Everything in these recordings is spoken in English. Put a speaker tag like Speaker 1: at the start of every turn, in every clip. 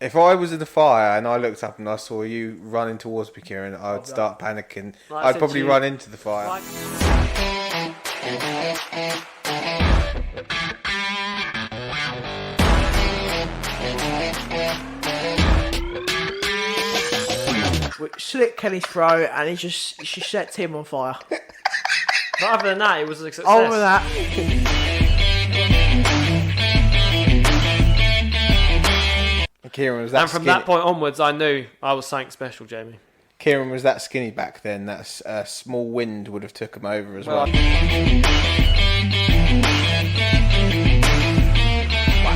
Speaker 1: If I was in the fire and I looked up and I saw you running towards me, Kieran, I'd start panicking.
Speaker 2: Like I
Speaker 1: I'd
Speaker 2: said
Speaker 1: probably
Speaker 2: to you,
Speaker 1: run into the fire.
Speaker 2: Like,
Speaker 3: slit Kenny's throat, and she set Tim on fire.
Speaker 2: but other than that, it was a success.
Speaker 3: Over that,
Speaker 1: Kieran was that
Speaker 2: And from
Speaker 1: skinny.
Speaker 2: that point onwards, I knew I was something special, Jamie.
Speaker 1: Kieran was that skinny back then that a small wind would have took him over as well.
Speaker 3: like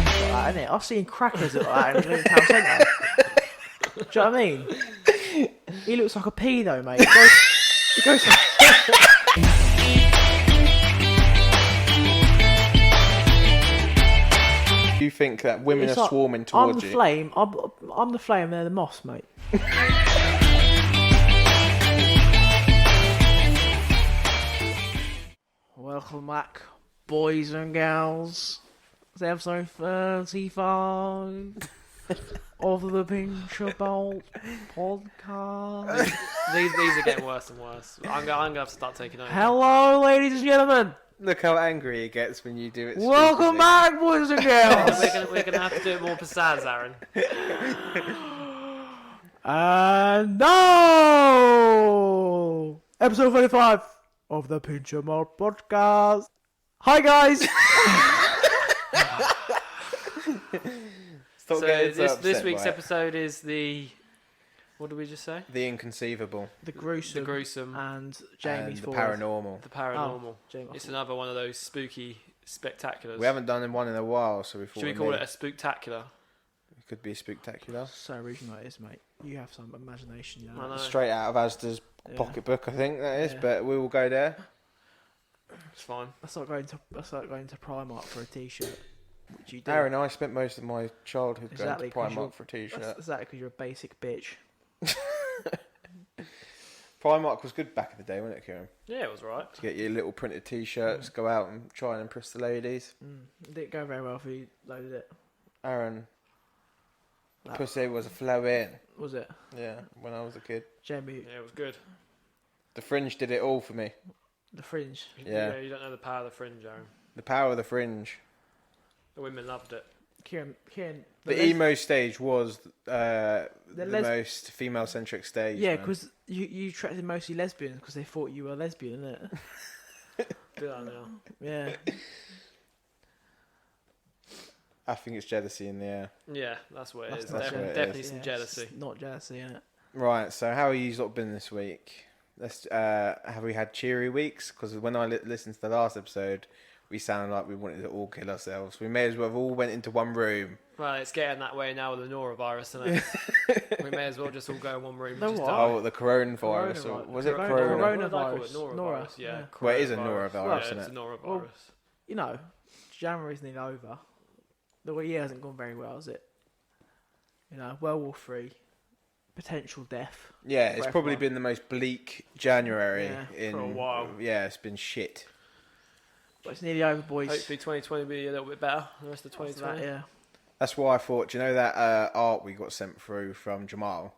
Speaker 3: that, innit? I've seen crackers like that in town centre. Do you know what I mean? He looks like a pedo, mate. He goes
Speaker 1: You think that women
Speaker 3: It's
Speaker 1: are
Speaker 3: like,
Speaker 1: swarming
Speaker 3: I'm
Speaker 1: towards
Speaker 3: the
Speaker 1: you?
Speaker 3: flame. I'm the flame. They're the moss, mate. Welcome back, boys and girls. It's episode 35 of the Pinch a Bolt podcast.
Speaker 2: These are getting worse and worse. I'm gonna have to start taking over.
Speaker 3: Hello, ladies and gentlemen.
Speaker 1: Look how angry he gets when you do it.
Speaker 3: Welcome
Speaker 1: stupidly.
Speaker 3: back, boys and girls.
Speaker 2: We're gonna have to do it more pizzazz, Aaron.
Speaker 3: And now, episode 35 of the Pinch a Bolt podcast. Hi, guys.
Speaker 1: Stop
Speaker 2: So
Speaker 1: getting so
Speaker 2: this
Speaker 1: upset
Speaker 2: week's
Speaker 1: by it.
Speaker 2: episode is the... What did we just say?
Speaker 1: The inconceivable.
Speaker 3: The gruesome,
Speaker 2: The gruesome.
Speaker 3: and Jamie's
Speaker 1: And the
Speaker 3: voice.
Speaker 1: paranormal.
Speaker 2: The paranormal.
Speaker 3: Oh, Jamie.
Speaker 2: It's another one of those spooky spectaculars.
Speaker 1: We haven't done one in a while, so we thought
Speaker 2: Should we call it a spooktacular?
Speaker 1: It could be spectacular.
Speaker 3: So original it is, mate. You have some imagination, you
Speaker 2: I
Speaker 3: know.
Speaker 2: know.
Speaker 1: Straight out of Asda's pocketbook, I think that is.
Speaker 3: Yeah.
Speaker 1: But we will go there.
Speaker 2: It's fine.
Speaker 3: That's like going to Primark for a t-shirt, which you do.
Speaker 1: Aaron, I spent most of my childhood
Speaker 3: Exactly, 'cause
Speaker 1: going to
Speaker 3: you're-
Speaker 1: Primark for a t-shirt.
Speaker 3: That's exactly because you're a basic bitch.
Speaker 1: Primark was good back in the day, wasn't it, Kieran?
Speaker 2: Yeah, it was right.
Speaker 1: To get your little printed t-shirts, go out and try and impress the ladies.
Speaker 3: It didn't go very well if you loaded it.
Speaker 1: Aaron,
Speaker 3: No.
Speaker 1: pussy was a flowing.
Speaker 3: Was it?
Speaker 1: Yeah, when I was a kid.
Speaker 3: Jamie,
Speaker 2: Yeah, it was good.
Speaker 1: The Fringe did it all for me.
Speaker 3: the fringe.
Speaker 1: Yeah.
Speaker 2: You don't know the power of the fringe, Aaron.
Speaker 1: The power of the Fringe.
Speaker 2: The women loved it.
Speaker 3: Kieran,
Speaker 1: The emo stage was the
Speaker 3: les-
Speaker 1: most female-centric stage.
Speaker 3: Yeah,
Speaker 1: man.
Speaker 3: because you attracted mostly lesbians because they thought you were a lesbian, innit?
Speaker 2: Do that now.
Speaker 3: Yeah.
Speaker 1: I think it's jealousy in the air.
Speaker 2: Yeah, that's what it
Speaker 3: That's
Speaker 2: is.
Speaker 3: not
Speaker 1: what it
Speaker 2: Definitely
Speaker 1: is.
Speaker 2: some
Speaker 3: Yeah,
Speaker 2: jealousy.
Speaker 3: it's not jealousy, innit?
Speaker 1: Right, so how are you lot been this week? Let's have we had cheery weeks? Because when I listened to the last episode, we sounded like we wanted to all kill ourselves. We may as well have all went into one room.
Speaker 2: Well, it's getting that way now with the norovirus, isn't it? We may as well just all go in one room.
Speaker 3: No,
Speaker 2: and just
Speaker 3: what?
Speaker 2: die.
Speaker 1: Oh, the coronavirus. Or, was it corona?
Speaker 2: What do they call
Speaker 3: Coronavirus.
Speaker 2: it? Norovirus.
Speaker 3: Nora,
Speaker 2: Yeah.
Speaker 3: yeah.
Speaker 1: Well, it is a
Speaker 2: Coronavirus.
Speaker 1: norovirus,
Speaker 2: Yeah,
Speaker 1: isn't
Speaker 2: it's
Speaker 1: it?
Speaker 2: a norovirus.
Speaker 3: Well, you know, January's nearly over. The year hasn't gone very well, has it? You know, World War 3, potential death.
Speaker 1: Yeah, it's
Speaker 3: for
Speaker 1: probably
Speaker 3: everyone.
Speaker 1: been the most bleak January
Speaker 3: Yeah,
Speaker 1: in
Speaker 2: for a while.
Speaker 1: Yeah, it's been shit.
Speaker 3: But it's nearly over, boys.
Speaker 2: Hopefully 2020 will be a little bit better. The rest of
Speaker 3: After
Speaker 2: 2020.
Speaker 3: that, yeah.
Speaker 1: That's why I thought. Do you know that art we got sent through from Jamal?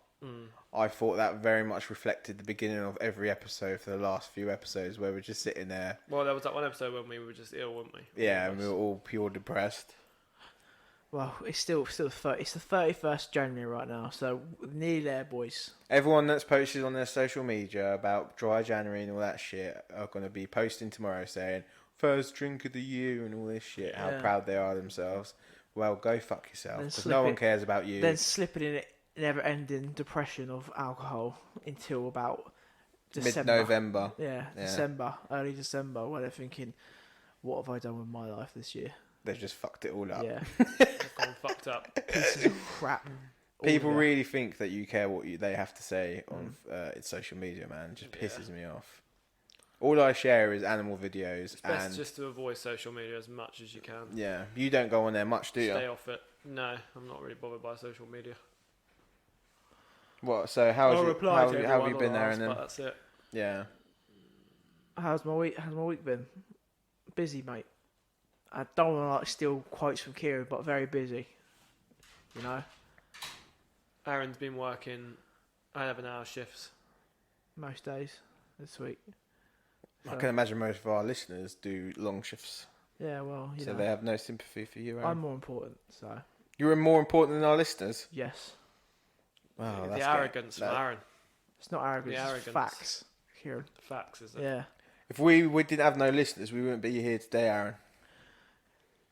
Speaker 1: I thought that very much reflected the beginning of every episode for the last few episodes, where we're just sitting there.
Speaker 2: Well, there was that one episode when we were just ill, weren't we?
Speaker 1: Yeah, and we were all pure depressed.
Speaker 3: Well, it's the 31st January right now, so nearly there, boys.
Speaker 1: Everyone that's posted on their social media about dry January and all that shit are going to be posting tomorrow saying first drink of the year and all this shit. How
Speaker 3: Yeah.
Speaker 1: proud they are of themselves. Well, go fuck yourself,
Speaker 3: Then
Speaker 1: because
Speaker 3: slip
Speaker 1: no one
Speaker 3: it-
Speaker 1: cares about you.
Speaker 3: Then slipping in a never-ending depression of alcohol until about December.
Speaker 1: Mid-November.
Speaker 3: Yeah,
Speaker 1: Yeah.
Speaker 3: December, early December, where they're thinking, what have I done with my life this year?
Speaker 1: They've just fucked it all up.
Speaker 3: Yeah,
Speaker 2: They've gone fucked up.
Speaker 3: pieces of crap. All
Speaker 1: People
Speaker 3: of it.
Speaker 1: really think that you care what they have to say on social media, man. It just
Speaker 2: Yeah.
Speaker 1: pisses me off. All I share is animal videos,
Speaker 2: It's best
Speaker 1: and
Speaker 2: just to avoid social media as much as you can.
Speaker 1: yeah, you don't go on there much, do you?
Speaker 2: Stay off it. No, I'm not really bothered by social media.
Speaker 1: What? So how
Speaker 2: I'll reply to
Speaker 1: have you
Speaker 2: everyone
Speaker 1: been
Speaker 2: that
Speaker 1: there?
Speaker 2: asks,
Speaker 1: And then
Speaker 2: but that's it.
Speaker 1: yeah,
Speaker 3: How's my week been? Busy, mate. I don't want to steal quotes from Kieran, but very busy. You know,
Speaker 2: Aaron's been working 11-hour shifts.
Speaker 3: Most days this week.
Speaker 1: I can imagine most of our listeners do long shifts,
Speaker 3: Yeah, well, you
Speaker 1: so
Speaker 3: know,
Speaker 1: they have no sympathy for you,
Speaker 3: I'm
Speaker 1: Aaron.
Speaker 3: more important, so
Speaker 1: You're more important than our listeners?
Speaker 3: yes.
Speaker 1: Wow,
Speaker 2: The
Speaker 1: that's
Speaker 2: arrogance from
Speaker 1: that-
Speaker 2: Aaron.
Speaker 3: It's not arrogance,
Speaker 2: The
Speaker 3: it's
Speaker 2: arrogance.
Speaker 3: facts, Kieran.
Speaker 2: Facts, is it?
Speaker 3: Yeah.
Speaker 1: If we didn't have no listeners, we wouldn't be here today, Aaron.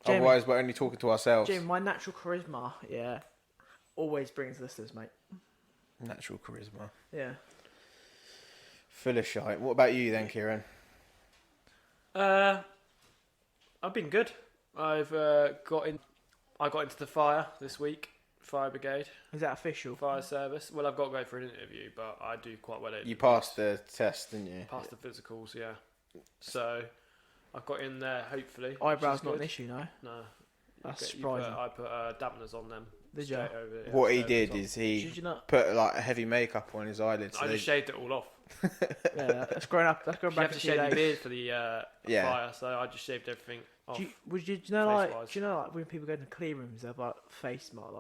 Speaker 3: Jamie-
Speaker 1: Otherwise, we're only talking to ourselves.
Speaker 3: Jim, my natural charisma, yeah, always brings listeners, mate.
Speaker 1: Natural charisma.
Speaker 3: Yeah.
Speaker 1: Full of shite. What about you then, Kieran?
Speaker 2: I've been good. I got into the fire this week. Fire brigade,
Speaker 3: Is that official?
Speaker 2: fire service. Well, I've got to go for an interview, but I do quite well at
Speaker 1: You
Speaker 2: interviews.
Speaker 1: passed the test, didn't you?
Speaker 2: Passed the physicals, yeah. So I've got in there, hopefully. which
Speaker 3: Eyebrows
Speaker 2: is
Speaker 3: not an
Speaker 2: good.
Speaker 3: issue, no?
Speaker 2: No.
Speaker 3: That's
Speaker 2: You put-
Speaker 3: surprising.
Speaker 2: I put dampeners on them.
Speaker 3: Did you?
Speaker 2: straight over it, yeah,
Speaker 1: What he
Speaker 2: straight
Speaker 1: did
Speaker 2: over
Speaker 1: is he
Speaker 3: Did you not?
Speaker 1: put like heavy makeup on his eyelids.
Speaker 2: the top. I
Speaker 1: So
Speaker 2: just shaved it all off.
Speaker 3: Yeah, that's growing up. That's going
Speaker 2: You
Speaker 3: back
Speaker 2: have
Speaker 3: a
Speaker 2: to
Speaker 3: few
Speaker 2: shave your
Speaker 3: days.
Speaker 2: beard for the
Speaker 1: Yeah.
Speaker 2: fire, so I just shaved everything off.
Speaker 3: Do you know like
Speaker 2: face-wise.
Speaker 3: do you know like when people go to clean rooms they have like face mark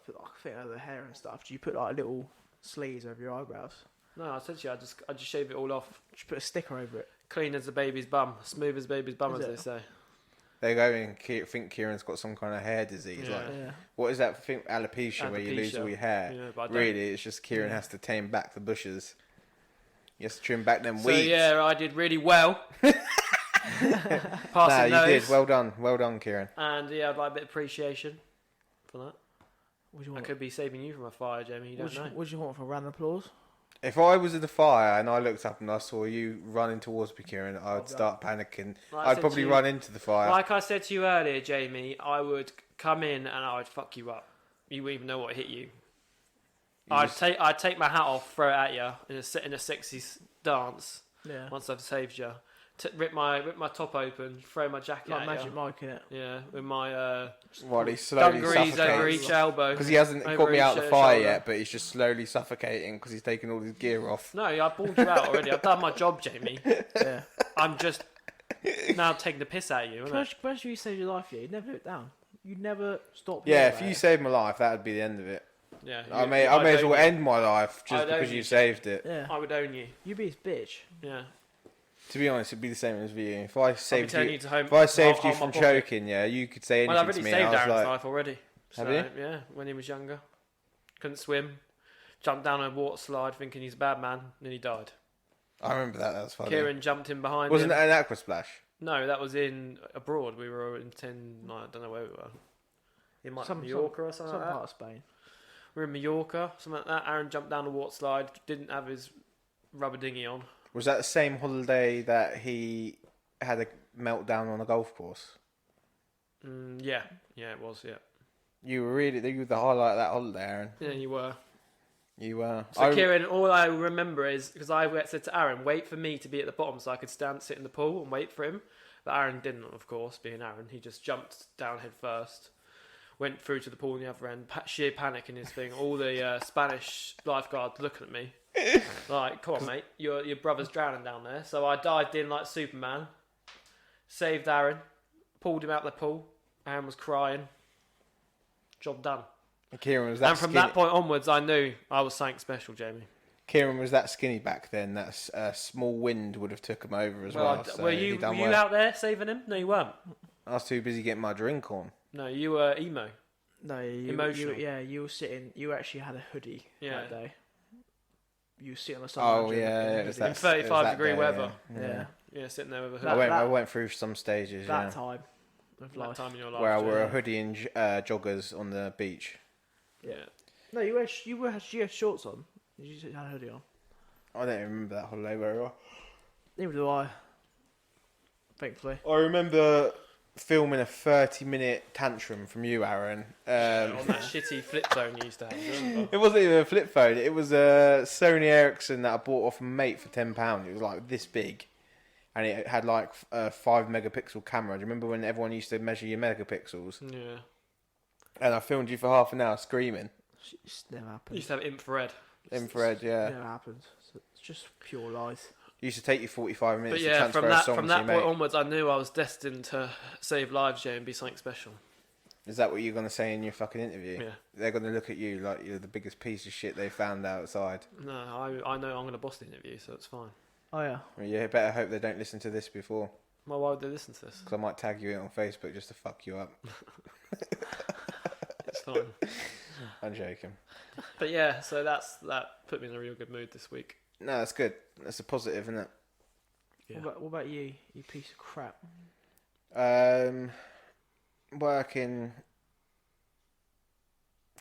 Speaker 3: put like thing over their hair and stuff? Do you put like little sleeves over your eyebrows?
Speaker 2: No, essentially I just shave it all off.
Speaker 3: Just put a sticker over it.
Speaker 2: Clean as a baby's bum, smooth as a baby's bum,
Speaker 3: Is
Speaker 2: as
Speaker 3: it?
Speaker 2: they say.
Speaker 1: they go and think Kieran's got some kind of hair disease.
Speaker 2: Yeah.
Speaker 1: Like,
Speaker 3: Yeah.
Speaker 1: what is that thing? Alopecia, where you lose
Speaker 2: Alopecia.
Speaker 1: all your hair.
Speaker 2: Yeah, but I don't.
Speaker 1: Really, it's just Kieran
Speaker 3: Yeah.
Speaker 1: has to tame back the bushes. He has to trim back them
Speaker 2: So
Speaker 1: weeds.
Speaker 2: yeah, I did really well.
Speaker 1: Nah,
Speaker 2: Passing
Speaker 1: you did.
Speaker 2: those.
Speaker 1: Well done, Kieran.
Speaker 2: And yeah, I'd like a bit of appreciation for that.
Speaker 3: What do you
Speaker 2: I
Speaker 3: want?
Speaker 2: could be saving you from a fire, Jamie. You don't know.
Speaker 3: What do you want for a round of applause?
Speaker 1: If I was in the fire and I looked up and I saw you running towards me, Kieran, I'd
Speaker 3: be
Speaker 1: start panicking.
Speaker 2: Like I
Speaker 1: I'd
Speaker 2: said
Speaker 1: probably
Speaker 2: to you-
Speaker 1: run into the fire.
Speaker 2: Like I said to you earlier, Jamie, I would come in and I would fuck you up. You wouldn't even know what hit you.
Speaker 1: just-
Speaker 2: I'd take my hat off, throw it at you in a sexy dance.
Speaker 3: Yeah.
Speaker 2: Once I've saved you, rip my top open, throw my jacket
Speaker 3: Like
Speaker 2: at
Speaker 3: Magic
Speaker 2: you.
Speaker 3: Mike in it.
Speaker 2: Yeah, with my
Speaker 1: While he's slowly
Speaker 2: dungarees over
Speaker 1: suffocating.
Speaker 2: each elbow.
Speaker 1: Because he hasn't
Speaker 2: over
Speaker 1: got me
Speaker 2: each,
Speaker 1: out of the fire
Speaker 2: shoulder.
Speaker 1: yet, but he's just slowly suffocating because he's taking all his gear off.
Speaker 2: No, I pulled you out already. I've done my job, Jamie.
Speaker 3: Yeah.
Speaker 2: I'm just now taking the piss out of you, isn't it?
Speaker 3: Especially you saved your life, yeah. You'd never put it down. You'd never stop.
Speaker 1: Yeah,
Speaker 3: doing
Speaker 1: if
Speaker 3: that.
Speaker 1: you saved my life, that would be the end of it.
Speaker 2: Yeah.
Speaker 1: I may as well end my life just
Speaker 2: I'd own
Speaker 1: because you
Speaker 2: you.
Speaker 1: saved it.
Speaker 3: Yeah.
Speaker 2: I would own you.
Speaker 3: You'd be his bitch.
Speaker 2: Yeah.
Speaker 1: To be honest, it'd be the same as with you. If I saved
Speaker 2: telling
Speaker 1: you,
Speaker 2: you to home-
Speaker 1: if I saved
Speaker 2: hold
Speaker 1: you
Speaker 2: my
Speaker 1: from
Speaker 2: pocket.
Speaker 1: choking, yeah, you could say anything
Speaker 2: Well, I've
Speaker 1: to
Speaker 2: already
Speaker 1: me.
Speaker 2: saved
Speaker 1: and I was
Speaker 2: Aaron's
Speaker 1: like,
Speaker 2: life already.
Speaker 1: Have
Speaker 2: So,
Speaker 1: you?
Speaker 2: Yeah, when he was younger. Couldn't swim. Jumped down a water slide thinking he's a bad man, and he died.
Speaker 1: I remember that. That was funny.
Speaker 2: Kieran jumped in behind
Speaker 1: Wasn't
Speaker 2: him.
Speaker 1: that an aqua splash?
Speaker 2: No, that was in abroad. We were in no, I don't know where we were. In like Mallorca or something
Speaker 3: Some
Speaker 2: like that.
Speaker 3: part of Spain.
Speaker 2: We were in Mallorca, something like that. Aaron jumped down a water slide, didn't have his rubber dinghy on.
Speaker 1: Was that the same holiday that he had a meltdown on a golf course?
Speaker 2: Yeah, it was. Yeah,
Speaker 1: You were the highlight of that holiday, Aaron.
Speaker 2: yeah, you were.
Speaker 1: You were.
Speaker 2: So Kieran, all I remember is because I said to Aaron, wait for me to be at the bottom so I could sit in the pool and wait for him. But Aaron didn't, of course, being Aaron. He just jumped down head first, went through to the pool on the other end, sheer panic in his thing. All the Spanish lifeguards looking at me like, come on, mate, your brother's drowning down there. So I dived in like Superman, saved Aaron, pulled him out of the pool. Aaron was crying. Job done.
Speaker 1: Kieran was that
Speaker 2: And from
Speaker 1: skinny.
Speaker 2: that point onwards, I knew I was something special, Jamie.
Speaker 1: Kieran was that skinny back then. That a small wind would have took him over as well. So
Speaker 2: were
Speaker 1: he
Speaker 2: you
Speaker 1: done well.
Speaker 2: out there saving him? No, you weren't.
Speaker 1: I was too busy getting my drink on.
Speaker 2: No, you were emo.
Speaker 3: No, you,
Speaker 2: Emotional.
Speaker 3: you were sitting. You actually had a hoodie
Speaker 2: Yeah.
Speaker 3: that day. You were sitting on the
Speaker 1: Oh
Speaker 3: sunlight.
Speaker 1: yeah, it was that,
Speaker 2: In 35
Speaker 1: it was that
Speaker 2: degree
Speaker 1: day,
Speaker 2: weather.
Speaker 3: Yeah.
Speaker 2: Yeah, sitting there with a
Speaker 3: That-
Speaker 2: hood.
Speaker 1: I went through some stages.
Speaker 3: That
Speaker 1: Yeah,
Speaker 3: time of
Speaker 2: That
Speaker 3: life.
Speaker 2: time in your life.
Speaker 1: where I
Speaker 2: Jamie.
Speaker 1: wore a hoodie and joggers on the beach.
Speaker 2: Yeah.
Speaker 3: No, you had shorts on. You just had a hoodie on.
Speaker 1: I don't remember that holiday very well.
Speaker 3: Neither do I. Thankfully.
Speaker 1: I remember filming a 30-minute tantrum from you, Aaron.
Speaker 2: On that shitty flip phone you used to have. remember?
Speaker 1: It wasn't even a flip phone. It was a Sony Ericsson that I bought off a mate for £10. It was like this big. And it had like a 5 megapixel camera. Do you remember when everyone used to measure your megapixels?
Speaker 2: Yeah.
Speaker 1: And I filmed you for half an hour screaming.
Speaker 3: It never
Speaker 2: You
Speaker 3: happens.
Speaker 2: used to have infrared.
Speaker 1: Infrared, yeah.
Speaker 3: It never happens. So it's just pure lies.
Speaker 1: It used to take you 45 minutes
Speaker 2: But
Speaker 1: to
Speaker 2: yeah,
Speaker 1: transfer
Speaker 2: from
Speaker 1: a
Speaker 2: that
Speaker 1: song
Speaker 2: from
Speaker 1: to
Speaker 2: that
Speaker 1: your
Speaker 2: point
Speaker 1: mate.
Speaker 2: onwards, I knew I was destined to save lives, Jay, and be something special.
Speaker 1: Is that what you're going to say in your fucking interview?
Speaker 2: Yeah.
Speaker 1: They're going to look at you like you're the biggest piece of shit they found outside.
Speaker 2: No, I know I'm going to boss the interview, so it's fine.
Speaker 3: Oh yeah.
Speaker 1: Well, you better hope they don't listen to this before.
Speaker 2: Well, why would they listen to this?
Speaker 1: Because I might tag you in on Facebook just to fuck you up.
Speaker 2: It's fine.
Speaker 1: I'm joking.
Speaker 2: But yeah, so that put me in a real good mood this week.
Speaker 1: No, that's good. That's a positive, isn't it?
Speaker 2: Yeah.
Speaker 3: What about you? You piece of crap.
Speaker 1: Working,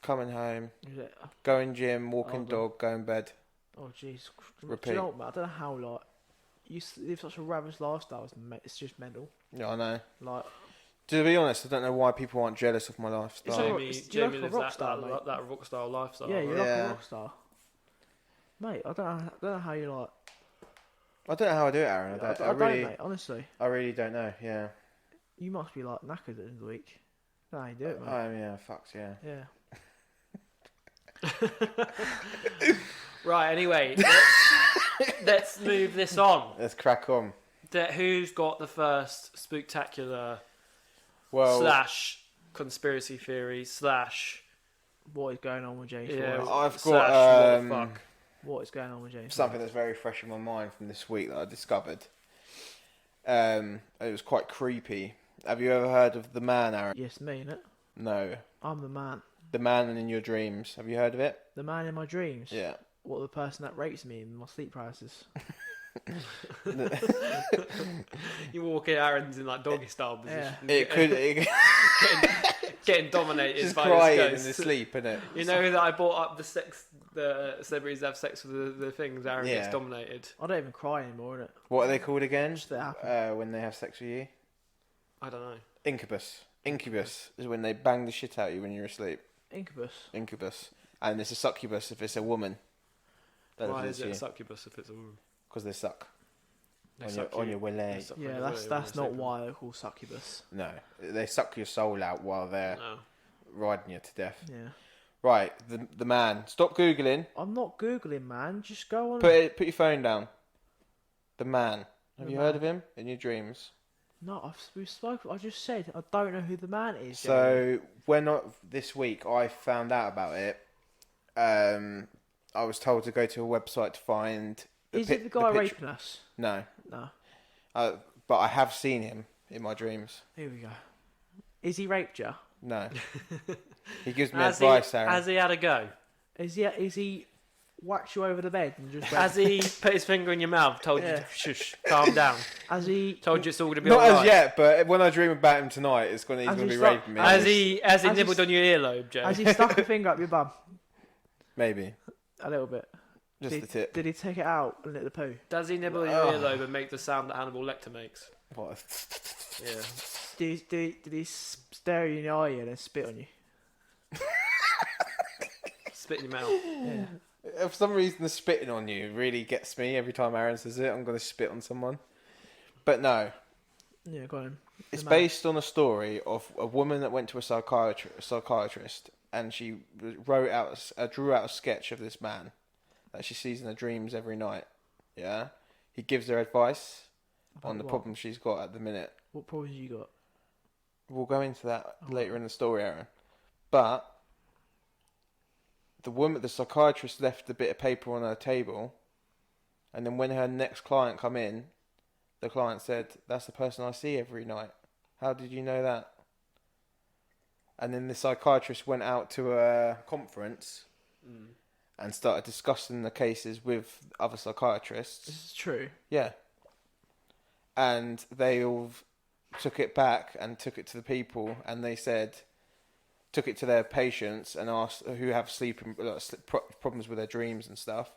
Speaker 1: coming home,
Speaker 3: Is it?
Speaker 1: going gym, walking
Speaker 3: Oh,
Speaker 1: dog, going bed.
Speaker 3: Oh jeez. Do
Speaker 1: Repeat.
Speaker 3: you know what, man? I don't know how like you live such a ravish lifestyle. It's just mental.
Speaker 1: Yeah, I know.
Speaker 3: Like
Speaker 1: To be honest, I don't know why people aren't jealous of my lifestyle.
Speaker 2: Jamie
Speaker 3: like a
Speaker 2: lives
Speaker 3: rock star, mate?
Speaker 2: that rock star lifestyle.
Speaker 3: yeah, you're
Speaker 2: right?
Speaker 3: like
Speaker 1: Yeah.
Speaker 3: a rock star, mate. I don't know how you like.
Speaker 1: I don't know how I do it, Aaron. I
Speaker 3: don't,
Speaker 1: really,
Speaker 3: mate. Honestly,
Speaker 1: I really don't know. Yeah.
Speaker 3: you must be like knackered at the end of the week. I don't know how you do it, mate.
Speaker 1: Yeah, fucks, yeah.
Speaker 3: Yeah.
Speaker 2: Right. Anyway, let's move this on.
Speaker 1: Let's crack on.
Speaker 2: Who's got the first spooktacular
Speaker 1: Well,
Speaker 2: slash conspiracy theory slash
Speaker 3: What is going on with James?
Speaker 2: yeah?
Speaker 3: Forrest?
Speaker 1: I've
Speaker 2: slash
Speaker 1: got
Speaker 2: what the fuck?
Speaker 3: What is going on with James?
Speaker 1: something that's very fresh in my mind from this week that I discovered. It was quite creepy. Have you ever heard of the man, Aaron?
Speaker 3: Yes, me, innit?
Speaker 1: No.
Speaker 3: I'm the man.
Speaker 1: The man in your dreams. Have you heard of it?
Speaker 3: The man in my dreams.
Speaker 1: Yeah.
Speaker 3: What, the person that rapes me in my sleep paralysis?
Speaker 2: You walk in, Aaron's in like doggy style position.
Speaker 1: It could.
Speaker 2: getting dominated
Speaker 1: Just
Speaker 2: by
Speaker 1: crying
Speaker 2: his
Speaker 1: in
Speaker 2: ghost.
Speaker 1: his sleep, innit?
Speaker 2: You know that I brought up the celebrities have sex with the things. Aaron
Speaker 1: Yeah.
Speaker 2: gets dominated.
Speaker 3: I don't even cry anymore, innit?
Speaker 1: What are they called again?
Speaker 3: Just that happen.
Speaker 1: When they have sex with you?
Speaker 2: I don't know.
Speaker 1: Incubus. Incubus is when they bang the shit out of you when you're asleep.
Speaker 3: Incubus.
Speaker 1: Incubus. And it's a succubus if it's a woman.
Speaker 2: Why is it a succubus if it's a woman?
Speaker 1: Because they suck.
Speaker 2: They
Speaker 1: On
Speaker 2: suck
Speaker 1: your, on
Speaker 2: you-
Speaker 1: your willy.
Speaker 2: they suck on
Speaker 3: Yeah,
Speaker 2: your
Speaker 3: that's
Speaker 2: willy when
Speaker 3: that's
Speaker 2: you're
Speaker 3: not
Speaker 2: sleeping.
Speaker 3: why they're called succubus.
Speaker 1: No. They suck your soul out while they're
Speaker 2: No.
Speaker 1: riding you to death.
Speaker 3: Yeah.
Speaker 1: Right, the man. Stop Googling.
Speaker 3: I'm not googling, man. Just go on.
Speaker 1: Put your phone down. The man. Have
Speaker 3: The
Speaker 1: you
Speaker 3: man.
Speaker 1: heard of him in your dreams?
Speaker 3: No, we've spoken. I just said I don't know who the man is. Jamie.
Speaker 1: So this week I found out about it. I was told to go to a website to find.
Speaker 3: Is it the guy
Speaker 1: picture.
Speaker 3: raping us?
Speaker 1: No,
Speaker 3: No.
Speaker 1: but I have seen him in my dreams.
Speaker 3: Here we go. Is he raped you?
Speaker 1: No, he gives me
Speaker 2: Has
Speaker 1: advice, Aaron.
Speaker 2: he had a go?
Speaker 3: Is he whacked you over the bed and just?
Speaker 2: Has he put his finger in your mouth, told you
Speaker 3: Yeah.
Speaker 2: to shush, calm down,
Speaker 3: Has he?
Speaker 2: told you it's all going to be
Speaker 1: Not
Speaker 2: alright?
Speaker 1: as yet, but when I dream about him tonight, he's
Speaker 3: Has
Speaker 1: gonna
Speaker 3: he
Speaker 1: be
Speaker 3: start-
Speaker 1: raping me.
Speaker 2: Has he
Speaker 3: Has he
Speaker 2: nibbled on your earlobe, Joe?
Speaker 3: Has he stuck a finger up your bum?
Speaker 1: Maybe
Speaker 3: A little bit.
Speaker 1: just the tip.
Speaker 3: Did he take it out and lick the poo?
Speaker 2: Does he nibble on your earlobe and make the sound that Hannibal Lecter makes?
Speaker 1: What?
Speaker 2: Yeah.
Speaker 3: Did he stare you in the eye and then spit on you?
Speaker 2: Spit in your mouth.
Speaker 3: Yeah.
Speaker 1: For some reason, the spitting on you really gets me every time Aaron says it. I'm gonna spit on someone. But no,
Speaker 3: Yeah, go on.
Speaker 1: it's
Speaker 3: The man.
Speaker 1: based on a story of a woman that went to a psychiatrist, and she drew out a sketch of this man that she sees in her dreams every night. Yeah, he gives her advice on the
Speaker 3: About what?
Speaker 1: problem she's got at the minute.
Speaker 3: What problems you got?
Speaker 1: We'll go into that
Speaker 3: Oh.
Speaker 1: later in the story, Aaron. But the psychiatrist left a bit of paper on her table, and then when her next client come in, the client said, "That's the person I see every night. How did you know that?" And then the psychiatrist went out to a conference and started discussing the cases with other psychiatrists.
Speaker 3: This is true.
Speaker 1: Yeah. And they all took it back and took it to the people, and they took it to their patients and asked who have problems with their dreams and stuff.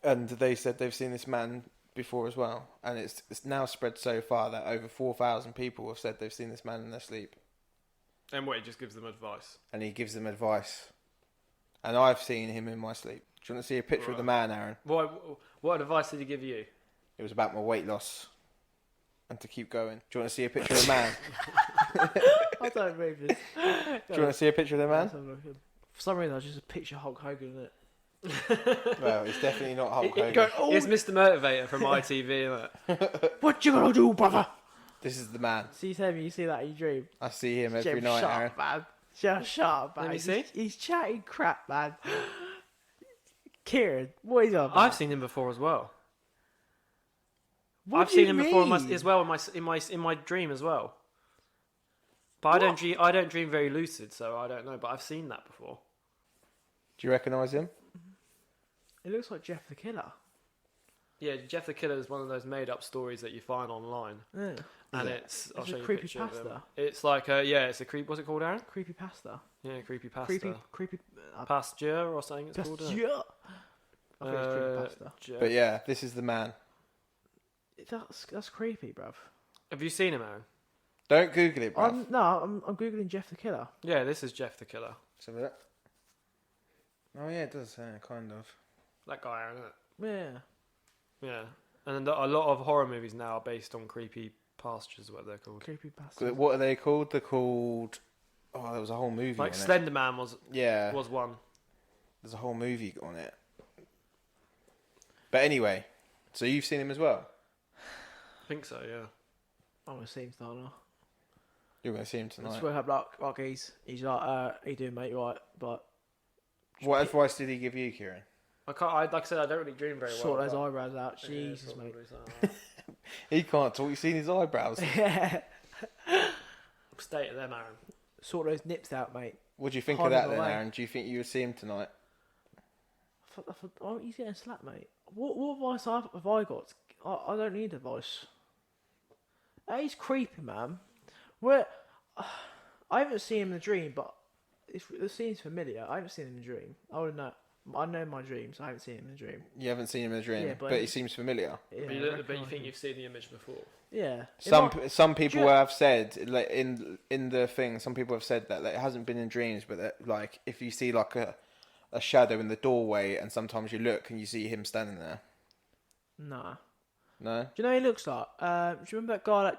Speaker 1: And they said they've seen this man before as well. And it's now spread so far that over 4,000 people have said they've seen this man in their sleep.
Speaker 2: And what, he just gives them advice?
Speaker 1: And he gives them advice. And I've seen him in my sleep. Do you want to see a picture of the man, Aaron?
Speaker 2: What advice did he give you?
Speaker 1: It was about my weight loss and to keep going. Do you want to see a picture of the man?
Speaker 3: I don't read this.
Speaker 1: Do you want to see a picture of the man?
Speaker 3: Let's have a look. For some reason, I just picture Hulk Hogan in it.
Speaker 1: Well, it's definitely not Hulk Hogan.
Speaker 3: Go, oh,
Speaker 2: It's Mr. Motivator from ITV, isn't it?
Speaker 3: what you gonna do, brother?
Speaker 1: This is the man.
Speaker 3: So you tell me you see that in your dream?
Speaker 1: I see him every
Speaker 3: Jim,
Speaker 1: night,
Speaker 3: shut
Speaker 1: Aaron.
Speaker 3: up, man. Just shut up, man.
Speaker 2: Let me see.
Speaker 3: He's chatting crap, man. Kieran, what is on about?
Speaker 2: I've seen him before as well.
Speaker 3: What
Speaker 2: I've
Speaker 3: do
Speaker 2: seen
Speaker 3: you
Speaker 2: him before
Speaker 3: mean?
Speaker 2: as well in my dream as well. But I don't dream very lucid, so I don't know. But I've seen that before.
Speaker 1: Do you recognise him?
Speaker 3: It looks like Jeff the Killer.
Speaker 2: Yeah, Jeff the Killer is one of those made up stories that you find online,
Speaker 3: Yeah.
Speaker 2: and
Speaker 1: it?
Speaker 2: I'll
Speaker 3: It's
Speaker 2: show
Speaker 3: a
Speaker 2: you a
Speaker 3: creepy
Speaker 2: picture of him.
Speaker 3: pasta.
Speaker 2: It's like it's a creep. What's it called, Aaron?
Speaker 3: Creepy pasta.
Speaker 2: Yeah, creepy pasta.
Speaker 3: Creepy.
Speaker 2: Pasture or something. It's called. Isn't it?
Speaker 3: Yeah. I think it's creepy pasta.
Speaker 1: But yeah, this is the man.
Speaker 3: That's creepy, bruv.
Speaker 2: Have you seen him, Aaron?
Speaker 1: Don't Google it, bruv.
Speaker 3: I'm googling Jeff the Killer.
Speaker 2: Yeah, this is Jeff the Killer.
Speaker 1: Let's have a look. Oh yeah, it does. kind of.
Speaker 2: That guy, Aaron, isn't it?
Speaker 3: Yeah.
Speaker 2: Yeah. And a lot of horror movies now are based on creepy pastures, what they're called.
Speaker 3: Creepy pasta.
Speaker 1: What are they called? They're called. Oh, there was a whole movie.
Speaker 2: Like
Speaker 1: on
Speaker 2: Slender Man was
Speaker 1: it.
Speaker 2: one.
Speaker 1: There's a whole movie on it. But anyway, so you've seen him as well.
Speaker 2: I think so, yeah.
Speaker 3: I'm gonna see him starting.
Speaker 1: You're going to see him
Speaker 3: I
Speaker 1: tonight.
Speaker 3: swear, like he's like, how you doing, mate? You right? But
Speaker 1: What advice did he give you, Kieran?
Speaker 2: Like I said, I don't really dream very well.
Speaker 3: sort those
Speaker 2: but-
Speaker 3: eyebrows out.
Speaker 2: Yeah,
Speaker 3: Jesus,
Speaker 2: sort of
Speaker 3: mate.
Speaker 2: really something like
Speaker 1: He can't talk. You've seen his eyebrows.
Speaker 3: Yeah.
Speaker 2: that. State of them, Aaron.
Speaker 3: Sort those nips out, mate.
Speaker 1: What do you think
Speaker 3: Hide
Speaker 1: of that
Speaker 3: him
Speaker 1: then,
Speaker 3: away.
Speaker 1: Aaron? Do you think you would see him tonight?
Speaker 3: Oh, he's getting slapped, mate. What advice have I got? I don't need advice. He's creepy, man. I haven't seen him in a dream, but the scene's familiar. I haven't seen him in a dream. I know my dreams. I haven't seen him in a dream.
Speaker 1: You haven't seen him in a dream,
Speaker 3: Yeah,
Speaker 1: but
Speaker 3: but
Speaker 1: he seems familiar.
Speaker 3: Yeah,
Speaker 2: But
Speaker 3: I
Speaker 2: you
Speaker 3: recognise
Speaker 2: think
Speaker 3: him.
Speaker 2: you've seen the image before.
Speaker 3: Yeah.
Speaker 1: Some people
Speaker 3: you-
Speaker 1: have said like in the thing. Some people have said that like, it hasn't been in dreams, but that like if you see like a shadow in the doorway, and sometimes you look and you see him standing there.
Speaker 3: Nah.
Speaker 1: No.
Speaker 3: Do you know what he looks like? Do you remember that guy that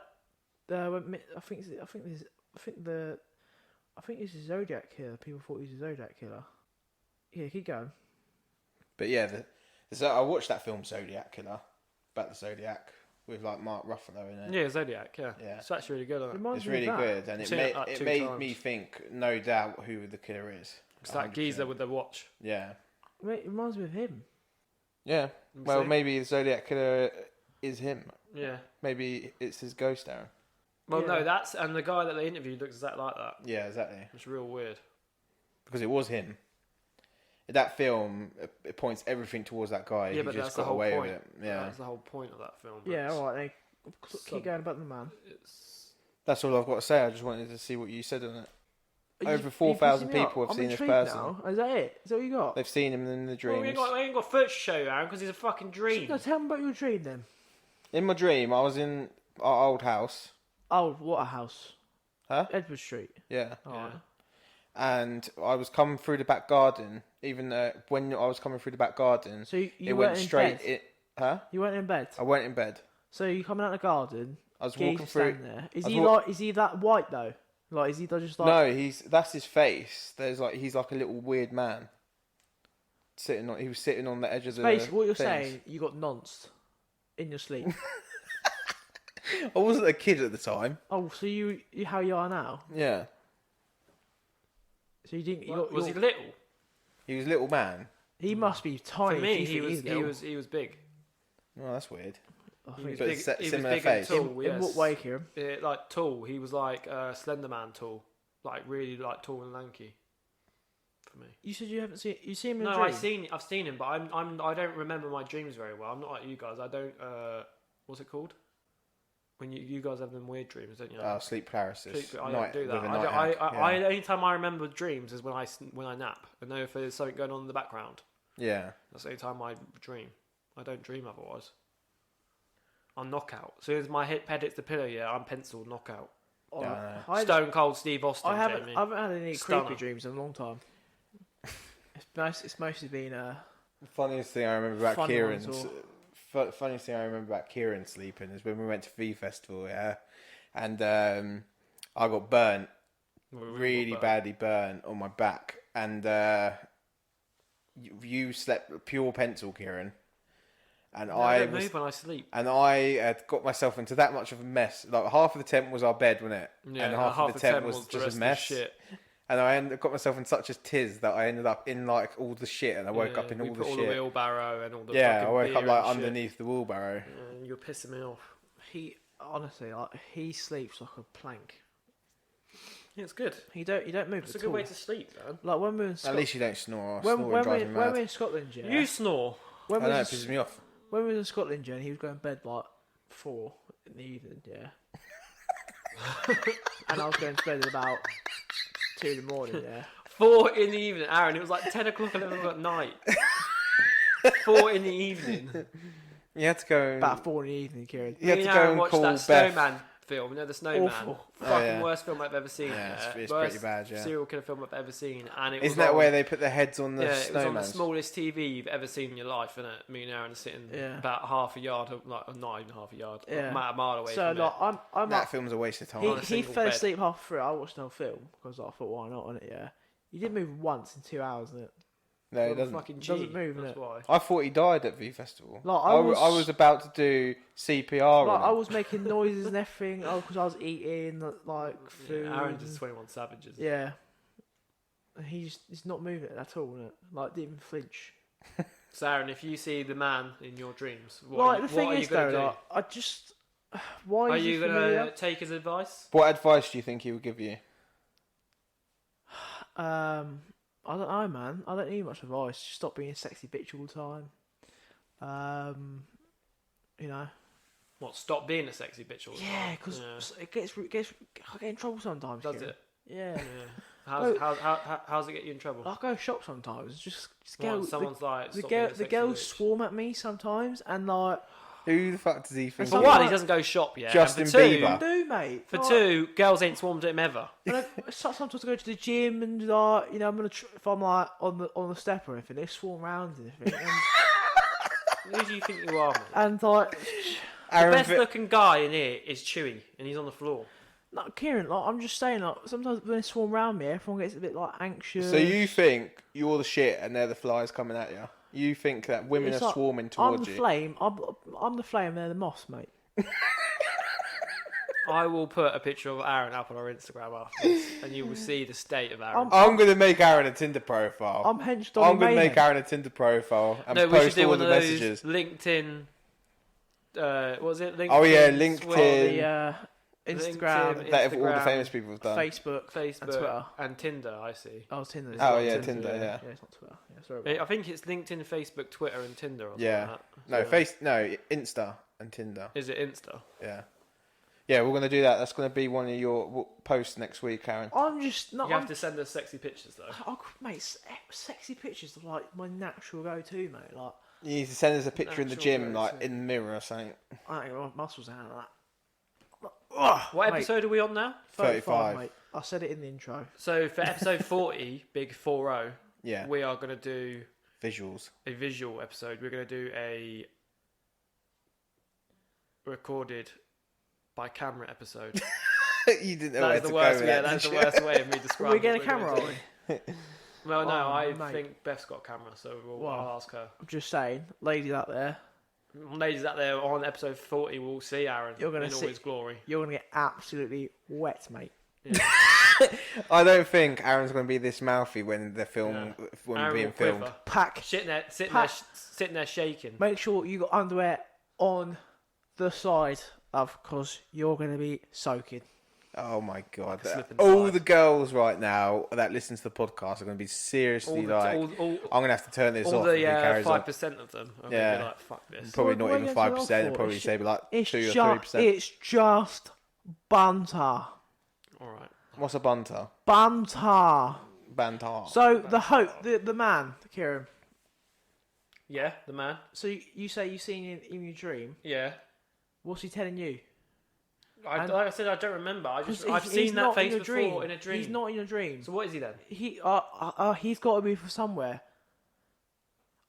Speaker 3: I think he's a Zodiac killer. People thought he was a Zodiac killer. Yeah, keep going.
Speaker 1: But yeah, so I watched that film Zodiac Killer about the Zodiac with like Mark Ruffalo in it.
Speaker 2: Yeah, Zodiac. Yeah.
Speaker 1: Yeah.
Speaker 2: It's actually really good. Isn't it?
Speaker 3: Reminds
Speaker 1: It's
Speaker 3: me
Speaker 1: really
Speaker 3: of that.
Speaker 1: good, and
Speaker 2: I've seen it, like,
Speaker 1: it
Speaker 2: 2
Speaker 1: made
Speaker 2: times.
Speaker 1: me think, no doubt, who the killer is.
Speaker 2: It's that
Speaker 1: 100%.
Speaker 2: geezer with the watch.
Speaker 1: Yeah.
Speaker 3: Mate, it reminds me of him.
Speaker 1: Yeah. Well,
Speaker 2: See?
Speaker 1: maybe the Zodiac Killer is him.
Speaker 2: Yeah.
Speaker 1: Maybe it's his ghost, Aaron.
Speaker 2: Well,
Speaker 3: Yeah.
Speaker 2: no, and the guy that they interviewed looks exactly like that.
Speaker 1: Yeah, exactly.
Speaker 2: It's real weird.
Speaker 1: Because it was him. That film, it points everything towards that guy.
Speaker 2: Yeah,
Speaker 1: He
Speaker 2: but
Speaker 1: just
Speaker 2: that's the
Speaker 1: got
Speaker 2: whole
Speaker 1: away
Speaker 2: point.
Speaker 1: with it. Yeah.
Speaker 2: That's the whole point of that film.
Speaker 3: Yeah,
Speaker 2: It's-
Speaker 3: alright, then.
Speaker 2: Some-
Speaker 3: Keep going about the man.
Speaker 2: It's
Speaker 1: That's all I've got to say. I just wanted to see what you said on it.
Speaker 3: Are
Speaker 1: Over
Speaker 3: you
Speaker 1: 4,000
Speaker 3: pissing me off?
Speaker 1: people have
Speaker 3: I'm
Speaker 1: seen this
Speaker 3: intrigued
Speaker 1: person.
Speaker 3: Now. Is that it? Is that what you got?
Speaker 1: They've seen him in the
Speaker 2: well,
Speaker 1: dreams.
Speaker 2: we ain't got footage to show you, Aaron, because he's a fucking dream.
Speaker 3: No, tell me about your dream then.
Speaker 1: In my dream, I was in our old house.
Speaker 3: Oh, Waterhouse.
Speaker 1: Huh?
Speaker 3: Edward Street.
Speaker 1: Yeah.
Speaker 3: Alright.
Speaker 1: And I was coming through the back garden. Even when I was coming through the back garden,
Speaker 3: So you
Speaker 1: it
Speaker 3: weren't
Speaker 1: went
Speaker 3: in
Speaker 1: straight.
Speaker 3: bed?
Speaker 1: Huh?
Speaker 3: You weren't in bed.
Speaker 1: I went in bed.
Speaker 3: So you coming out the garden.
Speaker 1: I was
Speaker 3: Geezer
Speaker 1: walking through.
Speaker 3: standing there. Is
Speaker 1: I was
Speaker 3: he
Speaker 1: wa-
Speaker 3: like? Is he that white though? Like, is he just like?
Speaker 1: No, that's his face. He's like a little weird man. He was sitting on the edge of the.
Speaker 3: Basically, what you're
Speaker 1: things.
Speaker 3: saying, you got nonced in your sleep.
Speaker 1: I wasn't a kid at the time.
Speaker 3: Oh, so you how you are now?
Speaker 1: Yeah,
Speaker 3: So you didn't? You
Speaker 2: What,
Speaker 3: got,
Speaker 2: was he
Speaker 3: you're-
Speaker 2: little?
Speaker 1: he was a little man.
Speaker 3: He must be tiny.
Speaker 2: For me,
Speaker 3: if you think he's little.
Speaker 2: he was big.
Speaker 1: Oh, that's weird.
Speaker 3: I
Speaker 2: He
Speaker 3: think
Speaker 2: was
Speaker 1: But
Speaker 2: big. He was
Speaker 1: similar
Speaker 2: big
Speaker 1: face.
Speaker 2: and tall.
Speaker 3: in
Speaker 2: Yes.
Speaker 3: what way, Kieran?
Speaker 2: Like tall. He was like Slender Man tall, like really like tall and lanky. For me.
Speaker 3: You said you haven't seen. You see him in a
Speaker 2: No,
Speaker 3: dream.
Speaker 2: I've seen him, but I don't remember my dreams very well. I'm not like you guys. I don't. What's it called? When you guys have them weird dreams, don't you?
Speaker 1: Sleep paralysis.
Speaker 2: I don't do that.
Speaker 1: with a
Speaker 2: I,
Speaker 1: night
Speaker 2: don't,
Speaker 1: hag,
Speaker 2: I,
Speaker 1: yeah.
Speaker 2: only time I remember dreams is when I nap. I know if there's something going on in the background.
Speaker 1: Yeah.
Speaker 2: That's the only time I dream. I don't dream otherwise. I'm knockout. As soon as my head hits the pillow, yeah, I'm penciled knockout.
Speaker 3: Oh,
Speaker 1: Yeah,
Speaker 2: Stone Cold Steve Austin.
Speaker 3: I haven't.
Speaker 2: Jamie.
Speaker 3: I haven't had any
Speaker 2: Stunner.
Speaker 3: creepy dreams in a long time. It's mostly been
Speaker 1: The funniest thing I remember about
Speaker 3: Fun
Speaker 1: Kieran's
Speaker 3: ones
Speaker 1: funniest thing I remember about Kieran sleeping is when we went to V Festival, yeah, and I got burnt, really badly burnt on my back, and you slept pure pencil, Kieran, and
Speaker 2: No,
Speaker 1: I
Speaker 2: don't
Speaker 1: was
Speaker 2: move when I sleep.
Speaker 1: and I had got myself into that much of a mess. Like half of the tent was our bed, wasn't it?
Speaker 2: Yeah,
Speaker 1: and half of the tent was
Speaker 2: the
Speaker 1: just
Speaker 2: rest
Speaker 1: a
Speaker 2: of
Speaker 1: mess.
Speaker 2: Shit.
Speaker 1: And I got myself in such a tiz that I ended up in like all the shit, and I woke up in
Speaker 2: we
Speaker 1: all
Speaker 2: put
Speaker 1: the
Speaker 2: all
Speaker 1: shit.
Speaker 2: the wheelbarrow and all the
Speaker 1: Yeah,
Speaker 2: fucking
Speaker 1: I woke
Speaker 2: beer
Speaker 1: up like
Speaker 2: and shit.
Speaker 1: underneath the wheelbarrow.
Speaker 2: Yeah, and you're pissing me off.
Speaker 3: He honestly, like, he sleeps like a plank.
Speaker 2: Yeah, it's good.
Speaker 3: He don't move
Speaker 2: It's
Speaker 3: at
Speaker 2: a good
Speaker 3: all.
Speaker 2: way to sleep, man.
Speaker 3: Like when we're in
Speaker 1: At
Speaker 3: Scotland,
Speaker 1: least you don't snore.
Speaker 3: when
Speaker 1: Snoring drives me
Speaker 3: when
Speaker 1: mad.
Speaker 3: we're in Scotland, yeah.
Speaker 2: You snore.
Speaker 3: when
Speaker 1: I
Speaker 3: we
Speaker 1: know, it
Speaker 3: was-
Speaker 1: pisses me off.
Speaker 3: When we were in Scotland, yeah, and he was going to bed like 4 in the evening, yeah. And I was going to bed at about 2 in the morning, yeah.
Speaker 2: 4 in the evening, Aaron. It was like 10 o'clock, 11 o'clock at night. 4 in the evening.
Speaker 1: You had to go.
Speaker 3: About 4 in the evening, Kieran.
Speaker 1: You had
Speaker 2: Me
Speaker 1: to
Speaker 2: and
Speaker 1: go
Speaker 2: Aaron
Speaker 1: and
Speaker 2: watched
Speaker 1: call
Speaker 2: that
Speaker 1: Beth.
Speaker 2: Snowman film. You know, the Snowman.
Speaker 3: Awful.
Speaker 2: Fucking
Speaker 1: yeah.
Speaker 2: worst film I've ever seen.
Speaker 1: Yeah, it's
Speaker 2: Worst
Speaker 1: pretty bad, yeah.
Speaker 2: serial killer film I've ever seen. And it
Speaker 1: Isn't
Speaker 2: was
Speaker 1: that
Speaker 2: on,
Speaker 1: where they put their heads on the
Speaker 2: yeah, it was on the
Speaker 1: snowman?
Speaker 2: smallest TV you've ever seen in your life, isn't it? Me and Aaron are sitting
Speaker 3: Yeah.
Speaker 2: about half a yard, like not even half a yard,
Speaker 3: Yeah.
Speaker 2: a mile away
Speaker 3: So
Speaker 2: from
Speaker 3: like,
Speaker 2: it.
Speaker 3: I'm
Speaker 1: That
Speaker 3: up.
Speaker 1: film's a waste of time.
Speaker 3: He,
Speaker 2: on a
Speaker 3: he
Speaker 2: single
Speaker 3: fell
Speaker 2: bed.
Speaker 3: asleep half through. I watched the whole film because I thought, why not on it? Yeah. He didn't move once in 2 hours. Innit?
Speaker 1: No, it
Speaker 2: Well,
Speaker 1: doesn't.
Speaker 2: Fucking G,
Speaker 3: Doesn't move,
Speaker 2: that's
Speaker 3: innit?
Speaker 2: why.
Speaker 1: I thought he died at V Festival.
Speaker 3: Like,
Speaker 1: I was about to do CPR
Speaker 3: Like,
Speaker 1: on
Speaker 3: I
Speaker 1: him.
Speaker 3: was making noises and everything. Oh, because I was eating like food.
Speaker 2: Yeah, Aaron
Speaker 3: and-
Speaker 2: just 21 Savages.
Speaker 3: Yeah. And he's not moving at all, innit? Like, didn't even flinch.
Speaker 2: So Aaron, if you see the man in your dreams,
Speaker 3: Like,
Speaker 2: what
Speaker 3: the thing
Speaker 2: are you
Speaker 3: is,
Speaker 2: gonna
Speaker 3: though,
Speaker 2: do?
Speaker 3: like, I just. Why
Speaker 2: Are
Speaker 3: is
Speaker 2: you
Speaker 3: he
Speaker 2: gonna
Speaker 3: familiar?
Speaker 2: take his advice?
Speaker 1: What advice do you think he would give you?
Speaker 3: I don't know, man. I don't need much advice. Just stop being a sexy bitch all the time. You know.
Speaker 2: What? Stop being a sexy bitch all the
Speaker 3: Yeah,
Speaker 2: time?
Speaker 3: because it gets I get in trouble sometimes.
Speaker 2: Does
Speaker 3: Kieran.
Speaker 2: it?
Speaker 3: Yeah.
Speaker 2: Yeah. How's it get you in trouble?
Speaker 3: I go shop sometimes. Just
Speaker 2: What,
Speaker 3: girls.
Speaker 2: someone's like,
Speaker 3: The
Speaker 2: "Stop being a
Speaker 3: the
Speaker 2: sexy
Speaker 3: girls
Speaker 2: bitch."
Speaker 3: swarm at me sometimes, and like
Speaker 1: Who the fuck does he think?
Speaker 2: For
Speaker 3: Some-
Speaker 1: he
Speaker 2: one,
Speaker 1: is?
Speaker 2: he doesn't go shop yet.
Speaker 1: Justin
Speaker 2: and for two,
Speaker 1: Bieber.
Speaker 3: do, mate.
Speaker 2: For
Speaker 3: Like,
Speaker 2: two, girls ain't swarmed at him ever.
Speaker 3: sometimes I go to the gym and like you know I'm gonna if I'm like on the step or anything, they swarm around and everything,
Speaker 2: Who do you think you are, mate?
Speaker 3: and like
Speaker 2: The
Speaker 1: Aaron
Speaker 2: best
Speaker 1: Vi-
Speaker 2: looking guy in here is Chewy, and he's on the floor.
Speaker 3: no, Kieran, like I'm just saying, like sometimes when they swarm around me, everyone gets a bit like anxious.
Speaker 1: So you think you're the shit and they're the flies coming at you? You think that women
Speaker 3: It's
Speaker 1: are
Speaker 3: like,
Speaker 1: swarming
Speaker 3: I'm
Speaker 1: towards
Speaker 3: the
Speaker 1: you?
Speaker 3: flame. I'm the flame. They're the moss, mate.
Speaker 2: I will put a picture of Aaron up on our Instagram afterwards, and you will see the state of Aaron.
Speaker 1: I'm going to make Aaron a Tinder profile.
Speaker 3: I'm hench Dolly
Speaker 1: I'm going to make
Speaker 3: Mayhem.
Speaker 1: Aaron a Tinder profile and
Speaker 2: No, we should
Speaker 1: post
Speaker 2: do
Speaker 1: all
Speaker 2: one
Speaker 1: the
Speaker 2: of those
Speaker 1: messages.
Speaker 2: LinkedIn. What was it? LinkedIn.
Speaker 1: Oh, yeah,
Speaker 3: Well,
Speaker 1: LinkedIn.
Speaker 3: the Instagram,
Speaker 2: LinkedIn,
Speaker 1: That all the
Speaker 2: Instagram,
Speaker 1: famous people have done.
Speaker 3: Facebook,
Speaker 2: Facebook,
Speaker 3: and Twitter.
Speaker 2: and Tinder. I see.
Speaker 3: Oh, Tinder.
Speaker 2: It's
Speaker 1: Oh,
Speaker 2: not
Speaker 1: yeah, Tinder, yeah.
Speaker 3: Yeah, it's not Twitter. Yeah, sorry about
Speaker 2: I think it's LinkedIn, Facebook, Twitter, and Tinder. Or something
Speaker 1: Yeah.
Speaker 2: like that.
Speaker 1: No, Insta and Tinder.
Speaker 2: Is it Insta?
Speaker 1: Yeah. Yeah, we're going to do that. That's going to be one of your posts next week, Aaron.
Speaker 3: I'm just not.
Speaker 2: You have to send us sexy pictures though.
Speaker 3: Mate, sexy pictures are like my natural go-to, mate. Like,
Speaker 1: You need to send us a picture in the
Speaker 2: Natural
Speaker 1: gym,
Speaker 2: go-to.
Speaker 1: like in the mirror or something.
Speaker 3: I ain't got my muscles down like that.
Speaker 2: What
Speaker 3: Mate.
Speaker 2: episode are we on now?
Speaker 1: 35.
Speaker 3: mate. I said it in the intro.
Speaker 2: So for episode 40, big 40,
Speaker 1: Yeah.
Speaker 2: we are going to do
Speaker 1: Visuals.
Speaker 2: a visual episode. We're going to do a recorded by camera episode.
Speaker 1: You didn't know where
Speaker 2: That's
Speaker 1: to
Speaker 2: the
Speaker 1: go
Speaker 2: worst.
Speaker 1: with
Speaker 2: Yeah,
Speaker 1: that,
Speaker 2: that's the
Speaker 1: did you?
Speaker 2: worst way of me describing.
Speaker 3: we get a
Speaker 2: what we're
Speaker 3: camera,
Speaker 2: gonna
Speaker 3: are
Speaker 2: do.
Speaker 3: we?
Speaker 2: Well, no,
Speaker 3: Oh,
Speaker 2: I
Speaker 3: mate.
Speaker 2: think Beth's got a camera, so
Speaker 3: Well,
Speaker 2: I'll ask her.
Speaker 3: I'm just saying, ladies out there,
Speaker 2: Ladies out there on episode 40 will see Aaron
Speaker 3: You're gonna
Speaker 2: in all
Speaker 3: see-
Speaker 2: his glory.
Speaker 3: you're gonna get absolutely wet, mate.
Speaker 1: I don't think Aaron's going to be this mouthy when the film
Speaker 2: Yeah.
Speaker 1: when
Speaker 2: Aaron
Speaker 1: being
Speaker 2: will
Speaker 1: filmed.
Speaker 2: quiver.
Speaker 3: Pack.
Speaker 2: Sitting there,
Speaker 3: Pat.
Speaker 2: sitting there shaking.
Speaker 3: Make sure you got underwear on the side, love, because you're gonna be soaking.
Speaker 1: Oh my god!
Speaker 2: Like a slip and
Speaker 1: All
Speaker 2: slide.
Speaker 1: the girls right now that listen to the podcast are going to be seriously
Speaker 2: All the,
Speaker 1: like,
Speaker 2: all,
Speaker 1: "I'm going to have to turn this
Speaker 2: all
Speaker 1: off." if he
Speaker 2: the
Speaker 1: carries on.
Speaker 2: 5% of them are
Speaker 1: Yeah.
Speaker 2: going to be like, fuck this.
Speaker 1: Probably
Speaker 3: What
Speaker 1: not
Speaker 3: are you
Speaker 1: even
Speaker 3: gonna turn
Speaker 1: 5%.
Speaker 3: off
Speaker 1: It'd
Speaker 3: for?
Speaker 1: probably
Speaker 3: It's
Speaker 1: say like
Speaker 3: It's
Speaker 1: 2 or
Speaker 3: just,
Speaker 1: 3%.
Speaker 3: it's just banter,
Speaker 2: Alright.
Speaker 1: What's a bunter?
Speaker 3: banter.
Speaker 1: Banter.
Speaker 3: So the man, Kieran.
Speaker 2: Yeah, the man.
Speaker 3: So you say you seen him in your dream.
Speaker 2: Yeah.
Speaker 3: What's he telling you?
Speaker 2: Like I said, I don't remember. I've
Speaker 3: 'Cause
Speaker 2: seen
Speaker 3: he's
Speaker 2: that
Speaker 3: not
Speaker 2: face
Speaker 3: in your
Speaker 2: before in a dream.
Speaker 3: He's not in your dream.
Speaker 2: So what is he then?
Speaker 3: He's got to be from somewhere.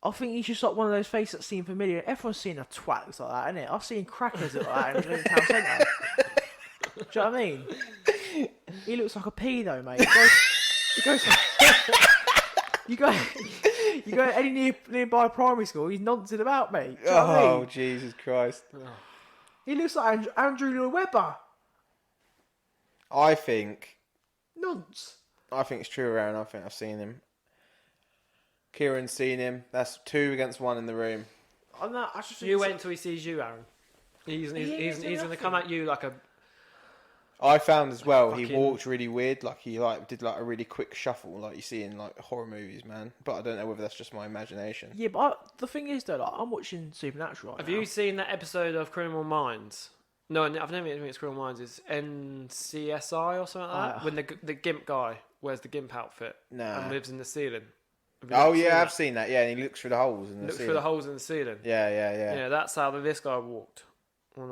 Speaker 3: I think he's just like one of those faces that seem familiar. Everyone's seen a twat that looks like that, innit? I've seen crackers that like that in town centre. Do you know what I mean? He looks like a pedo, mate. You go You go any nearby primary school, he's nonsense about, mate. Do you know what I mean?
Speaker 1: Jesus Christ!
Speaker 3: He looks like Andrew Lloyd Webber.
Speaker 1: I think
Speaker 3: Nonce.
Speaker 1: it's true, Aaron. I think I've seen him. Kieran's seen him. That's 2 against 1 in the room.
Speaker 3: I just think
Speaker 2: You wait until he sees you, Aaron. He's
Speaker 3: ain't
Speaker 2: going to
Speaker 3: nothing.
Speaker 2: come at you like a...
Speaker 1: I found as well he
Speaker 2: Fucking-
Speaker 1: walked really weird, like he did a really quick shuffle, like you see in horror movies, man. But I don't know whether that's just my imagination.
Speaker 3: Yeah, but the thing is though, I'm watching Supernatural right
Speaker 2: Have
Speaker 3: now.
Speaker 2: you seen that episode of Criminal Minds? No, I've never think it's Criminal Minds. It's NCSI or something like that. When the gimp guy wears the gimp outfit
Speaker 1: Nah.
Speaker 2: and lives in the ceiling. Have you
Speaker 1: Oh
Speaker 2: seen
Speaker 1: yeah, I've
Speaker 2: that?
Speaker 1: seen that. Yeah, and he looks through the holes in the
Speaker 2: Look
Speaker 1: ceiling.
Speaker 2: through the holes in the ceiling.
Speaker 1: Yeah.
Speaker 2: Yeah, that's how this guy walked. When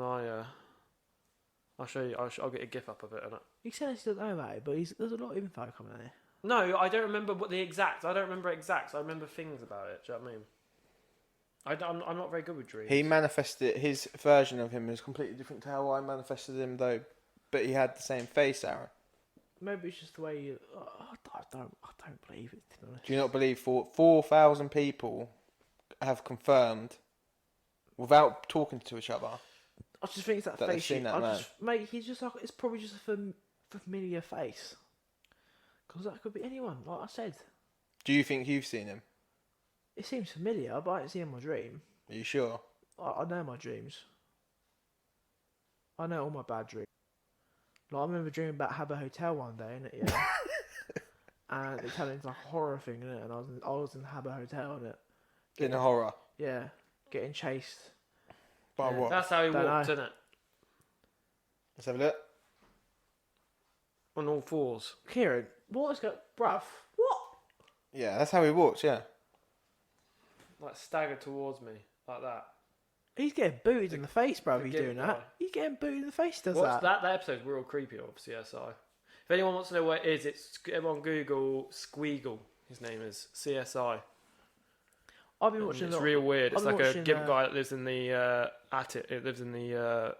Speaker 2: I'll show you. I'll get a gif up of it. Innit?
Speaker 3: He says he doesn't know about it, but there's a lot of info coming in here.
Speaker 2: No, I don't remember what the exact. I don't remember exacts. I remember things about it. Do you know what I mean? I'm not very good with dreams.
Speaker 1: He manifested his version of him is completely different to how I manifested him, though. But he had the same face, Aaron.
Speaker 3: Maybe it's just the way you. I don't believe it. To be honest.
Speaker 1: Do you not believe 4,000 people have confirmed without talking to each other?
Speaker 3: I just think it's that
Speaker 1: That they've
Speaker 3: face.
Speaker 1: seen that man.
Speaker 3: Mate, he's just like it's probably just a familiar face. Because that could be anyone. Like I said,
Speaker 1: Do you think you've seen him?
Speaker 3: it seems familiar, but I didn't see him in my dream.
Speaker 1: Are you sure?
Speaker 3: I know my dreams. I know all my bad dreams. Like, I remember dreaming about Habbo Hotel one day, innit? Yeah. And it turned into like a horror thing, innit? And I was in Habbo Hotel, innit?
Speaker 1: In a horror.
Speaker 3: Yeah, getting chased.
Speaker 1: By
Speaker 3: Yeah.
Speaker 1: what?
Speaker 2: That's how he
Speaker 3: Don't
Speaker 2: walked,
Speaker 3: know.
Speaker 2: isn't it?
Speaker 1: Let's have a look.
Speaker 2: On all fours.
Speaker 3: Kieran, what is going, bruv? What?
Speaker 1: Yeah, that's how he walks, yeah.
Speaker 2: Like staggered towards me. Like that.
Speaker 3: He's getting booted in the face, bruv.
Speaker 2: the
Speaker 3: He's
Speaker 2: gimp
Speaker 3: doing
Speaker 2: guy.
Speaker 3: that. He's getting booted in the face. Does
Speaker 2: What's
Speaker 3: that?
Speaker 2: that episode's real creepy of CSI. If anyone wants to know what it is, it's everyone Google Squeagle. His name is CSI.
Speaker 3: I've been
Speaker 2: And
Speaker 3: watching.
Speaker 2: it's
Speaker 3: a lot-
Speaker 2: real weird. It's
Speaker 3: I've been
Speaker 2: like a
Speaker 3: watching,
Speaker 2: gimp guy that lives in the attic. It lives in the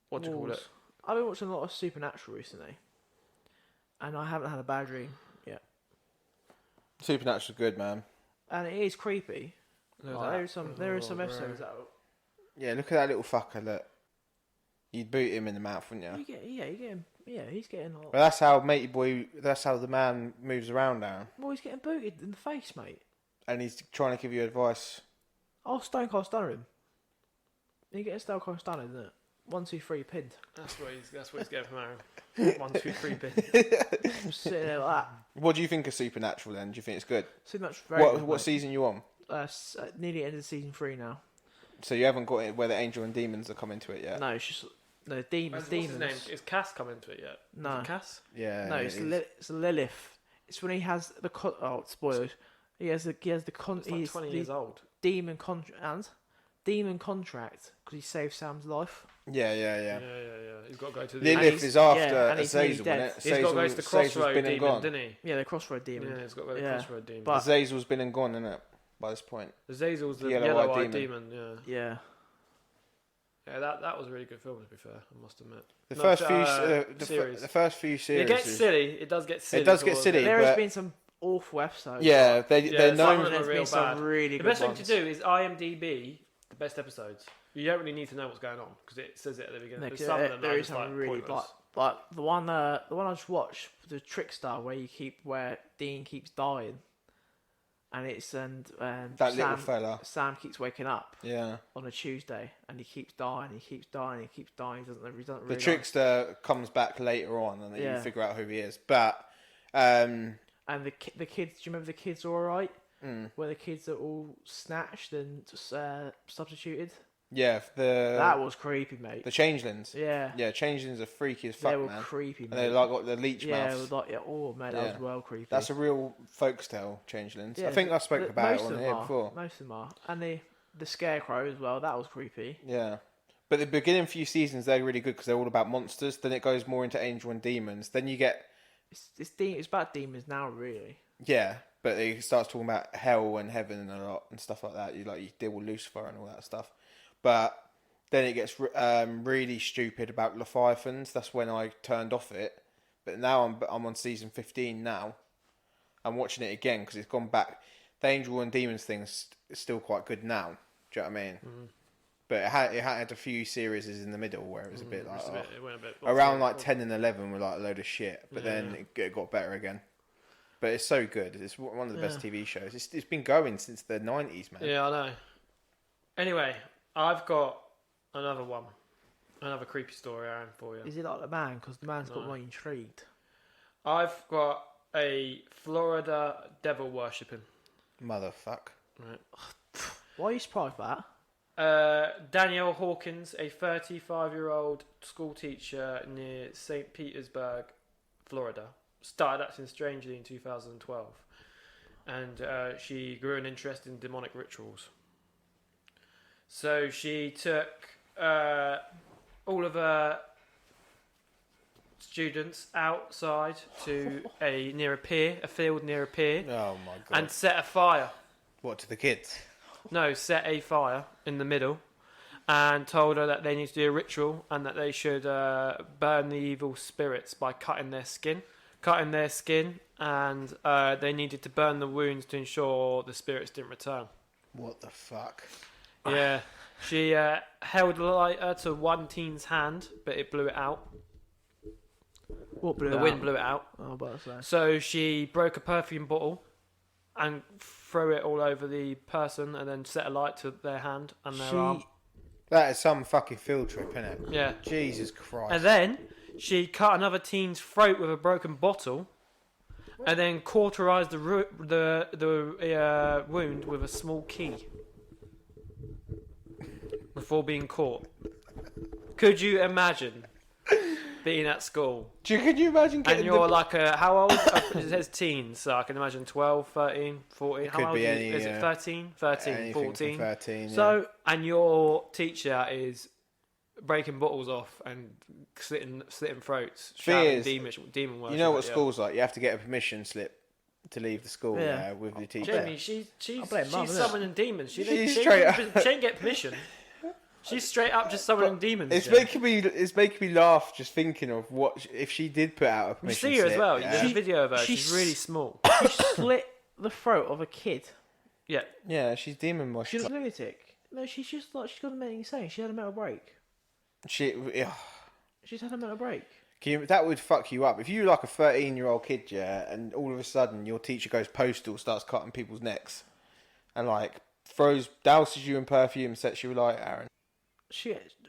Speaker 2: what do you call
Speaker 3: walls.
Speaker 2: it?
Speaker 3: I've been watching a lot of Supernatural recently, and I haven't had a bad dream yet.
Speaker 1: Supernatural's good, man.
Speaker 3: And it is creepy.
Speaker 2: Look at
Speaker 3: Like,
Speaker 2: that.
Speaker 3: there are some
Speaker 2: Oh,
Speaker 3: episodes
Speaker 2: bro.
Speaker 3: that
Speaker 1: Yeah, look at that little fucker, look. You'd boot him in the mouth, wouldn't you?
Speaker 3: he's getting.
Speaker 1: But that's how matey boy, that's how the man moves around now.
Speaker 3: Well, he's getting booted in the face, mate.
Speaker 1: And he's trying to give you advice.
Speaker 3: I'll Stone Cold Stunner him. You get a Stone Cold Stunner, isn't it? 1, 2, 3 pinned.
Speaker 2: That's what he's getting from Aaron. 1, 2, 3 pin.
Speaker 3: Just sitting there like that.
Speaker 1: What do you think of Supernatural then? Do you think it's good?
Speaker 3: Supernatural very
Speaker 1: What
Speaker 3: good,
Speaker 1: what
Speaker 3: mate.
Speaker 1: season you on?
Speaker 3: Nearly end of season 3 now.
Speaker 1: So you haven't got it where the angel and demons are coming to it yet?
Speaker 3: No, it's just demons.
Speaker 2: What's his name?
Speaker 3: Demons.
Speaker 2: Is Cass come into it yet?
Speaker 3: No.
Speaker 2: Is it Cass?
Speaker 1: Yeah.
Speaker 3: No,
Speaker 1: it
Speaker 3: it's
Speaker 1: is.
Speaker 3: it's Lilith. It's when he has the spoilers. He has the
Speaker 2: It's like 20 years old.
Speaker 3: demon contract because he saved Sam's life.
Speaker 1: Yeah.
Speaker 2: Yeah. He's got to go to the.
Speaker 1: Lilith
Speaker 3: he's-
Speaker 1: is after
Speaker 3: yeah, and he's nearly
Speaker 1: Azazel,
Speaker 3: dead.
Speaker 1: isn't it?
Speaker 2: He's got to go to the
Speaker 1: Azazel's
Speaker 2: crossroad
Speaker 1: been and
Speaker 2: demon,
Speaker 1: gone.
Speaker 2: didn't he?
Speaker 3: Yeah, the crossroad demon.
Speaker 2: Yeah, he's got to go to the
Speaker 3: Yeah.
Speaker 2: crossroad demon.
Speaker 3: But-
Speaker 1: Azazel's been and gone, isn't it? By this point.
Speaker 2: Azazel's the
Speaker 1: Yellow-eyed
Speaker 2: yellow-eyed
Speaker 1: demon.
Speaker 2: demon.
Speaker 3: Yeah.
Speaker 2: Yeah, that was a really good film. To be fair, I must admit.
Speaker 1: The
Speaker 2: No,
Speaker 1: first
Speaker 2: series.
Speaker 1: the first few series.
Speaker 2: It gets
Speaker 1: is-
Speaker 2: silly. It does get silly.
Speaker 1: does get
Speaker 2: towards
Speaker 1: silly.
Speaker 2: the-
Speaker 3: There has
Speaker 1: but-
Speaker 3: been some awful episodes.
Speaker 1: Yeah,
Speaker 3: but
Speaker 1: they're
Speaker 2: some
Speaker 1: known.
Speaker 2: of them
Speaker 3: there's
Speaker 2: are real
Speaker 3: been some
Speaker 2: bad.
Speaker 3: really
Speaker 2: The
Speaker 3: good
Speaker 2: best thing
Speaker 3: ones.
Speaker 2: to do is IMDb the best episodes. You don't really need to know what's going on because it says it at the beginning.
Speaker 3: No,
Speaker 2: But
Speaker 3: 'cause
Speaker 2: some of them
Speaker 3: there
Speaker 2: are
Speaker 3: is
Speaker 2: just like
Speaker 3: some really
Speaker 2: pointless.
Speaker 3: like the one I just watched, the Trickstar, where Dean keeps dying, and it's
Speaker 1: That
Speaker 3: Sam,
Speaker 1: little fella.
Speaker 3: Sam keeps waking up
Speaker 1: Yeah.
Speaker 3: on a Tuesday, and he keeps dying. He keeps dying. He keeps dying. He doesn't
Speaker 1: The
Speaker 3: realise.
Speaker 1: trickster comes back later on, and then
Speaker 3: Yeah.
Speaker 1: you figure out who he is. But
Speaker 3: And the kids. Do you remember the kids all right?
Speaker 1: mm,
Speaker 3: Where the kids are all snatched and substituted.
Speaker 1: yeah,
Speaker 3: That was creepy, mate.
Speaker 1: the changelings.
Speaker 3: Yeah.
Speaker 1: Yeah, changelings are freaky as
Speaker 3: They
Speaker 1: fuck,
Speaker 3: were
Speaker 1: man.
Speaker 3: creepy,
Speaker 1: And
Speaker 3: mate.
Speaker 1: they like got the leech
Speaker 3: yeah, it
Speaker 1: mouths.
Speaker 3: was like oh mate, that
Speaker 1: Yeah.
Speaker 3: was well creepy.
Speaker 1: That's a real folktale changelings.
Speaker 3: Yeah,
Speaker 1: I think I spoke about it
Speaker 3: most
Speaker 1: on
Speaker 3: of
Speaker 1: here
Speaker 3: them are.
Speaker 1: before.
Speaker 3: Most of them are, and the scarecrow as well. That was creepy.
Speaker 1: Yeah. But the beginning few seasons, they're really good because they're all about monsters. Then it goes more into angel and demons. Then you get,
Speaker 3: It's about demons now, really.
Speaker 1: yeah, but it starts talking about hell and heaven and a lot and stuff like that. You deal with Lucifer and all that stuff. But then it gets really stupid about Leviathans. That's when I turned off it. But now I'm on season 15 now. I'm watching it again because it's gone back. the angel and demons thing's still quite good now. Do you know what I mean? But it had a few series in the middle where it was a bit like
Speaker 2: it went a bit
Speaker 1: around like 10 and 11 were like a load of shit, but then it got better again. But it's so good. It's one of the best TV shows. It's been going since the 90s, man.
Speaker 2: Yeah, I know. Anyway, I've got another one. Another creepy story, Aaron, for you.
Speaker 3: Is it like the man? Because the man's got me intrigued.
Speaker 2: I've got a Florida devil worshipping.
Speaker 1: Motherfuck.
Speaker 2: Right.
Speaker 3: Why are you surprised by that?
Speaker 2: Danielle Hawkins, a 35-year-old school teacher near St. Petersburg, Florida, started acting strangely in 2012, and she grew an interest in demonic rituals. So she took all of her students outside to a field near a pier,
Speaker 1: Oh my god.
Speaker 2: and set a fire.
Speaker 1: What, to the kids?
Speaker 2: No, set a fire in the middle and told her that they need to do a ritual and that they should burn the evil spirits by cutting their skin. And they needed to burn the wounds to ensure the spirits didn't return.
Speaker 1: What the fuck?
Speaker 2: Yeah. She held a lighter to one teen's hand, but it blew it out.
Speaker 3: What blew
Speaker 2: The
Speaker 3: it
Speaker 2: wind
Speaker 3: out?
Speaker 2: blew it out.
Speaker 3: Oh, but so.
Speaker 2: So she broke a perfume bottle and threw it all over the person and then set a light to their hand and their arm.
Speaker 1: That is some fucking field trip, isn't it?
Speaker 2: Yeah.
Speaker 1: Jesus Christ.
Speaker 2: And then she cut another teen's throat with a broken bottle and then cauterized the wound with a small key before being caught. Could you imagine being at school
Speaker 1: Can you imagine getting
Speaker 2: and you're like how old? It says teens, so I can imagine 12, 13, 14. How
Speaker 1: Could
Speaker 2: old
Speaker 1: be
Speaker 2: are
Speaker 1: any,
Speaker 2: you? Is it 13, 13,
Speaker 1: anything
Speaker 2: 14?
Speaker 1: from 13,
Speaker 3: So,
Speaker 2: And your teacher is breaking bottles off and slitting throats, shouting demon worship.
Speaker 1: you know what
Speaker 2: yeah.
Speaker 1: school's like? You have to get a permission slip to leave the school
Speaker 3: Yeah.
Speaker 1: with the teacher.
Speaker 2: Jamie, she's
Speaker 3: blame Mum, innit?
Speaker 2: summoning demons. She
Speaker 1: She's
Speaker 2: ain't get permission. She's straight up just summoning demons.
Speaker 1: It's
Speaker 2: Jamie.
Speaker 1: making me laugh just thinking of what if she did put out a
Speaker 2: You
Speaker 1: permission
Speaker 2: see her
Speaker 1: slip.
Speaker 2: as well.
Speaker 1: Yeah,
Speaker 2: There's a video of her.
Speaker 3: She's-
Speaker 2: She's really small.
Speaker 3: she slit the throat of a kid.
Speaker 2: Yeah.
Speaker 1: yeah, she's demon
Speaker 3: She's
Speaker 1: worship.
Speaker 3: a lunatic. No, she's just like, she's got a mental insane. She had a mental break.
Speaker 1: Yeah.
Speaker 3: She's had a mental break.
Speaker 1: That would fuck you up if you like a 13-year-old kid, yeah, and all of a sudden your teacher goes postal, starts cutting people's necks, and like douses you in perfume, sets you alight, Aaron.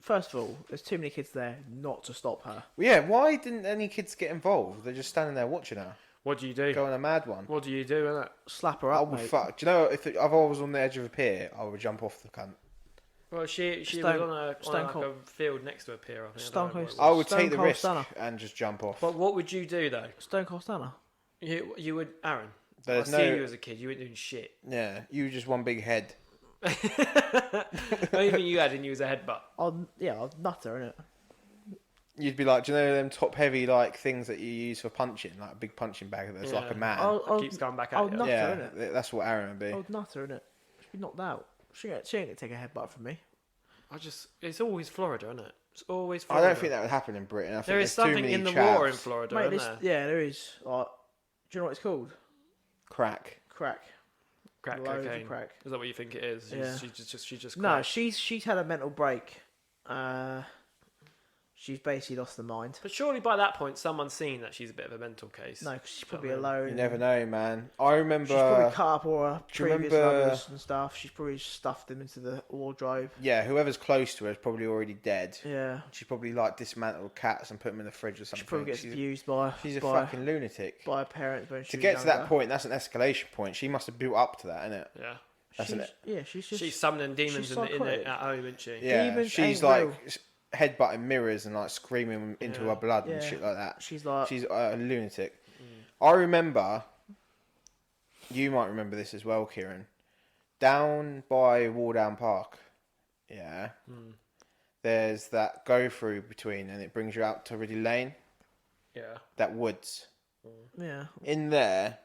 Speaker 3: First of all, there's too many kids there not to stop her.
Speaker 1: Well, yeah, why didn't any kids get involved? They're just standing there watching her
Speaker 2: What do you do?
Speaker 1: go on a mad one.
Speaker 2: What do you do, innit?
Speaker 3: Slap her
Speaker 1: I
Speaker 3: up,
Speaker 1: would
Speaker 3: mate.
Speaker 1: fuck. Do you know if I was on the edge of a pier, I would jump off the cunt.
Speaker 2: Well, she
Speaker 3: Stone-
Speaker 2: was on
Speaker 3: Stone
Speaker 2: like
Speaker 3: Cold.
Speaker 2: a field next to a pier. I think.
Speaker 3: Stone
Speaker 2: I don't know what
Speaker 3: Cold-
Speaker 2: it
Speaker 1: I
Speaker 2: was.
Speaker 1: would
Speaker 3: Stone
Speaker 1: take the
Speaker 3: Cold
Speaker 1: risk
Speaker 3: Stunner.
Speaker 1: and just jump off.
Speaker 2: But what would you do though?
Speaker 3: Stone Cold Stunner.
Speaker 2: You would, Aaron.
Speaker 1: There's
Speaker 2: I see
Speaker 1: no-
Speaker 2: you as a kid. You weren't doing shit.
Speaker 1: Yeah, you were just one big head.
Speaker 2: The only thing you had in you was a headbutt.
Speaker 3: I'll nut her, innit?
Speaker 1: You'd be like, do you know them top heavy like things that you use for punching, like a big punching bag that's like a man.
Speaker 3: I'll
Speaker 2: Keeps coming back
Speaker 3: I'll
Speaker 2: at you.
Speaker 3: nut her,
Speaker 1: Yeah,
Speaker 3: innit?
Speaker 1: that's what Aaron would be.
Speaker 3: I'll nut her, innit? She'll be knocked out. She ain't gonna take a headbutt from me.
Speaker 2: It's always Florida, isn't it? It's always
Speaker 1: I
Speaker 2: Florida.
Speaker 1: don't think that would happen in Britain. I think
Speaker 2: There is
Speaker 1: there's too
Speaker 2: something
Speaker 1: many
Speaker 2: in the
Speaker 1: chavs.
Speaker 2: war in Florida,
Speaker 3: Mate,
Speaker 2: isn't there?
Speaker 3: yeah, there is. Like, do you know what it's called?
Speaker 1: Crack.
Speaker 3: Crack.
Speaker 2: Crack
Speaker 3: Loads of
Speaker 2: cocaine.
Speaker 3: crack.
Speaker 2: Is that what you think it is?
Speaker 3: Yeah.
Speaker 2: She just
Speaker 3: No,
Speaker 2: cracked.
Speaker 3: she's had a mental break. She's basically lost her mind.
Speaker 2: But surely by that point, someone's seen that she's a bit of a mental case.
Speaker 3: No, 'cause she's probably
Speaker 2: I mean,
Speaker 3: alone.
Speaker 1: You never know, man. I remember.
Speaker 3: She's probably cut up all her
Speaker 1: do you
Speaker 3: previous
Speaker 1: remember-
Speaker 3: lovers and stuff. She's probably stuffed them into the wardrobe.
Speaker 1: Yeah, whoever's close to her is probably already dead.
Speaker 3: Yeah.
Speaker 1: She's probably like dismantled cats and put them in the fridge or something.
Speaker 3: She probably gets
Speaker 1: she's
Speaker 3: abused by
Speaker 1: she's a
Speaker 3: by,
Speaker 1: fucking lunatic.
Speaker 3: by her parents when she
Speaker 1: To
Speaker 3: was
Speaker 1: get to that
Speaker 3: younger.
Speaker 1: point, that's an escalation point. She must have built up to that, innit?
Speaker 2: Yeah.
Speaker 1: That's
Speaker 3: She's,
Speaker 1: it.
Speaker 3: yeah, she's just
Speaker 2: She's summoning demons
Speaker 3: she's
Speaker 2: in
Speaker 3: psychotic.
Speaker 2: it at home, isn't she?
Speaker 1: Yeah,
Speaker 3: Demons
Speaker 1: she's
Speaker 3: ain't
Speaker 1: like
Speaker 3: real.
Speaker 1: headbutting mirrors and like screaming into
Speaker 2: Yeah.
Speaker 1: her blood and
Speaker 3: Yeah.
Speaker 1: shit like that.
Speaker 3: She's like
Speaker 1: She's a lunatic. I remember, you might remember this as well, Kieran. Down by Wardown Park, yeah, there's that go through between, and it brings you out to Ridley Lane.
Speaker 2: Yeah.
Speaker 1: That woods.
Speaker 3: yeah.
Speaker 1: In there,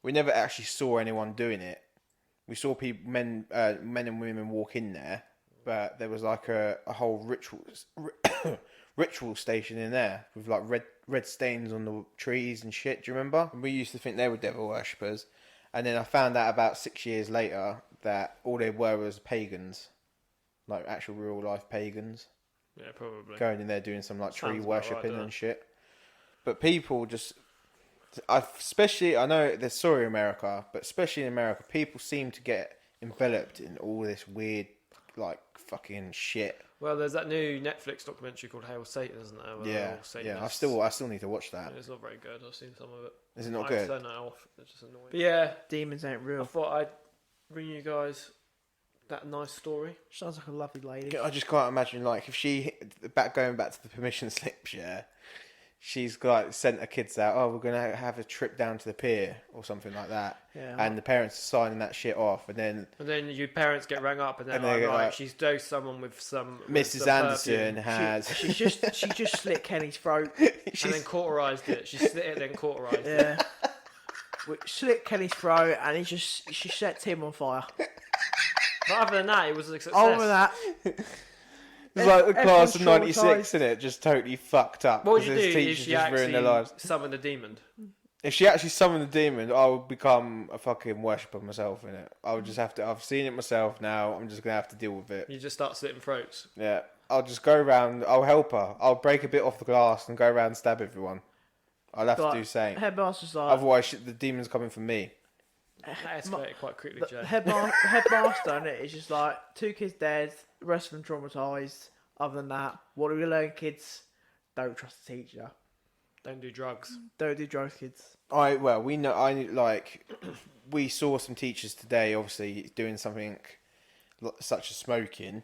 Speaker 1: we never actually saw anyone doing it. We saw people, men and women walk in there, but there was like a whole ritual station in there with like red stains on the trees and shit. Do you remember? And we used to think they were devil worshippers, And then I found out about 6 years later that all they were was pagans, like actual real life pagans,
Speaker 2: Yeah, probably.
Speaker 1: going in there doing some like tree
Speaker 2: Sounds about
Speaker 1: worshipping
Speaker 2: right,
Speaker 1: and shit. But people just, especially, I know there's sorry America, but especially in America, people seem to get enveloped in all this weird, like fucking shit.
Speaker 2: Well, there's that new Netflix documentary called Hail Satan, isn't there? Where they're all
Speaker 1: Yeah. I
Speaker 2: Satanists.
Speaker 1: still need to watch that.
Speaker 2: It's not very good. I've seen some of it.
Speaker 1: Is it not
Speaker 2: I
Speaker 1: good?
Speaker 2: turn that off. It's just annoying. But yeah,
Speaker 3: Demons ain't
Speaker 2: I
Speaker 3: real.
Speaker 2: thought I'd bring you guys that nice story.
Speaker 3: Sounds like a lovely lady.
Speaker 1: I just can't imagine, like, if she going back to the permission slips, yeah, she's like sent her kids out. Oh, we're gonna have a trip down to the pier or something like that.
Speaker 3: Yeah.
Speaker 1: And the parents are signing that shit off, and then
Speaker 2: And then your parents get rang up, and they're
Speaker 1: And
Speaker 2: like,
Speaker 1: they get
Speaker 2: right,
Speaker 1: like,
Speaker 2: she's dosed someone with some.
Speaker 1: Mrs.
Speaker 2: some
Speaker 1: Anderson
Speaker 2: perfume.
Speaker 1: has.
Speaker 3: She just slit Kenny's throat.
Speaker 2: And then
Speaker 1: she's,
Speaker 2: cauterized it. She slit it, then cauterized it.
Speaker 3: Yeah. Slit Kenny's throat, and she set Tim on fire.
Speaker 2: But other than that, it was a success.
Speaker 3: Over that,
Speaker 1: it's like the class of
Speaker 3: everyone's
Speaker 1: '96,
Speaker 3: traumatised.
Speaker 1: isn't it? Just totally fucked up.
Speaker 2: What would you
Speaker 1: 'cause
Speaker 2: do
Speaker 1: his
Speaker 2: if
Speaker 1: teachers
Speaker 2: she
Speaker 1: just ruined their
Speaker 2: actually
Speaker 1: lives.
Speaker 2: summoned a demon?
Speaker 1: If she actually summoned the demon, I would become a fucking worshipper myself in it. I would just have to. I've seen it myself now. I'm just gonna have to deal with it.
Speaker 2: You just start slitting throats.
Speaker 1: Yeah, I'll just go around. I'll help her. I'll break a bit off the glass and go around and stab everyone. I'll have to do the same.
Speaker 3: Headmaster's like,
Speaker 1: Otherwise, the demon's coming for me.
Speaker 2: That escalated quite quickly,
Speaker 3: the
Speaker 2: Jay.
Speaker 3: headmaster on it is just like 2 kids dead, the rest of them traumatised. Other than that, what do we learn, kids? Don't trust the teacher.
Speaker 2: Don't do drugs.
Speaker 3: Don't do drugs, kids.
Speaker 1: We know. We saw some teachers today, obviously doing something such as smoking,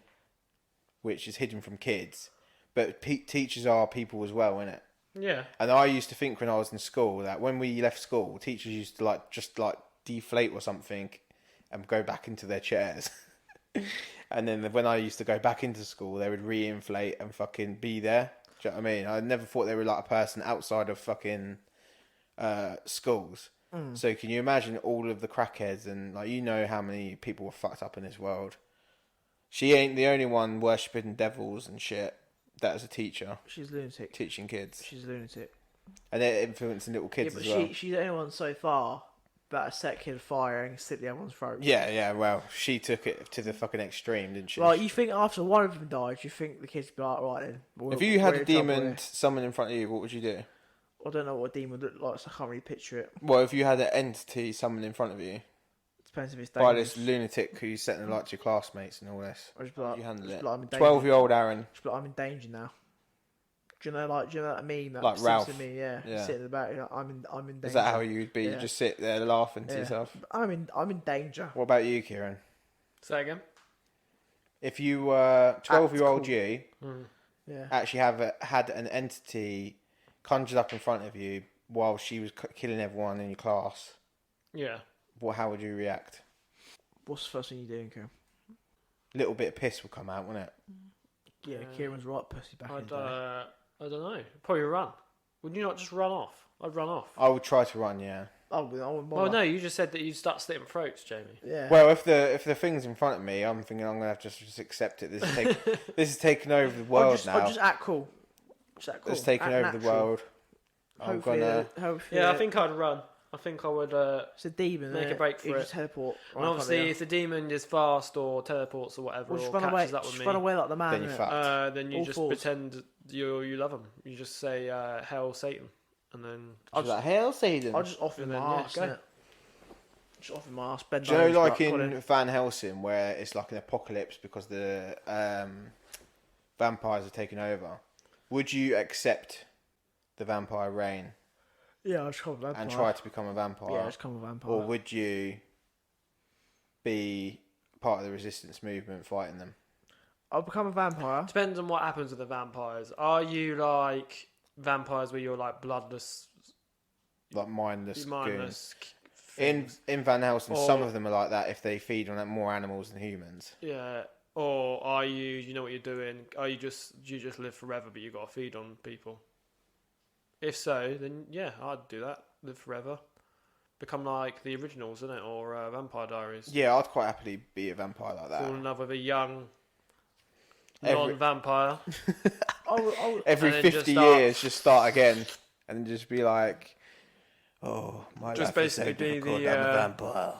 Speaker 1: which is hidden from kids. But teachers are people as well, innit?
Speaker 2: Yeah.
Speaker 1: And I used to think when I was in school that when we left school, teachers used to just deflate or something and go back into their chairs. And then when I used to go back into school, they would re-inflate and fucking be there. Do you know what I mean? I never thought they were like a person outside of fucking schools. So can you imagine all of the crackheads and how many people were fucked up in this world? She ain't the only one worshipping devils and shit. That is a teacher
Speaker 3: She's a lunatic.
Speaker 1: teaching kids,
Speaker 3: She's a lunatic.
Speaker 1: and they're influencing little kids
Speaker 3: yeah,
Speaker 1: as
Speaker 3: but
Speaker 1: well.
Speaker 3: she's the only one so far that has set kid fire and slit the other one's throat.
Speaker 1: Yeah. Well, she took it to the fucking extreme, didn't she?
Speaker 3: Like, you think after one of them died, you think the kids would be like, right then.
Speaker 1: If you had
Speaker 3: we're
Speaker 1: a
Speaker 3: in trouble
Speaker 1: demon
Speaker 3: here.
Speaker 1: summon in front of you, what would you do?
Speaker 3: I don't know what a demon looked like, so I can't really picture it.
Speaker 1: Well, if you had an entity summoned in front of you
Speaker 3: Depends if it's
Speaker 1: by
Speaker 3: dangerous.
Speaker 1: this lunatic who's setting light to your classmates and all this,
Speaker 3: Or just be
Speaker 1: how
Speaker 3: like,
Speaker 1: would you handle
Speaker 3: just
Speaker 1: it?
Speaker 3: be like, I'm in danger.
Speaker 1: 12-year-old Aaron.
Speaker 3: Just be like, I'm in danger now. Do you know that meme? That
Speaker 1: Like Ralph.
Speaker 3: Simpson meme, yeah.
Speaker 1: Yeah.
Speaker 3: Sitting in the back, you're like, I'm in danger.
Speaker 1: Is that how you'd be?
Speaker 3: Yeah.
Speaker 1: You just sit there laughing to
Speaker 3: Yeah.
Speaker 1: yourself.
Speaker 3: I'm in danger.
Speaker 1: What about you, Kieran?
Speaker 2: Say again.
Speaker 1: If you were 12-year-old
Speaker 3: cool.
Speaker 1: you
Speaker 3: Yeah.
Speaker 1: actually had an entity conjured up in front of you while she was killing everyone in your class,
Speaker 2: Yeah.
Speaker 1: how would you react?
Speaker 3: What's the first thing you're doing, Kieran?
Speaker 1: Little bit of piss would come out, wouldn't it?
Speaker 3: Yeah, Kieran's right pussy back in
Speaker 2: I'd,
Speaker 3: the day.
Speaker 2: I don't know. Probably run. Would you not just run off? I'd run off.
Speaker 1: I would try to run, yeah.
Speaker 3: I wouldn't
Speaker 2: Well,
Speaker 3: bother.
Speaker 2: no, you just said that you'd start slitting throats, Jamie.
Speaker 3: Yeah.
Speaker 1: Well, if the thing's in front of me, I'm thinking I'm gonna have to just accept it. This is taking over the world now.
Speaker 3: I'll just act cool. Just act cool.
Speaker 1: It's taking
Speaker 3: Act
Speaker 1: over the
Speaker 3: natural.
Speaker 1: world. I'm gonna.
Speaker 3: Hopefully,
Speaker 2: Yeah, I think I'd run. I think I would.
Speaker 3: it's a demon.
Speaker 2: make
Speaker 3: innit?
Speaker 2: a break for
Speaker 3: You
Speaker 2: it.
Speaker 3: just teleport.
Speaker 2: And obviously, if the demon is fast or teleports or whatever,
Speaker 3: just
Speaker 2: or
Speaker 3: run away.
Speaker 2: catches up with
Speaker 3: Just
Speaker 2: me,
Speaker 3: run away like the man.
Speaker 1: Then you're
Speaker 3: innit?
Speaker 1: fucked.
Speaker 2: then you
Speaker 3: All
Speaker 2: just
Speaker 3: fours.
Speaker 2: pretend you love him. You just say "Hail Satan," and then
Speaker 1: I was like, hell, Satan.
Speaker 3: I'll just offer
Speaker 2: And
Speaker 3: my
Speaker 2: then, yeah,
Speaker 3: ass.
Speaker 2: go.
Speaker 3: innit? Just offer my ass. Bend
Speaker 1: Do you know,
Speaker 3: over, just
Speaker 1: like
Speaker 3: be
Speaker 1: in
Speaker 3: "Colin."
Speaker 1: Van Helsing, where it's like an apocalypse because the vampires are taking over? Would you accept the vampire reign
Speaker 3: Yeah, I'll just come a vampire.
Speaker 1: and try to become a vampire?
Speaker 3: Yeah, just come a vampire.
Speaker 1: Or would you be part of the resistance movement fighting them?
Speaker 3: I'll become a vampire.
Speaker 2: depends on what happens with the vampires. Are you like vampires where you're like bloodless,
Speaker 1: Like mindless goons?
Speaker 2: mindless?
Speaker 1: In
Speaker 2: things?
Speaker 1: Van Helsing,
Speaker 2: Or-
Speaker 1: some of them are like that if they feed on more animals than humans.
Speaker 2: Yeah. Or are you? You know what you're doing? Are you just live forever, but you got to feed on people? If so, then yeah, I'd do that. Live forever, become like the originals, isn't it? Or Vampire Diaries.
Speaker 1: Yeah, I'd quite happily be a vampire like
Speaker 2: Fall in
Speaker 1: that.
Speaker 2: love with a young
Speaker 1: Every-
Speaker 2: non-vampire.
Speaker 3: I would,
Speaker 1: Every
Speaker 2: And then
Speaker 1: 50
Speaker 2: just start-
Speaker 1: years, just start again and just be like, Oh, my
Speaker 2: Just
Speaker 1: life is so
Speaker 2: basically be
Speaker 1: difficult.
Speaker 2: the,
Speaker 1: I'm a vampire.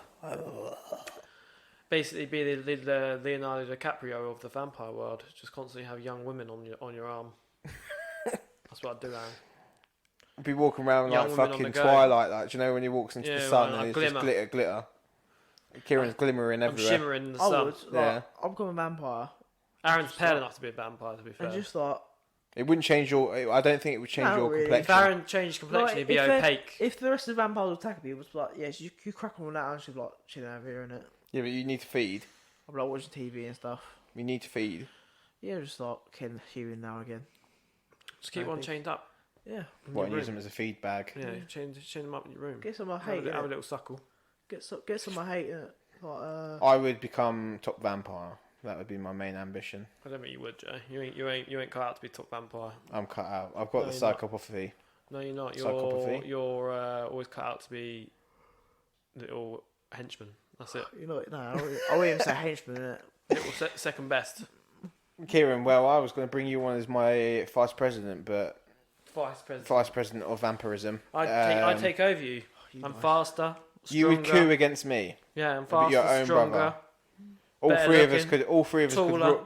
Speaker 2: Basically, be the Leonardo DiCaprio of the vampire world. Just constantly have young women on your arm. That's what I'd do, Aaron.
Speaker 1: Be walking around
Speaker 2: Young
Speaker 1: like
Speaker 2: women on
Speaker 1: fucking
Speaker 2: the go.
Speaker 1: Twilight, like, do you know when he walks into the
Speaker 2: Yeah,
Speaker 1: sun
Speaker 2: like
Speaker 1: and it's
Speaker 2: glimmer.
Speaker 1: just glitter, glitter. Kieran's glimmering
Speaker 2: I'm
Speaker 1: everywhere.
Speaker 2: shimmering in the
Speaker 3: I
Speaker 2: sun.
Speaker 3: would. Like,
Speaker 1: Yeah.
Speaker 3: I'm becoming a vampire.
Speaker 2: Aaron's
Speaker 3: Just
Speaker 2: pale
Speaker 3: like-
Speaker 2: enough to be a vampire, to be fair.
Speaker 3: And just like,
Speaker 1: It wouldn't change your. I don't think it would change
Speaker 3: No,
Speaker 1: your
Speaker 3: really.
Speaker 2: If
Speaker 1: complexion.
Speaker 2: Aaron changed complexion,
Speaker 3: Like,
Speaker 2: he'd be
Speaker 3: if they're-
Speaker 2: opaque.
Speaker 3: if the rest of the vampires were attacking me, it was like, yes, you crack on that, and she's like chilling over here, innit?
Speaker 1: Yeah, but you need to feed.
Speaker 3: I'm like watching TV and stuff.
Speaker 1: You need to feed.
Speaker 3: Yeah, just like killing Huey now and again.
Speaker 2: Just keep one
Speaker 3: Maybe.
Speaker 2: chained up.
Speaker 3: Yeah,
Speaker 2: In
Speaker 1: What,
Speaker 2: your
Speaker 1: and use
Speaker 2: room.
Speaker 1: them as a feed bag.
Speaker 2: Yeah, chain them up in your room.
Speaker 3: get some of my
Speaker 2: Have
Speaker 3: hate.
Speaker 2: a
Speaker 3: innit?
Speaker 2: little suckle.
Speaker 3: Get some of my hate. Innit? Like,
Speaker 1: I would become top vampire. That would be my main ambition.
Speaker 2: I don't think you would, Joe. You ain't cut out to be top vampire.
Speaker 1: I'm cut out. I've got
Speaker 2: No,
Speaker 1: the
Speaker 2: you're not.
Speaker 1: psychopathy.
Speaker 2: No, you're not.
Speaker 1: Psychopathy?
Speaker 2: You're always cut out to be little henchman. That's it.
Speaker 3: you know, no, I wouldn't even say henchman. Innit?
Speaker 2: Little second best.
Speaker 1: Kieran, well, I was going to bring you on as my vice president, but
Speaker 2: Vice president.
Speaker 1: vice president of vampirism.
Speaker 2: I'd take over you.
Speaker 3: You
Speaker 2: I'm
Speaker 3: know.
Speaker 2: faster.
Speaker 1: You would
Speaker 2: stronger.
Speaker 1: coup against me.
Speaker 2: Yeah, I'm
Speaker 1: But
Speaker 2: faster,
Speaker 1: your own
Speaker 2: stronger.
Speaker 1: brother. All
Speaker 2: Better
Speaker 1: three of us
Speaker 2: looking,
Speaker 1: could. All three of us could.
Speaker 2: taller.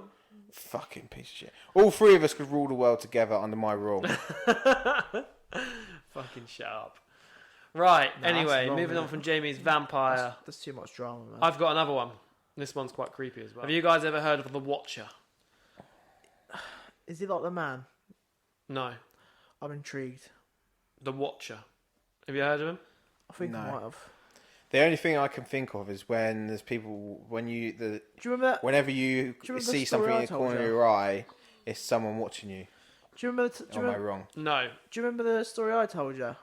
Speaker 1: Fucking piece of shit. All three of us could rule the world together under my rule.
Speaker 2: Fucking shut up. Right.
Speaker 3: No, that's
Speaker 2: anyway,
Speaker 3: wrong,
Speaker 2: moving on
Speaker 3: innit?
Speaker 2: from Jamie's vampire.
Speaker 3: That's too much drama, man.
Speaker 2: I've got another one. This one's quite creepy as well. Have you guys ever heard of the Watcher?
Speaker 3: Is he like the man?
Speaker 2: No.
Speaker 3: I'm intrigued.
Speaker 2: The Watcher. Have you heard of him?
Speaker 3: I think I
Speaker 1: No.
Speaker 3: might have.
Speaker 1: The only thing I can think of is when there's people
Speaker 3: Do you remember that?
Speaker 1: whenever you
Speaker 3: remember the
Speaker 1: see
Speaker 3: story
Speaker 1: something
Speaker 3: I
Speaker 1: in the
Speaker 3: told
Speaker 1: corner of
Speaker 3: you?
Speaker 1: your eye, it's someone watching you.
Speaker 3: Do you remember?
Speaker 1: Or am I wrong?
Speaker 2: No.
Speaker 3: Do you remember the story I told you?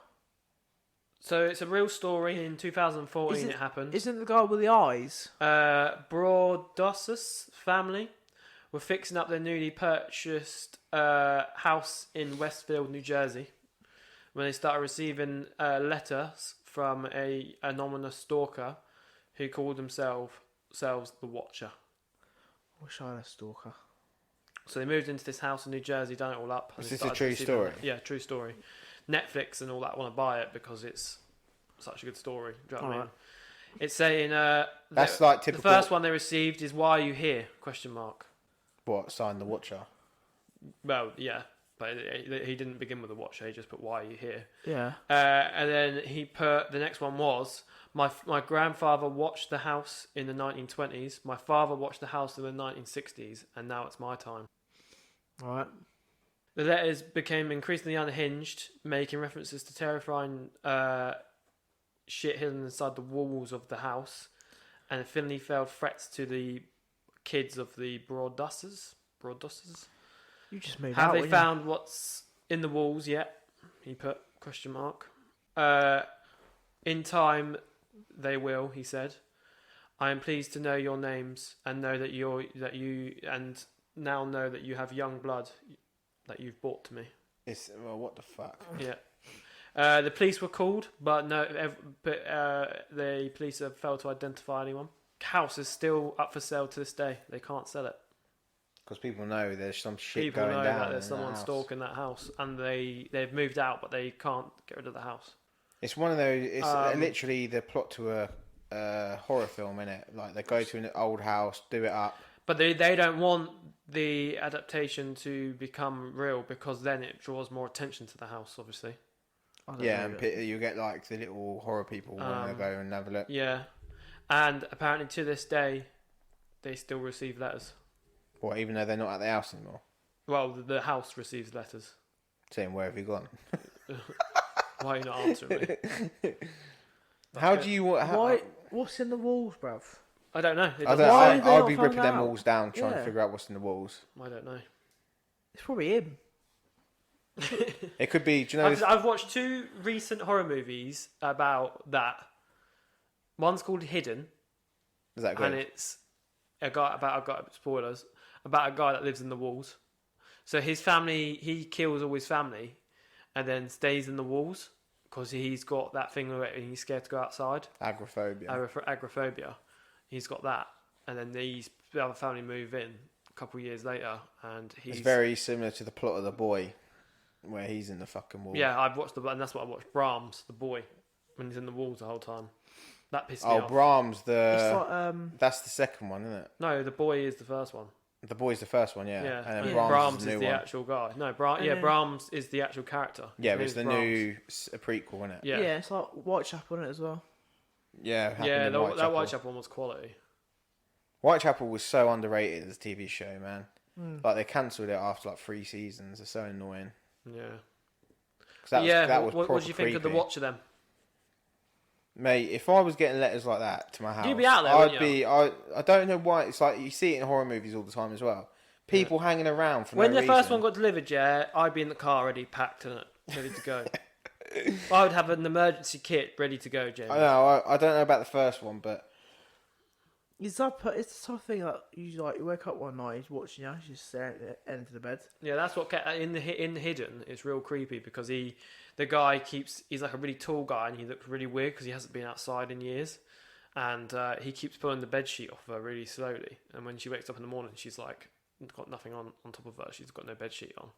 Speaker 2: So it's a real story. In 2014
Speaker 3: Isn't-
Speaker 2: it happened.
Speaker 3: Isn't the guy with the eyes?
Speaker 2: Broadus's family were fixing up their newly purchased house in Westfield, New Jersey, when they started receiving letters from a anonymous stalker who called themselves the Watcher.
Speaker 3: I wish I had a stalker.
Speaker 2: So they moved into this house in New Jersey, done it all up. and
Speaker 1: Is
Speaker 2: they
Speaker 1: this a
Speaker 2: started
Speaker 1: true
Speaker 2: receiving-
Speaker 1: story?
Speaker 2: Yeah, true story. Netflix and all that want to buy it because it's such a good story. Do you know what I mean?
Speaker 3: Alright.
Speaker 2: It's saying
Speaker 1: That's like
Speaker 2: the
Speaker 1: typical.
Speaker 2: first one they received is "Why are you here?" question mark.
Speaker 1: What sign the Watcher?
Speaker 2: Well, yeah, but he didn't begin with a Watcher. He just put "Why are you here?"
Speaker 3: Yeah.
Speaker 2: And then he put the next one was my grandfather watched the house in the 1920s. My father watched the house in the 1960s, and now it's my time.
Speaker 3: All right.
Speaker 2: The letters became increasingly unhinged, making references to terrifying shit hidden inside the walls of the house, and finally failed threats to the kids of the Broadusses.
Speaker 3: You just moved
Speaker 2: Have
Speaker 3: out.
Speaker 2: they
Speaker 3: didn't
Speaker 2: found what's in the walls yet? He put question mark. In time, they will. He said, "I am pleased to know your names and know that now know that you have young blood that you've brought to me."
Speaker 1: It's well, what the fuck?
Speaker 2: Yeah. The police were called, but the police have failed to identify anyone. House is still up for sale to this day. They can't sell it.
Speaker 1: Because people know there's some shit
Speaker 2: People
Speaker 1: going
Speaker 2: know
Speaker 1: down.
Speaker 2: that there's
Speaker 1: in that
Speaker 2: someone
Speaker 1: house.
Speaker 2: stalking that house, and they've moved out, but they can't get rid of the house.
Speaker 1: It's one of those. It's literally the plot to a horror film, innit? Like they go to an old house, do it up.
Speaker 2: But they don't want the adaptation to become real because then it draws more attention to the house, obviously.
Speaker 3: I don't
Speaker 1: Yeah,
Speaker 3: know
Speaker 1: and
Speaker 3: that.
Speaker 1: you get like the little horror people want to go and have a look.
Speaker 2: Yeah, and apparently to this day, they still receive letters.
Speaker 1: What, even though they're not at the house anymore?
Speaker 2: Well, the house receives letters.
Speaker 1: Saying, where have you gone?
Speaker 2: Why are you not answering me?
Speaker 1: How do you want?
Speaker 3: Why? What's in the walls, bruv?
Speaker 2: I don't know.
Speaker 1: I
Speaker 3: Why have they
Speaker 1: I'll
Speaker 3: not
Speaker 1: be
Speaker 3: found
Speaker 1: ripping them
Speaker 3: out?
Speaker 1: walls down, trying to
Speaker 3: Yeah.
Speaker 1: figure out what's in the walls.
Speaker 2: I don't know.
Speaker 3: It's probably him.
Speaker 1: It could be. Do you know?
Speaker 2: I've watched two recent horror movies about that. One's called Hidden,
Speaker 1: Is that good?
Speaker 2: and it's about a guy. Spoilers about a guy that lives in the walls. So his family, he kills all his family, and then stays in the walls because he's got that thing where he's scared to go outside.
Speaker 1: Agoraphobia.
Speaker 2: Agoraphobia. He's got that, and then the other family move in a couple of years later, and he's
Speaker 1: It's very similar to the plot of The Boy, where he's in the fucking wall.
Speaker 2: yeah. I've watched and that's what I watched. Brahms, the boy. when he's in the walls the whole time. That pissed me
Speaker 1: Oh,
Speaker 2: off.
Speaker 1: Brahms,
Speaker 3: It's like
Speaker 1: that's the second one, isn't it?
Speaker 2: No, the boy is the first one.
Speaker 1: The boy's the first one, yeah.
Speaker 2: Yeah,
Speaker 1: And then
Speaker 3: Yeah.
Speaker 1: Brahms, is the
Speaker 2: is
Speaker 1: new
Speaker 2: the
Speaker 1: one.
Speaker 2: actual guy. No,
Speaker 3: And then-
Speaker 2: Brahms is the actual character.
Speaker 1: Yeah,
Speaker 2: His
Speaker 1: but it's the
Speaker 2: name's Brahms.
Speaker 1: new prequel, isn't it?
Speaker 2: Yeah,
Speaker 3: yeah, it's like Whitechapel in it as well.
Speaker 1: Yeah, happened
Speaker 2: yeah.
Speaker 1: in
Speaker 2: That
Speaker 1: Whitechapel.
Speaker 2: Whitechapel one was quality.
Speaker 1: Whitechapel was so underrated as a TV show, man.
Speaker 3: Mm.
Speaker 1: Like they cancelled it after like 3 seasons. It's so annoying.
Speaker 2: Yeah.
Speaker 1: 'Cause that was,
Speaker 2: yeah.
Speaker 1: that was
Speaker 2: What
Speaker 1: proper
Speaker 2: do you think of the
Speaker 1: creepy.
Speaker 2: Watcher then?
Speaker 1: Mate, if I was getting letters like that to my house,
Speaker 2: You'd be out there,
Speaker 1: I'd
Speaker 2: wouldn't
Speaker 1: be. I don't know why. It's like you see it in horror movies all the time as well. People hanging around for
Speaker 2: When
Speaker 1: no
Speaker 2: the first
Speaker 1: reason.
Speaker 2: one got delivered, yeah, I'd be in the car already packed and ready to go. I would have an emergency kit ready to go, Jamie.
Speaker 1: I know. I don't know about the first one, but
Speaker 3: It's the sort of thing that you wake up one night, he's watching you, you just stare at the end of the bed.
Speaker 2: Yeah, that's what kept in Hidden. It's real creepy because the guy he's like a really tall guy and he looks really weird because he hasn't been outside in years, and he keeps pulling the bed sheet off her really slowly. And when she wakes up in the morning, she's like got nothing on top of her. She's got no bed sheet on,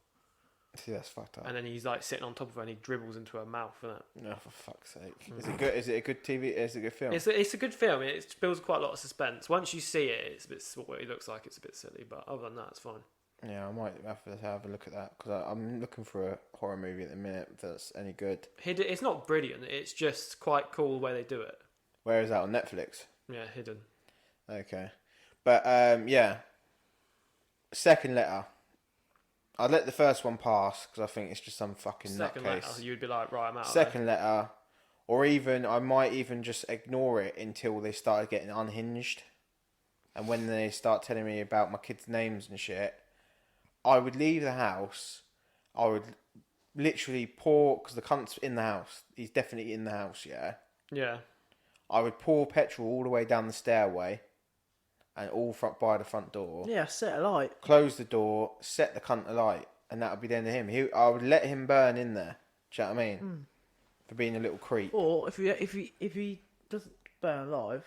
Speaker 1: see, that's fucked up.
Speaker 2: and then he's like sitting on top of her and he dribbles into her mouth. Isn't it?
Speaker 1: No, for fuck's sake. Is it good? Is it a good TV? Is it a good film?
Speaker 2: It's a good film. It builds quite a lot of suspense. Once you see it, it's a bit what it looks like. It's a bit silly, but other than that, it's fine.
Speaker 1: Yeah, I might have to have a look at that because I'm looking for a horror movie at the minute that's any good.
Speaker 2: Hidden. It's not brilliant. It's just quite cool the way they do it.
Speaker 1: Where is that on Netflix?
Speaker 2: Yeah, Hidden.
Speaker 1: Okay, but yeah. Second letter. I'd let the first one pass because I think it's just some fucking
Speaker 2: Second
Speaker 1: nutcase.
Speaker 2: letter, you'd be like, right, I'm out.
Speaker 1: Second letter, or even I might even just ignore it until they started getting unhinged, and when they start telling me about my kids' names and shit, I would leave the house. I would literally pour because the cunt's in the house. He's definitely in the house. Yeah.
Speaker 2: Yeah.
Speaker 1: I would pour petrol all the way down the stairway, and all by the front door.
Speaker 3: Yeah, set a light.
Speaker 1: Close the door, set the cunt alight, and that would be the end of him. I would let him burn in there. Do you know what I mean? For being a little creep.
Speaker 3: Or if he doesn't burn alive,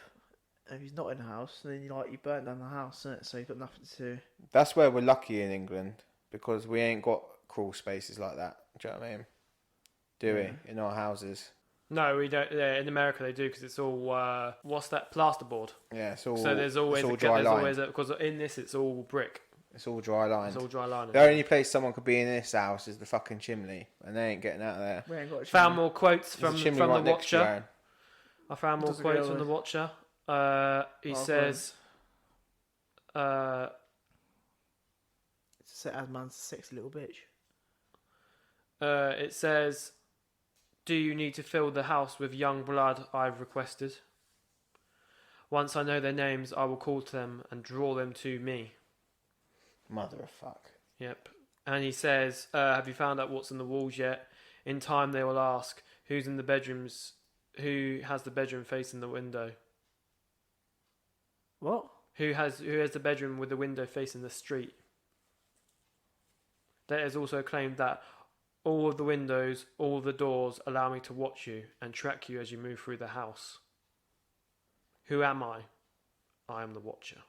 Speaker 3: and if he's not in the house, then you burn down the house, innit? So you've got nothing to.
Speaker 1: That's where we're lucky in England because we ain't got crawl spaces like that. Do you know what I mean? Do we in our houses?
Speaker 2: No, we don't. Yeah, in America they do because it's all what's that plasterboard.
Speaker 1: Yeah, it's all.
Speaker 2: So there's always
Speaker 1: it's all dry line.
Speaker 2: because in this it's all brick.
Speaker 1: It's all dry lined.
Speaker 2: It's all dry line.
Speaker 1: The only place someone could be in this house is the fucking chimney, and they ain't getting out of there.
Speaker 3: We ain't got a
Speaker 2: Found
Speaker 3: chimney.
Speaker 2: more quotes
Speaker 1: There's
Speaker 2: from
Speaker 1: a chimney
Speaker 2: the
Speaker 1: right next to you,
Speaker 2: Watcher.
Speaker 1: Aaron.
Speaker 2: I found more
Speaker 3: Doesn't go
Speaker 2: quotes from the
Speaker 3: with-
Speaker 2: Watcher. He
Speaker 3: Oh,
Speaker 2: says,
Speaker 3: Set as man's a sexy little bitch.
Speaker 2: it says, "Do you need to fill the house with young blood I've requested? Once I know their names, I will call to them and draw them to me."
Speaker 1: Mother of fuck.
Speaker 2: Yep. And he says, "Have you found out what's on the walls yet? In time they will ask, who's in the bedrooms? Who has the bedroom facing the window?
Speaker 3: What?
Speaker 2: Who has the bedroom with the window facing the street?" That has also claimed that all of the windows, all of the doors allow me to watch you and track you as you move through the house. Who am I? I am the Watcher.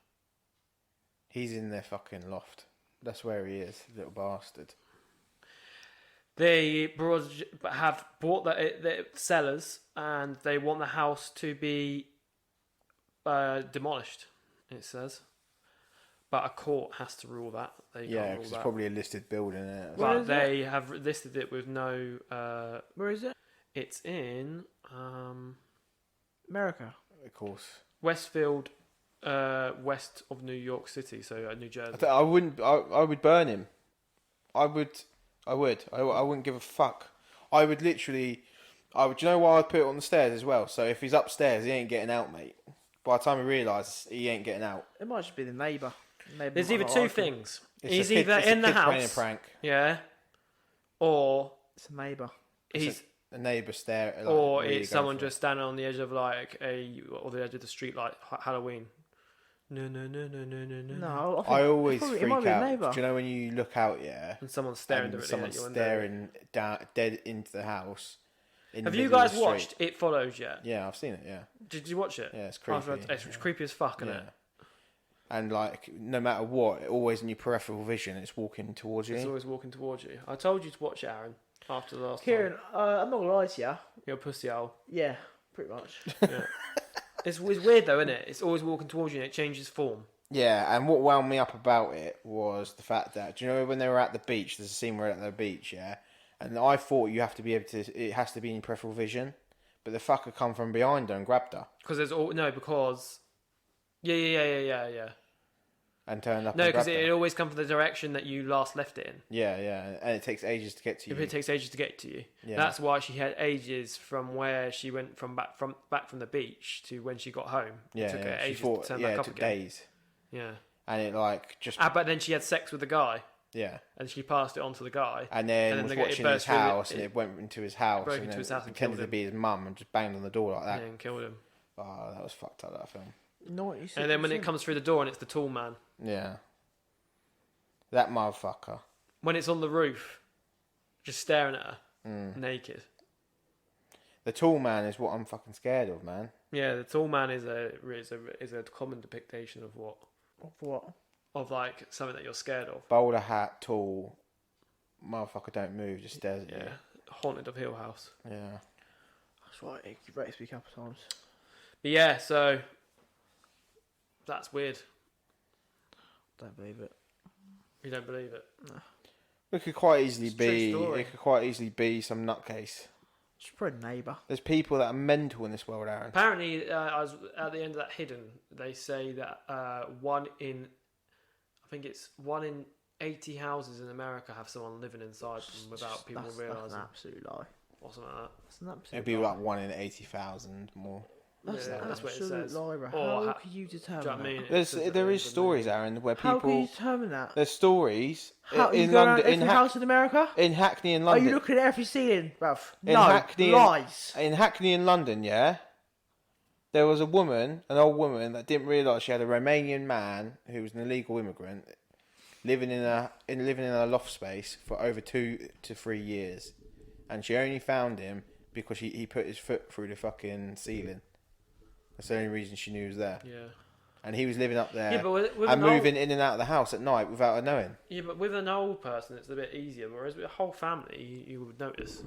Speaker 1: He's in their fucking loft. That's where he is, little bastard.
Speaker 2: They have bought the sellers and they want the house to be demolished, it says. But a court has to rule that. They
Speaker 1: Yeah,
Speaker 2: can't rule
Speaker 1: because
Speaker 2: that.
Speaker 1: it's probably a listed building, isn't it?
Speaker 3: Where
Speaker 2: But
Speaker 3: is
Speaker 2: they have listed it with no.
Speaker 3: Where is it?
Speaker 2: It's in
Speaker 3: America.
Speaker 1: Of course.
Speaker 2: Westfield, west of New York City, so New Jersey.
Speaker 1: I wouldn't. I would burn him. I would. I wouldn't give a fuck. I would literally. I would. Do you know why I'd put it on the stairs as well? So if he's upstairs, he ain't getting out, mate. By the time he realises he ain't getting out,
Speaker 3: It might just be the neighbour.
Speaker 2: There's either two things.
Speaker 1: it's
Speaker 2: He's
Speaker 1: a kid,
Speaker 2: either
Speaker 1: it's a
Speaker 2: in the
Speaker 1: kid playing a
Speaker 2: house,
Speaker 1: prank.
Speaker 2: yeah, or
Speaker 3: It's a neighbour.
Speaker 2: he's,
Speaker 1: A neighbour stare. Like,
Speaker 2: or
Speaker 1: really
Speaker 2: it's
Speaker 1: going
Speaker 2: someone
Speaker 1: for it.
Speaker 2: just standing on the edge of like or the edge of the street like Halloween. No.
Speaker 3: No,
Speaker 1: I always
Speaker 3: it
Speaker 1: freak
Speaker 3: might be a
Speaker 1: out.
Speaker 3: neighbour.
Speaker 1: Do you know when you look out, yeah,
Speaker 2: And someone's staring
Speaker 1: and
Speaker 2: directly
Speaker 1: someone's
Speaker 2: at your window.
Speaker 1: staring down, dead into the house. In the
Speaker 2: Have you
Speaker 1: middle of
Speaker 2: guys
Speaker 1: the street.
Speaker 2: watched It Follows yet?
Speaker 1: Yeah, I've seen it. Yeah,
Speaker 2: Did you watch it?
Speaker 1: yeah, it's
Speaker 2: Oh,
Speaker 1: creepy.
Speaker 2: it's creepy as fuck, isn't
Speaker 1: Yeah.
Speaker 2: it?
Speaker 1: And like, no matter what, always in your peripheral vision, it's walking towards you.
Speaker 2: It's always walking towards you. I told you to watch it, Aaron. after the last
Speaker 3: Kieran,
Speaker 2: time.
Speaker 3: I'm not gonna lie to you.
Speaker 2: You're a pussy owl.
Speaker 3: Yeah, pretty much.
Speaker 2: Yeah. It's weird though, isn't it? It's always walking towards you and it changes form.
Speaker 1: Yeah, and what wound me up about it was the fact that, do you know when they were at the beach, there's a scene where they're at the beach, yeah? And I thought you have to be able to, it has to be in peripheral vision, but the fucker come from behind her and grabbed her.
Speaker 2: Because yeah.
Speaker 1: And turned up
Speaker 2: No,
Speaker 1: and
Speaker 2: because
Speaker 1: grabbed
Speaker 2: it
Speaker 1: her.
Speaker 2: always comes from the direction that you last left it in.
Speaker 1: Yeah, and it takes ages to get to you.
Speaker 2: If it takes ages to get to you,
Speaker 1: Yeah.
Speaker 2: that's why she had ages from where she went back from the beach to when she got home.
Speaker 1: Yeah,
Speaker 2: It took her
Speaker 1: she
Speaker 2: ages
Speaker 1: thought,
Speaker 2: to turn
Speaker 1: yeah,
Speaker 2: back
Speaker 1: it
Speaker 2: up
Speaker 1: took
Speaker 2: again.
Speaker 1: days.
Speaker 2: Yeah,
Speaker 1: And it like just,
Speaker 2: but then she had sex with the guy,
Speaker 1: yeah.
Speaker 2: and she passed it on to the guy.
Speaker 1: And then
Speaker 2: And
Speaker 1: was
Speaker 2: then it
Speaker 1: watching his
Speaker 2: burst through
Speaker 1: house, and it went into his house,
Speaker 2: broke
Speaker 1: and
Speaker 2: into
Speaker 1: then
Speaker 2: his house and
Speaker 1: pretended
Speaker 2: killed
Speaker 1: to be his mum, and just banged on the door like that.
Speaker 2: Yeah, and killed him.
Speaker 1: Oh, that was fucked up, that film.
Speaker 3: 96%.
Speaker 2: And then when it comes through the door and it's the tall man,
Speaker 1: Yeah. That motherfucker.
Speaker 2: when it's on the roof, just staring at her,
Speaker 1: Mm.
Speaker 2: naked.
Speaker 1: The tall man is what I'm fucking scared of, man.
Speaker 2: Yeah, the tall man is a common depiction of what
Speaker 3: Of what?
Speaker 2: of like something that you're scared of.
Speaker 1: Bowler hat, tall. Motherfucker don't move, just stares at
Speaker 2: Yeah, Haunted of Hill House.
Speaker 1: you. Yeah.
Speaker 3: That's right. It rates me a couple of times.
Speaker 2: But yeah, so that's weird.
Speaker 3: Don't believe it.
Speaker 2: You don't believe it?
Speaker 1: It could quite easily
Speaker 2: It's a true
Speaker 1: be.
Speaker 2: story.
Speaker 1: It could quite easily be some nutcase.
Speaker 3: It's probably a neighbour.
Speaker 1: There's people that are mental in this world, Aaron.
Speaker 2: Apparently, I was at the end of that Hidden. They say that I think it's 1 in 80 houses in America have someone living inside them without people
Speaker 3: That's
Speaker 2: realising.
Speaker 3: an absolute lie.
Speaker 2: Or something like that.
Speaker 3: That's an absolute
Speaker 1: It'd be
Speaker 3: lie.
Speaker 1: like 1 in 80,000 more.
Speaker 3: That's
Speaker 2: Yeah,
Speaker 3: an
Speaker 2: that's what it
Speaker 3: absolute
Speaker 2: says.
Speaker 3: lie, bro.
Speaker 2: Or
Speaker 3: How
Speaker 2: ha-
Speaker 3: can you
Speaker 2: Do
Speaker 3: determine
Speaker 2: you know what I
Speaker 3: that?
Speaker 2: mean?
Speaker 1: There's
Speaker 2: It says
Speaker 1: there
Speaker 2: it
Speaker 1: is
Speaker 2: in the
Speaker 1: stories,
Speaker 2: movie.
Speaker 1: Aaron, where
Speaker 3: How can you
Speaker 1: people.
Speaker 3: determine that?
Speaker 1: There's stories
Speaker 3: How, you
Speaker 1: in
Speaker 3: go around
Speaker 1: London,
Speaker 3: every house in America?
Speaker 1: in Hackney in
Speaker 3: Are
Speaker 1: London.
Speaker 3: you looking at every ceiling, bruv?
Speaker 1: In
Speaker 3: No,
Speaker 1: Hackney and-
Speaker 3: lies.
Speaker 1: In Hackney in London, yeah, there was a woman, an old woman, that didn't realise she had a Romanian man who was an illegal immigrant living in a loft space for over 2 to 3 years, and she only found him because he put his foot through the fucking ceiling. That's the only reason she knew he was there,
Speaker 2: Yeah.
Speaker 1: and he was living up there
Speaker 2: Yeah, but with
Speaker 1: and
Speaker 2: an old-
Speaker 1: moving in and out of the house at night without her knowing.
Speaker 2: Yeah, but with an old person, it's a bit easier. Whereas with a whole family, you would notice.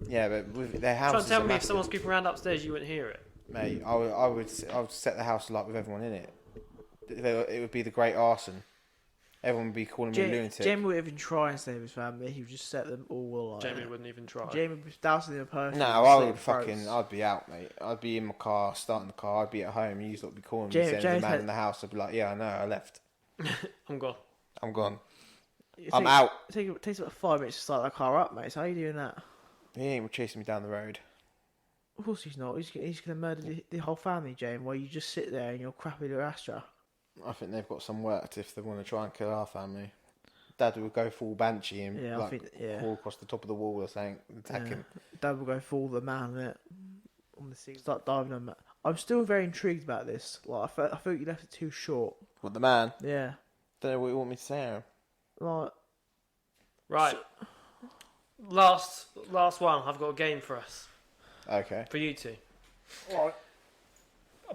Speaker 1: Yeah, but with their
Speaker 2: Try
Speaker 1: house,
Speaker 2: and tell me if someone's creeping around upstairs, you wouldn't hear it.
Speaker 1: mate, I would set the house alight with everyone in it. It would be the great arson. Everyone would be calling me a lunatic.
Speaker 3: Jamie would even try and save his family. He would just set them all alight.
Speaker 2: Jamie wouldn't even try.
Speaker 3: Jamie would be dousing in a person.
Speaker 1: No, I would fucking. I'd be out, mate. I'd be in my car, starting the car. I'd be at home. You lot would be calling me,
Speaker 3: James-
Speaker 1: saying there's a
Speaker 3: James
Speaker 1: man
Speaker 3: had-
Speaker 1: in the house. I'd be like, yeah, I know, I left.
Speaker 2: I'm gone.
Speaker 1: I'm gone.
Speaker 3: It
Speaker 1: I'm
Speaker 3: takes-
Speaker 1: out.
Speaker 3: It takes about 5 minutes to start that car up, mate. So how are you doing that?
Speaker 1: He ain't chasing me down the road.
Speaker 3: Of course he's not. He's going to murder the whole family, Jamie, while you just sit there in your crappy little Astra.
Speaker 1: I think they've got some work if they want to try and kill our family. Dad would go full banshee and
Speaker 3: Yeah, I
Speaker 1: like
Speaker 3: think, yeah.
Speaker 1: crawl across the top of the wall or something, attack
Speaker 3: Yeah.
Speaker 1: him.
Speaker 3: Dad will go full the man innit? On the scene. Start diving on that. I'm still very intrigued about this. Like I felt you left it too short.
Speaker 1: What, the man?
Speaker 3: Yeah.
Speaker 1: Don't know what you want me to say, Aaron.
Speaker 3: Like
Speaker 2: Right. Last one. I've got a game for us.
Speaker 1: Okay.
Speaker 2: For you two.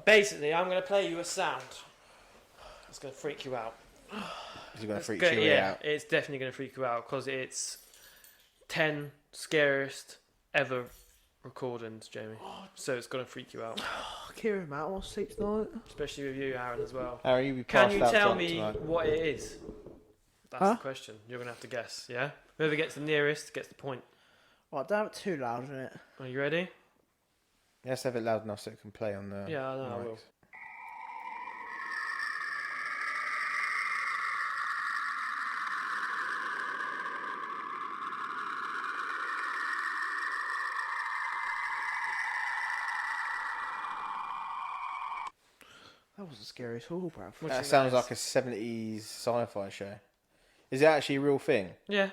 Speaker 2: Basically, I'm going to play you a sound. It's going to freak you out.
Speaker 1: Is he going to freak
Speaker 2: Go-
Speaker 1: Chewie
Speaker 2: yeah,
Speaker 1: out?
Speaker 2: it's definitely going to freak you out because it's 10 scariest ever recordings, Jamie. So it's going to freak you out,
Speaker 3: Kieran, mate, I want to sleep tonight.
Speaker 2: especially with you, Aaron, as well.
Speaker 1: Aaron, you be
Speaker 2: Can
Speaker 1: passed
Speaker 2: you
Speaker 1: out
Speaker 2: tell
Speaker 1: drunk
Speaker 2: me
Speaker 1: tonight.
Speaker 2: what it is? That's
Speaker 3: Huh?
Speaker 2: the question. You're going to have to guess, yeah? Whoever gets the nearest gets the point.
Speaker 3: Right, don't have it too loud, innit?
Speaker 2: Are you ready?
Speaker 1: Let's have it loud enough so it can play on the.
Speaker 2: Yeah, I know, I
Speaker 1: mics.
Speaker 2: will.
Speaker 3: That wasn't scary at all, bruv.
Speaker 2: What do you
Speaker 1: That
Speaker 2: think
Speaker 1: sounds
Speaker 2: that
Speaker 1: like a 70s sci-fi show. Is it actually a real thing?
Speaker 2: Yeah.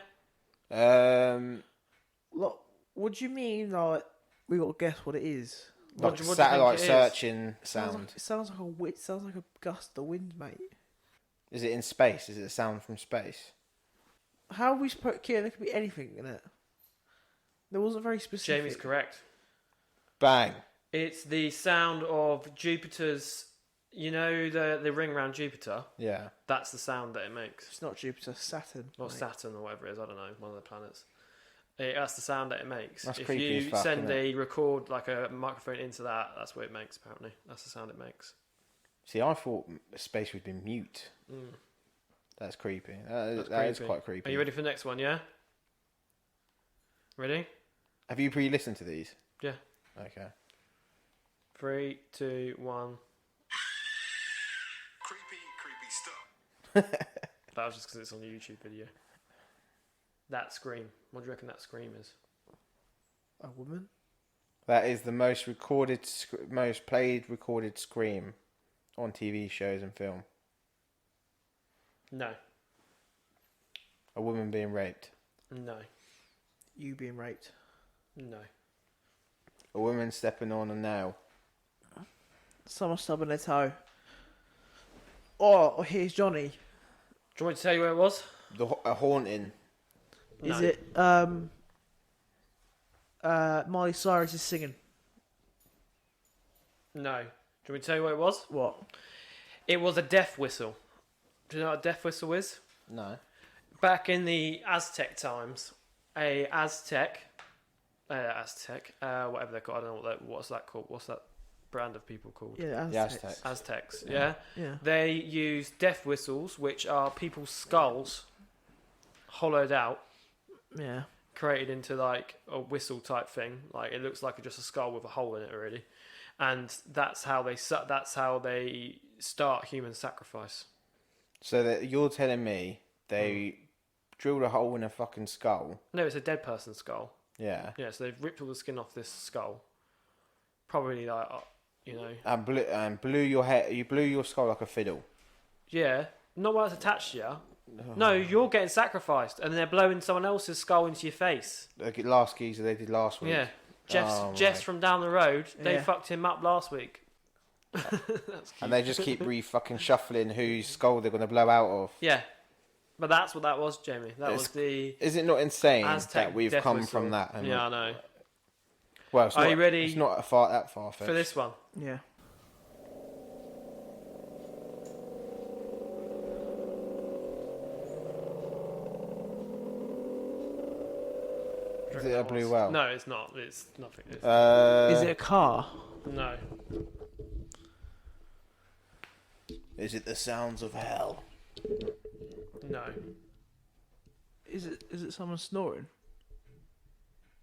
Speaker 3: Look, what do you mean, like, we got to guess what it is?
Speaker 2: What
Speaker 1: Like
Speaker 2: do you think
Speaker 1: satellite
Speaker 2: it is?
Speaker 1: searching
Speaker 3: Sounds
Speaker 1: sound.
Speaker 3: like, it sounds like a gust of wind, mate.
Speaker 1: Is it in space? Is it a sound from space?
Speaker 3: How are we supposed to... There could be anything in it. There wasn't very specific.
Speaker 2: Jamie's correct.
Speaker 1: Bang.
Speaker 2: It's the sound of Jupiter's, you know, the ring around Jupiter?
Speaker 1: Yeah.
Speaker 2: That's the sound that it makes.
Speaker 3: It's not Jupiter, Saturn.
Speaker 2: Or
Speaker 3: mate.
Speaker 2: Saturn or whatever it is, I don't know, one of the planets. That's the sound that it makes.
Speaker 1: That's
Speaker 2: if
Speaker 1: creepy as
Speaker 2: you
Speaker 1: fuck,
Speaker 2: send
Speaker 1: isn't it?
Speaker 2: a record, like a microphone into that, that's what it makes, apparently. That's the sound it makes.
Speaker 1: See, I thought space would be mute.
Speaker 2: Mm.
Speaker 1: That's creepy.
Speaker 2: That's
Speaker 1: That is
Speaker 2: creepy.
Speaker 1: quite creepy.
Speaker 2: Are you ready for the next one, yeah? Ready?
Speaker 1: Have you pre-listened to these?
Speaker 2: Yeah.
Speaker 1: Okay.
Speaker 2: 3, 2, 1.
Speaker 4: Creepy stuff.
Speaker 2: That was just because it's on a YouTube video. That scream. What do you reckon that scream is?
Speaker 3: A woman?
Speaker 1: That is the most recorded, most played recorded scream on TV shows and film.
Speaker 2: No.
Speaker 1: A woman being raped.
Speaker 2: No.
Speaker 3: You being raped?
Speaker 2: No.
Speaker 1: A woman stepping on a nail.
Speaker 3: Someone stubbing their toe. Oh, here's Johnny.
Speaker 2: Do you want me to tell you where it was?
Speaker 1: A haunting.
Speaker 3: Is
Speaker 2: No.
Speaker 3: it Miley Cyrus is singing?
Speaker 2: No. Do you want me to tell you what it was?
Speaker 3: What?
Speaker 2: It was a death whistle. Do you know what a death whistle is?
Speaker 1: No.
Speaker 2: Back in the Aztec times, a Aztec, whatever they're called, I don't know what's that called. What's that brand of people called?
Speaker 3: Yeah,
Speaker 1: The Aztecs.
Speaker 2: Aztecs, yeah.
Speaker 3: Yeah.
Speaker 2: They use death whistles, which are people's skulls hollowed out,
Speaker 3: Yeah.
Speaker 2: created into like a whistle type thing. Like it looks like just a skull with a hole in it already, and that's how they start human sacrifice.
Speaker 1: So that you're telling me they drilled a hole in a fucking skull?
Speaker 2: No, it's a dead person's skull.
Speaker 1: Yeah.
Speaker 2: Yeah, so they've ripped all the skin off this skull. Probably like,
Speaker 1: And blew your head. You blew your skull like a fiddle.
Speaker 2: yeah, not while it's attached to you. No, you're getting sacrificed, and they're blowing someone else's skull into your face.
Speaker 1: Like last geezer they did last week.
Speaker 2: Yeah,
Speaker 1: Oh,
Speaker 2: Jess
Speaker 1: right.
Speaker 2: from down the road, they
Speaker 3: Yeah.
Speaker 2: fucked him up last week.
Speaker 1: And they just keep fucking shuffling whose skull they're gonna blow out of.
Speaker 2: Yeah, but that's what that was, Jamie. That
Speaker 1: It's-
Speaker 2: was the
Speaker 1: Is it not insane
Speaker 2: Aztec
Speaker 1: that we've
Speaker 2: death
Speaker 1: come
Speaker 2: whistle.
Speaker 1: from that? And
Speaker 2: Yeah, I know.
Speaker 1: Well, it's
Speaker 2: Are
Speaker 1: not,
Speaker 2: you ready
Speaker 1: It's not that far
Speaker 2: For this one,
Speaker 3: Yeah.
Speaker 1: Is it a blue whale?
Speaker 2: No, it's not. It's nothing. It's,
Speaker 3: Is it a car?
Speaker 2: no,
Speaker 1: Is it the sounds of hell?
Speaker 2: no,
Speaker 3: Is it someone snoring?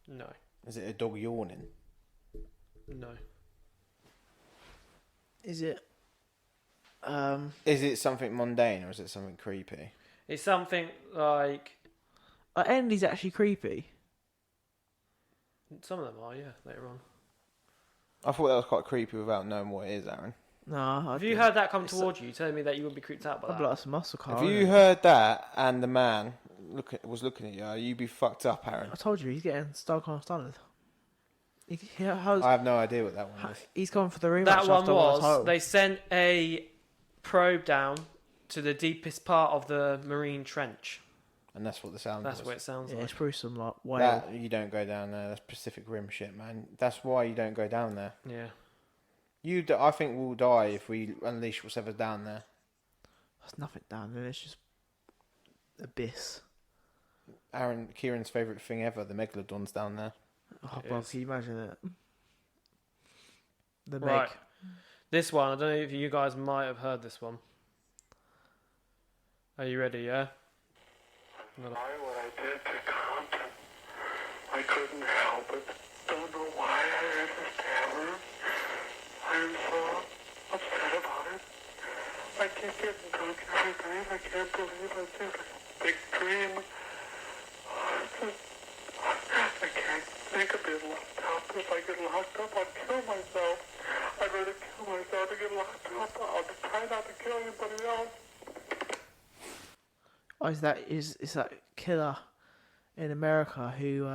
Speaker 2: no,
Speaker 1: Is it a dog yawning?
Speaker 2: no.
Speaker 3: Is it
Speaker 1: Is it something mundane or is it something creepy?
Speaker 2: It's something like
Speaker 3: are Andy's actually creepy?
Speaker 2: some of them are. Yeah, later on.
Speaker 1: I thought that was quite creepy without knowing what it is, Aaron.
Speaker 3: No,
Speaker 2: Have you heard that come towards you, telling me that you would be creeped out by
Speaker 3: I'd
Speaker 2: that?
Speaker 3: be like, it's a muscle car.
Speaker 1: If
Speaker 3: isn't
Speaker 1: you
Speaker 3: it?
Speaker 1: heard that and the man was looking at you, you'd be fucked up, Aaron.
Speaker 3: I told you he's getting stuck on stunned.
Speaker 1: I have no idea what that one is.
Speaker 3: He's gone for the rematch.
Speaker 2: That one
Speaker 3: after I
Speaker 2: was
Speaker 3: told.
Speaker 2: they sent a probe down to the deepest part of the marine trench.
Speaker 1: And that's what the sound
Speaker 2: That's
Speaker 1: was.
Speaker 2: what it sounds
Speaker 3: Yeah,
Speaker 2: like.
Speaker 3: it's probably some like whale.
Speaker 1: That, you don't go down there. That's Pacific Rim shit, man. That's why you don't go down there.
Speaker 2: Yeah.
Speaker 1: I think we'll die if we unleash whatever's down there.
Speaker 3: There's nothing down there. It's just abyss.
Speaker 1: Kieran's favourite thing ever, the Megalodon's down there.
Speaker 3: Oh,
Speaker 2: It
Speaker 3: bro,
Speaker 2: is.
Speaker 3: can you imagine it? The
Speaker 2: Right.
Speaker 3: Meg.
Speaker 2: This one, I don't know if you guys might have heard this one. Are you ready? Yeah.
Speaker 4: Why what I did to Compton? I couldn't help it. Don't know why I had to stab her. I'm so upset about it. I keep getting drunk every night. I can't believe I think it's a big dream. I can't think of being locked up. If I get locked up, I'll kill myself. I'd rather kill myself than get locked up. I'll try not to kill anybody else.
Speaker 3: Oh, is that killer in America who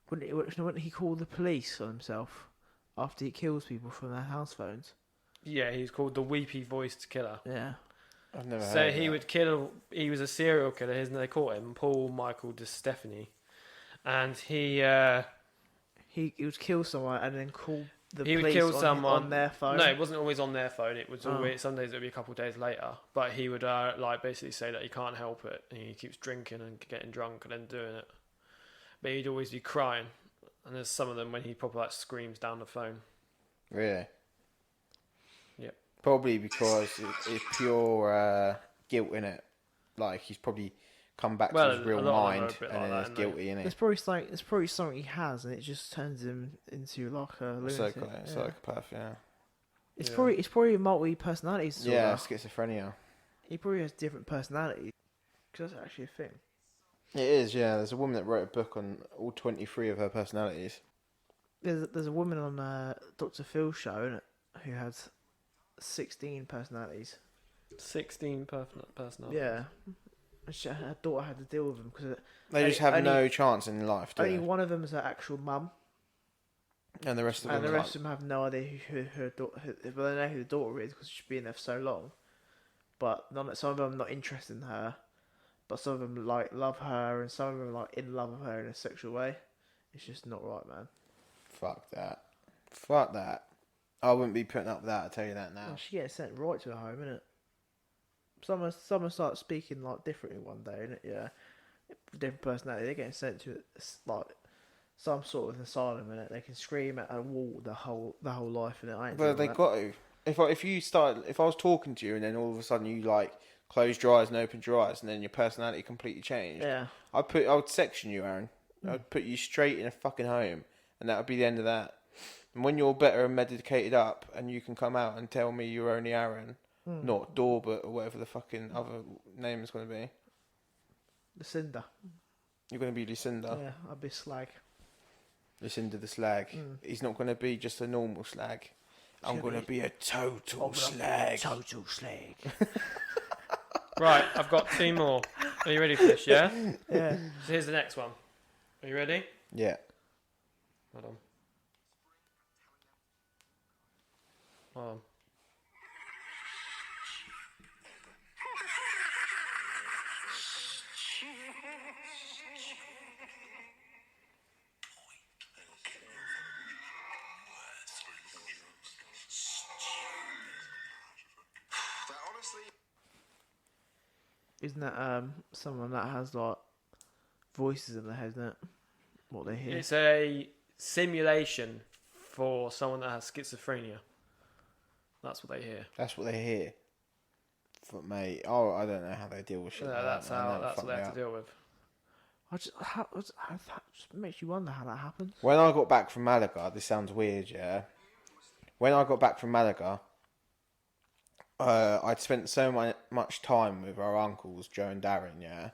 Speaker 3: wouldn't he call the police on himself after he kills people from their house phones?
Speaker 2: Yeah, he's called the Weepy Voiced Killer.
Speaker 3: Yeah.
Speaker 1: I've never heard
Speaker 2: So
Speaker 1: of
Speaker 2: he
Speaker 1: that.
Speaker 2: would kill. He was a serial killer. They caught him, Paul Michael DeStefani, and he
Speaker 3: He would kill someone and then call the
Speaker 2: He would
Speaker 3: police
Speaker 2: kill
Speaker 3: on,
Speaker 2: someone
Speaker 3: on their phone.
Speaker 2: No, it wasn't always on their phone. It was
Speaker 3: Oh.
Speaker 2: always some days it would be a couple of days later. But he would like basically say that he can't help it. And he keeps drinking and getting drunk and then doing it. but he'd always be crying. And there's some of them when he probably like screams down the phone.
Speaker 1: Really?
Speaker 2: Yep.
Speaker 1: Probably because it's pure guilt in it. Like he's probably come back to his
Speaker 2: a
Speaker 1: real
Speaker 2: lot of them are
Speaker 1: mind
Speaker 2: a bit
Speaker 1: and
Speaker 2: like
Speaker 1: then
Speaker 2: that,
Speaker 1: it's
Speaker 2: aren't they?
Speaker 1: guilty in
Speaker 3: It's
Speaker 1: it.
Speaker 3: probably something. It's probably something he has, and it just turns him into like a lunatic.
Speaker 1: Psychopath, yeah.
Speaker 3: It's
Speaker 2: Yeah.
Speaker 3: probably multi personality disorder.
Speaker 1: Yeah, schizophrenia.
Speaker 3: He probably has different personalities. Because that's actually a thing.
Speaker 1: It is, yeah. There's a woman that wrote a book on all 23 of her personalities.
Speaker 3: There's a woman on Dr. Phil's show, innit, who had 16 personalities.
Speaker 2: 16 personality.
Speaker 3: Yeah. And her daughter had to deal with them because
Speaker 1: They just have no chance in life, do
Speaker 3: only
Speaker 1: they?
Speaker 3: one of them is her actual mum,
Speaker 1: And the rest of them
Speaker 3: and the
Speaker 1: are
Speaker 3: rest of them have no idea who her daughter. Well, they know who the daughter is because she's been there for so long. But some of them are not interested in her, but some of them like love her, and some of them are like in love with her in a sexual way. It's just not right, man.
Speaker 1: Fuck that. Fuck that. I wouldn't be putting up with that, I'll tell you that now.
Speaker 3: Well, she gets sent right to her home, innit? Someone starts speaking like differently one day, innit? Yeah, different personality. They're getting sent to like some sort of asylum, innit? They can scream at a wall the whole life, innit? I ain't
Speaker 1: Well,
Speaker 3: doing
Speaker 1: they
Speaker 3: that.
Speaker 1: got to. If I was talking to you and then all of a sudden you like closed your eyes and opened your eyes and then your personality completely changed,
Speaker 3: Yeah.
Speaker 1: I would section you, Aaron. I'd put you straight in a fucking home, and that would be the end of that. And when you're better and medicated up, and you can come out and tell me you're only Aaron, not Dorbert or whatever the fucking other name is going to be.
Speaker 3: Lucinda.
Speaker 1: You're going to be Lucinda.
Speaker 3: Yeah, I'd be slag.
Speaker 1: Lucinda the slag. He's not going to be just a normal slag. I'm
Speaker 3: Should
Speaker 1: going to
Speaker 3: be.
Speaker 1: be a total slag.
Speaker 3: Total slag.
Speaker 2: Right, I've got 2 more. Are you ready for this, yeah?
Speaker 3: Yeah.
Speaker 2: So here's the next one. Are you ready?
Speaker 1: Yeah.
Speaker 2: Hold on. Hold on.
Speaker 3: Isn't that someone that has like voices in their head, isn't it? What they hear.
Speaker 2: It's a simulation for someone that has schizophrenia. That's what they hear.
Speaker 1: That's what they hear. But mate, I don't know how they deal with shit.
Speaker 2: Yeah,
Speaker 1: like
Speaker 2: that's
Speaker 1: that, man.
Speaker 2: how.
Speaker 1: That'll
Speaker 2: That's
Speaker 1: fuck
Speaker 2: what they
Speaker 1: me
Speaker 2: have to
Speaker 1: up.
Speaker 2: deal with.
Speaker 3: That just makes you wonder how that happens.
Speaker 1: When I got back from Malaga, this sounds weird, yeah. When I got back from Malaga, I'd spent so much time with our uncles, Joe and Darren, yeah,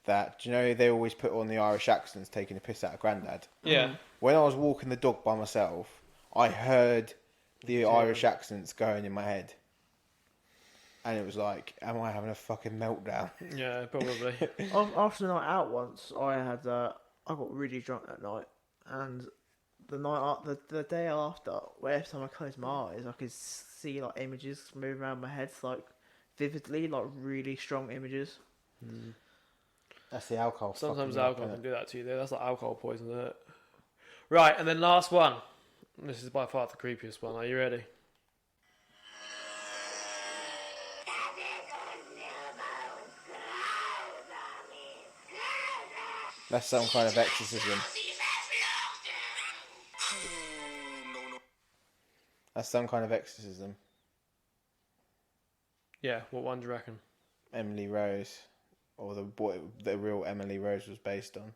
Speaker 1: that, do you know, they always put on the Irish accents taking a piss out of Grandad.
Speaker 2: Yeah.
Speaker 1: When I was walking the dog by myself, I heard the Irish accents going in my head. And it was like, am I having a fucking meltdown?
Speaker 2: Yeah, probably.
Speaker 3: After the night out once, I got really drunk that night, and the day after, every time I closed my eyes, I could see like images moving around my head, like vividly, like really strong images.
Speaker 1: That's the alcohol.
Speaker 2: Sometimes
Speaker 1: fucking me up,
Speaker 2: alcohol
Speaker 1: innit?
Speaker 2: can do that to you. Though. That's like alcohol poison, isn't it? Right, and then last one. This is by far the creepiest one. Are you ready?
Speaker 1: That's some kind of exorcism. That's some kind of exorcism.
Speaker 2: Yeah. What one do you reckon?
Speaker 1: Emily Rose, or the real Emily Rose was based on.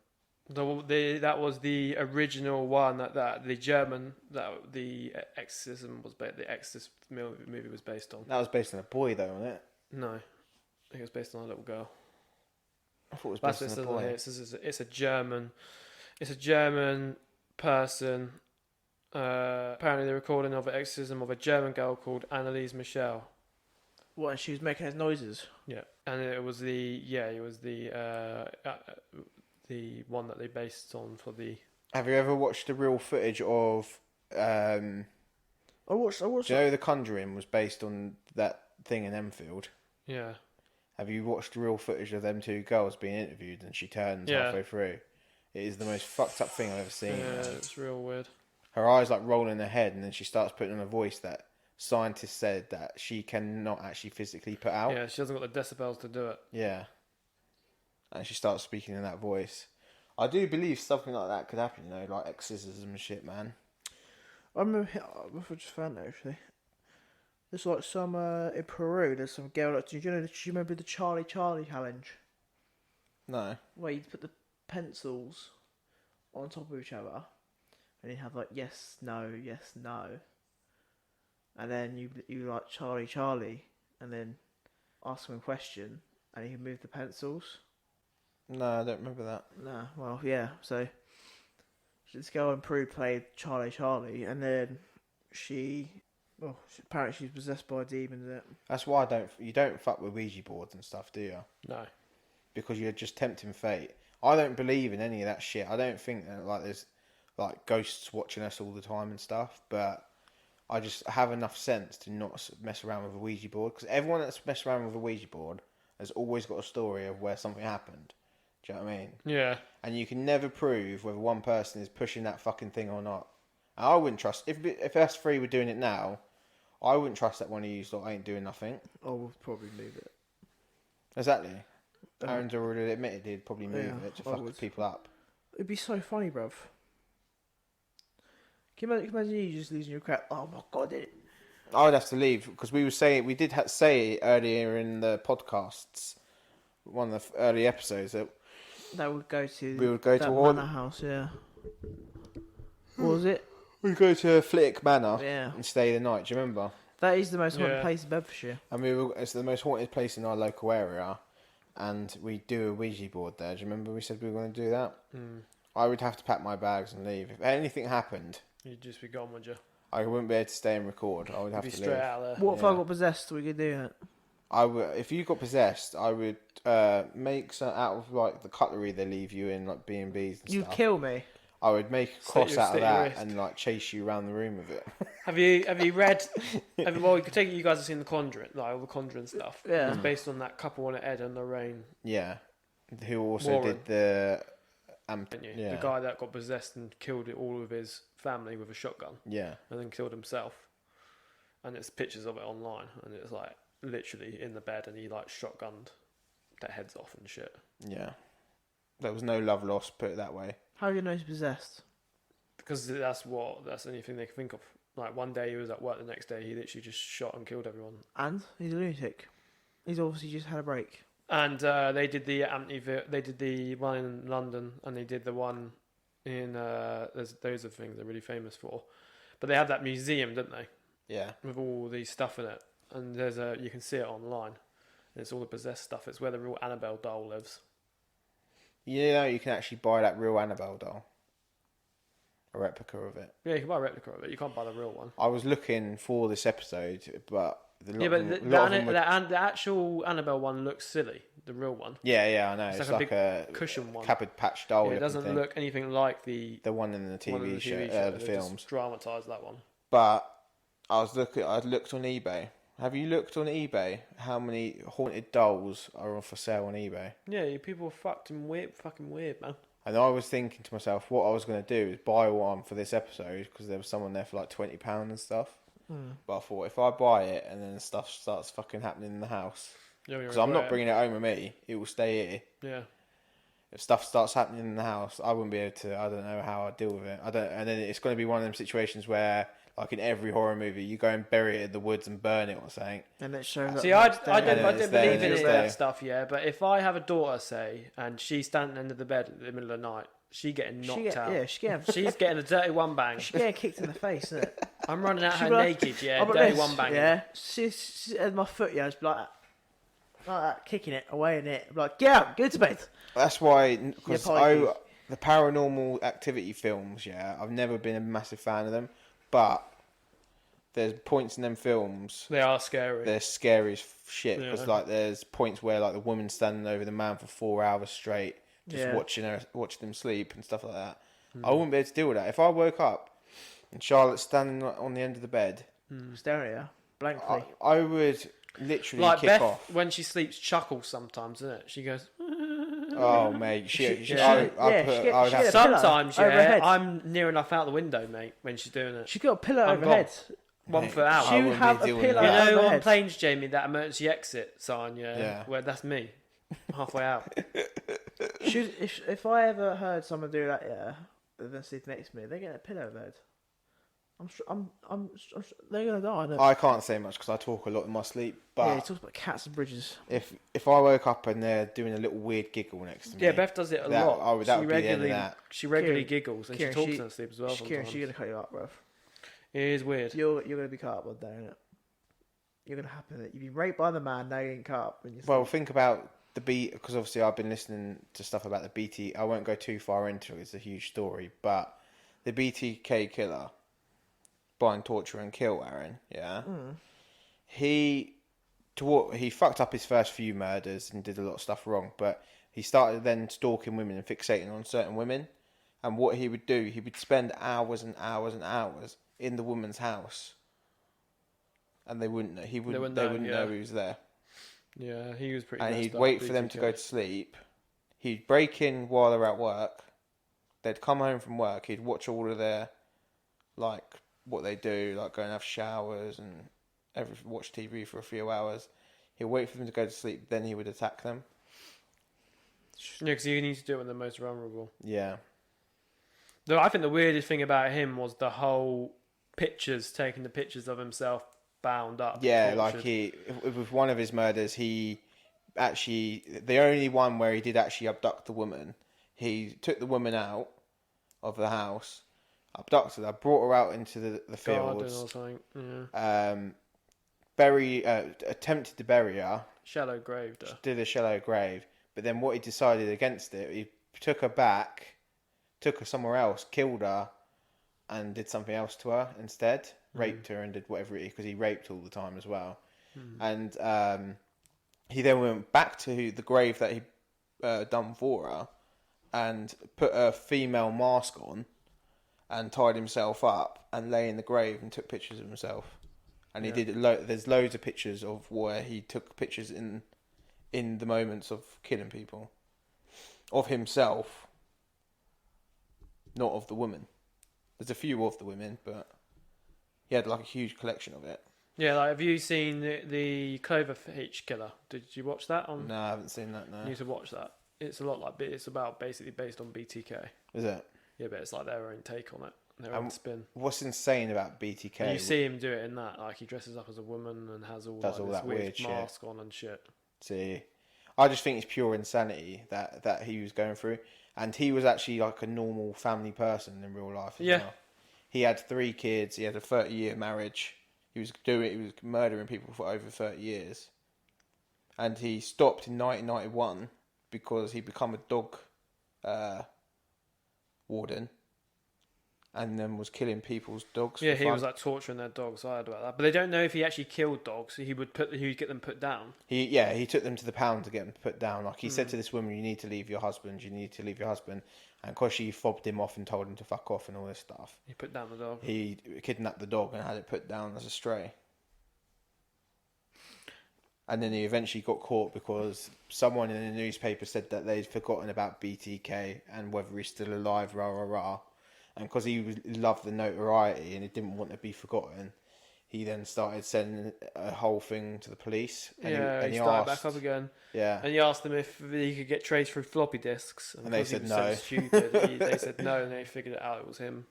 Speaker 2: That was the original one that the German that the exorcism was the Exorcist movie was based on.
Speaker 1: That was based on a boy, though, wasn't it?
Speaker 2: No, I think it was based on a little girl.
Speaker 1: I thought it was
Speaker 2: That's
Speaker 1: based
Speaker 2: what
Speaker 1: on
Speaker 2: it
Speaker 1: a
Speaker 2: says on
Speaker 1: boy.
Speaker 2: here. It's a German person. Apparently, the recording of an exorcism of a German girl called Anneliese Michel.
Speaker 3: What? And she was making those noises.
Speaker 2: Yeah, and it was the one that they based on for the.
Speaker 1: Have you ever watched the real footage of?
Speaker 3: I watched.
Speaker 1: Do you know The Conjuring was based on that thing in Enfield?
Speaker 2: Yeah.
Speaker 1: Have you watched the real footage of them 2 girls being interviewed and she turns
Speaker 2: Yeah.
Speaker 1: halfway through? It is the most fucked up thing I've ever seen.
Speaker 2: Yeah,
Speaker 1: man.
Speaker 2: it's real weird.
Speaker 1: Her eyes like roll in her head, and then she starts putting on a voice that scientists said that she cannot actually physically put out.
Speaker 2: Yeah, she hasn't got the decibels to do it.
Speaker 1: Yeah. And she starts speaking in that voice. I do believe something like that could happen, like exorcism and shit, man.
Speaker 3: I remember, I just found it actually. There's like some in Peru. There's some girl. Do you remember the Charlie challenge?
Speaker 1: No.
Speaker 3: Where you put the pencils on top of each other, and you have like yes, no, and then you like Charlie, and then ask him a question, and you can move the pencils.
Speaker 1: No, I don't remember that.
Speaker 3: No, well, yeah. So this girl in Peru played Charlie, and then apparently she's possessed by demons.
Speaker 1: That's why you don't fuck with Ouija boards and stuff, do you?
Speaker 2: No.
Speaker 1: Because you're just tempting fate. I don't believe in any of that shit. I don't think that there's like ghosts watching us all the time and stuff, but I just have enough sense to not mess around with a Ouija board, because everyone that's messed around with a Ouija board has always got a story of where something happened. Do you know what I mean?
Speaker 2: Yeah.
Speaker 1: And you can never prove whether one person is pushing that fucking thing or not. And I wouldn't trust if us three were doing it now. I wouldn't trust that one of you lot ain't doing nothing.
Speaker 3: I will probably leave it.
Speaker 1: Exactly. Aaron's already admitted he'd probably move
Speaker 3: Yeah,
Speaker 1: it to
Speaker 3: I
Speaker 1: fuck
Speaker 3: would.
Speaker 1: people up.
Speaker 3: It'd be so funny, bruv. Can you imagine you just losing your crap? Oh my god, it.
Speaker 1: I would have to leave because we did say earlier in the podcasts, one of the early episodes, that
Speaker 3: That would go to.
Speaker 1: We would go
Speaker 3: that
Speaker 1: to
Speaker 3: manor house, yeah. What was it?
Speaker 1: we'd go to Flitwick Manor
Speaker 3: Yeah.
Speaker 1: and stay the night. Do you remember?
Speaker 3: That is the most haunted
Speaker 2: Yeah.
Speaker 3: place in Bedfordshire.
Speaker 1: And it's the most haunted place in our local area, and we do a Ouija board there. Do you remember we said we were going to do that? I would have to pack my bags and leave. If anything happened,
Speaker 2: You'd just be gone, would you?
Speaker 1: I wouldn't be able to stay and record. I would have
Speaker 2: Be
Speaker 1: to
Speaker 2: straight
Speaker 1: leave.
Speaker 2: out there.
Speaker 3: What if I
Speaker 1: Yeah.
Speaker 3: got possessed? We could do that.
Speaker 1: I would, if you got possessed, I would make some out of like the cutlery they leave you in, like B&Bs and
Speaker 3: You'd
Speaker 1: stuff.
Speaker 3: kill me.
Speaker 1: I would make a
Speaker 2: Slit
Speaker 1: cross
Speaker 2: your-
Speaker 1: out of
Speaker 2: slit your
Speaker 1: that
Speaker 2: wrist.
Speaker 1: and like chase you around the room with it.
Speaker 2: Have you read? Well, you could take it. You guys have seen the Conjuring, like all the Conjuring stuff.
Speaker 3: Yeah.
Speaker 2: It's based on that couple on Ed and Lorraine,
Speaker 1: Yeah, who also
Speaker 2: Warren.
Speaker 1: did the
Speaker 2: didn't you?
Speaker 1: yeah,
Speaker 2: The guy that got possessed and killed all of his family with a shotgun,
Speaker 1: yeah,
Speaker 2: and then killed himself. And there's pictures of it online, and it's like literally in the bed, and he like shotgunned their heads off and shit.
Speaker 1: yeah. There was no love lost, put it that way.
Speaker 3: How do you know he's possessed?
Speaker 2: Because that's the only thing they can think of. Like one day he was at work, the next day he literally just shot and killed everyone.
Speaker 3: And he's a lunatic. He's obviously just had a break.
Speaker 2: And they did the they did the one in London, and they did the one in those are things they're really famous for. But they have that museum, didn't they,
Speaker 1: Yeah,
Speaker 2: with all these stuff in it. And you can see it online. And it's all the possessed stuff. It's where the real Annabelle doll lives.
Speaker 1: you can actually buy that real Annabelle doll, a replica of it.
Speaker 2: Yeah, you can buy a replica of it. You can't buy the real one.
Speaker 1: I was looking for this episode, but
Speaker 2: The actual Annabelle one looks silly. The real one.
Speaker 1: yeah, I know.
Speaker 2: It's
Speaker 1: It's
Speaker 2: like a
Speaker 1: like
Speaker 2: big
Speaker 1: a
Speaker 2: cushion one.
Speaker 1: Cabbage Patch doll.
Speaker 2: Yeah, it doesn't
Speaker 1: thing.
Speaker 2: look anything like the
Speaker 1: the one in the TV,
Speaker 2: one in the
Speaker 1: show,
Speaker 2: TV
Speaker 1: the
Speaker 2: They just
Speaker 1: films.
Speaker 2: dramatised that one.
Speaker 1: But I looked on eBay. Have you looked on eBay how many haunted dolls are for sale on eBay?
Speaker 2: Yeah, people are fucking weird, man.
Speaker 1: And I was thinking to myself, what I was going to do is buy one for this episode because there was someone there for like £20 and stuff. But I thought if I buy it and then stuff starts fucking happening in the house, because I'm not bringing it home with me, it will stay here.
Speaker 2: Yeah.
Speaker 1: If stuff starts happening in the house, I wouldn't be able to. I don't know how I'd deal with it. And then it's going to be one of them situations where, like in every horror movie, you go and bury it in the woods and burn it or something.
Speaker 3: And it shows up.
Speaker 2: See,
Speaker 3: the
Speaker 2: I
Speaker 3: next day.
Speaker 2: don't
Speaker 1: And it's there,
Speaker 2: believe
Speaker 1: and
Speaker 2: in
Speaker 1: it's
Speaker 2: any of
Speaker 1: there.
Speaker 2: that stuff, yeah. But if I have a daughter, say, and she's standing under the bed in the middle of the night, she getting knocked out.
Speaker 3: Yeah,
Speaker 2: She's getting a dirty one bang.
Speaker 3: she's getting kicked in the face, isn't it?
Speaker 2: I'm running at
Speaker 3: She'll
Speaker 2: her
Speaker 3: be like,
Speaker 2: naked, yeah,
Speaker 3: "I'm at
Speaker 2: dirty
Speaker 3: this,"
Speaker 2: one bang.
Speaker 3: Yeah, she's at my foot, yeah, just be like that, kicking it away in it. I'm like, get out, go to bed.
Speaker 1: That's why, because
Speaker 3: pikey.
Speaker 1: the paranormal activity films, yeah, I've never been a massive fan of them, but there's points in them films
Speaker 2: They are scary.
Speaker 1: they're scary as shit because
Speaker 2: Yeah.
Speaker 1: like there's points where like the woman's standing over the man for 4 hours straight, just
Speaker 3: Yeah.
Speaker 1: watching them sleep and stuff like that. I wouldn't be able to deal with that. If I woke up and Charlotte's standing on the end of the bed,
Speaker 3: Staring at her, blankly.
Speaker 1: I would literally
Speaker 2: Like
Speaker 1: kick
Speaker 2: Beth,
Speaker 1: off.
Speaker 2: when she sleeps, chuckles sometimes, isn't it? She goes.
Speaker 1: Oh mate,
Speaker 3: Yeah.
Speaker 1: I would have
Speaker 3: get a
Speaker 1: to.
Speaker 3: pillow
Speaker 2: Sometimes,
Speaker 3: over her
Speaker 2: yeah,
Speaker 3: head.
Speaker 2: I'm near enough out the window, mate, when she's doing it.
Speaker 3: She's got a pillow
Speaker 2: I'm
Speaker 3: over her
Speaker 2: gone.
Speaker 3: head.
Speaker 2: 1
Speaker 1: Mate,
Speaker 2: foot out.
Speaker 1: I
Speaker 3: She would
Speaker 1: wouldn't be
Speaker 3: have a
Speaker 1: dealing
Speaker 3: pillow
Speaker 1: with
Speaker 2: You
Speaker 1: that.
Speaker 2: know, on
Speaker 3: overhead.
Speaker 2: planes, Jamie, that emergency exit sign, yeah,
Speaker 1: Yeah.
Speaker 2: where that's me, halfway out.
Speaker 3: If I ever heard someone do that, yeah, and then sleep next to me, they're getting a pillow bed. They're gonna die. Innit?
Speaker 1: I can't say much because I talk a lot in my sleep. But
Speaker 3: Yeah, he talks about cats and bridges.
Speaker 1: if I woke up and they're doing a little weird giggle next to me,
Speaker 2: Yeah, Beth does it a lot.
Speaker 1: that would be the end of that.
Speaker 2: She regularly
Speaker 3: Kieran-
Speaker 2: giggles and
Speaker 3: Kieran,
Speaker 2: she talks
Speaker 3: she-
Speaker 2: in her sleep as well.
Speaker 3: Kieran,
Speaker 2: Sometimes.
Speaker 3: she's gonna cut you up, bruv.
Speaker 2: It is weird.
Speaker 3: You're gonna be cut up one day, innit? You're gonna happen. You've been raped by the man. Now you're getting cut up. When you
Speaker 1: Well, think about the beat because obviously I've been listening to stuff about the BT. I won't go too far into it. It's a huge story, but the BTK killer, bind, torture, and kill Aaron. Yeah, he fucked up his first few murders and did a lot of stuff wrong, but he started then stalking women and fixating on certain women. And what he would do, he would spend hours and hours and hours in the woman's house, and they wouldn't know. They wouldn't know he was there.
Speaker 2: Yeah, he was pretty.
Speaker 1: And
Speaker 2: messed
Speaker 1: he'd
Speaker 2: up,
Speaker 1: wait for them to
Speaker 2: BTK.
Speaker 1: go to sleep. He'd break in while they're at work. They'd come home from work. He'd watch all of their, like, what they do, like go and have showers and watch TV for a few hours. He'd wait for them to go to sleep. Then he would attack them.
Speaker 2: Yeah, because you need to do it when they're most vulnerable.
Speaker 1: Yeah.
Speaker 2: Though I think the weirdest thing about him was the whole taking the pictures of himself bound up.
Speaker 1: Yeah,
Speaker 2: tortured.
Speaker 1: like with one of his murders, the only one where he did actually abduct the woman, he took the woman out of the house, abducted her, brought her out into the
Speaker 2: garden
Speaker 1: fields,
Speaker 2: or something. Yeah.
Speaker 1: attempted to bury her,
Speaker 2: Shallow grave. Though.
Speaker 1: did a shallow grave, but then what he decided against it, he took her back, took her somewhere else, killed her, and did something else to her instead. Raped her and did whatever it is, because he raped all the time as well. And he then went back to the grave that he done for her and put a female mask on and tied himself up and lay in the grave and took pictures of himself. And he did there's loads of pictures of where he took pictures in the moments of killing people, of himself, not of the woman. There's a few of the women, but he had like a huge collection of it.
Speaker 2: Yeah, like have you seen the Cloverfield killer? Did you watch that on?
Speaker 1: No, I haven't seen that. No,
Speaker 2: You need to watch that. It's a lot like it's about basically based on BTK.
Speaker 1: is it?
Speaker 2: Yeah, but it's like their own take on it, their own spin.
Speaker 1: What's insane about BTK?
Speaker 2: And you see him do it in that, like he dresses up as a woman and has all
Speaker 1: Does
Speaker 2: like,
Speaker 1: all
Speaker 2: this
Speaker 1: that
Speaker 2: weird
Speaker 1: weird shit.
Speaker 2: mask on and shit.
Speaker 1: See, I just think it's pure insanity that he was going through, and he was actually like a normal family person in real life as well. He had 3 kids. He had a 30-year marriage. He was murdering people for over 30 years, and he stopped in 1991 because he become a dog warden, and then was killing people's dogs.
Speaker 2: Yeah,
Speaker 1: for
Speaker 2: he
Speaker 1: fun.
Speaker 2: was like torturing their dogs. I heard about that, but they don't know if he actually killed dogs. He would get them put down.
Speaker 1: He took them to the pound to get them put down. Like he said to this woman, "You need to leave your husband. You need to leave your husband." And because she fobbed him off and told him to fuck off and all this stuff,
Speaker 2: He put down the dog.
Speaker 1: he kidnapped the dog and had it put down as a stray. And then he eventually got caught because someone in the newspaper said that they'd forgotten about BTK and whether he's still alive, rah rah rah. And because he loved the notoriety and he didn't want to be forgotten, he then started sending a whole thing to the police. And
Speaker 2: he started back up again.
Speaker 1: Yeah.
Speaker 2: And he asked them if he could get traced through floppy disks,
Speaker 1: And they
Speaker 2: because he
Speaker 1: said
Speaker 2: was
Speaker 1: no.
Speaker 2: So stupid. They said no, and they figured it out. It was him.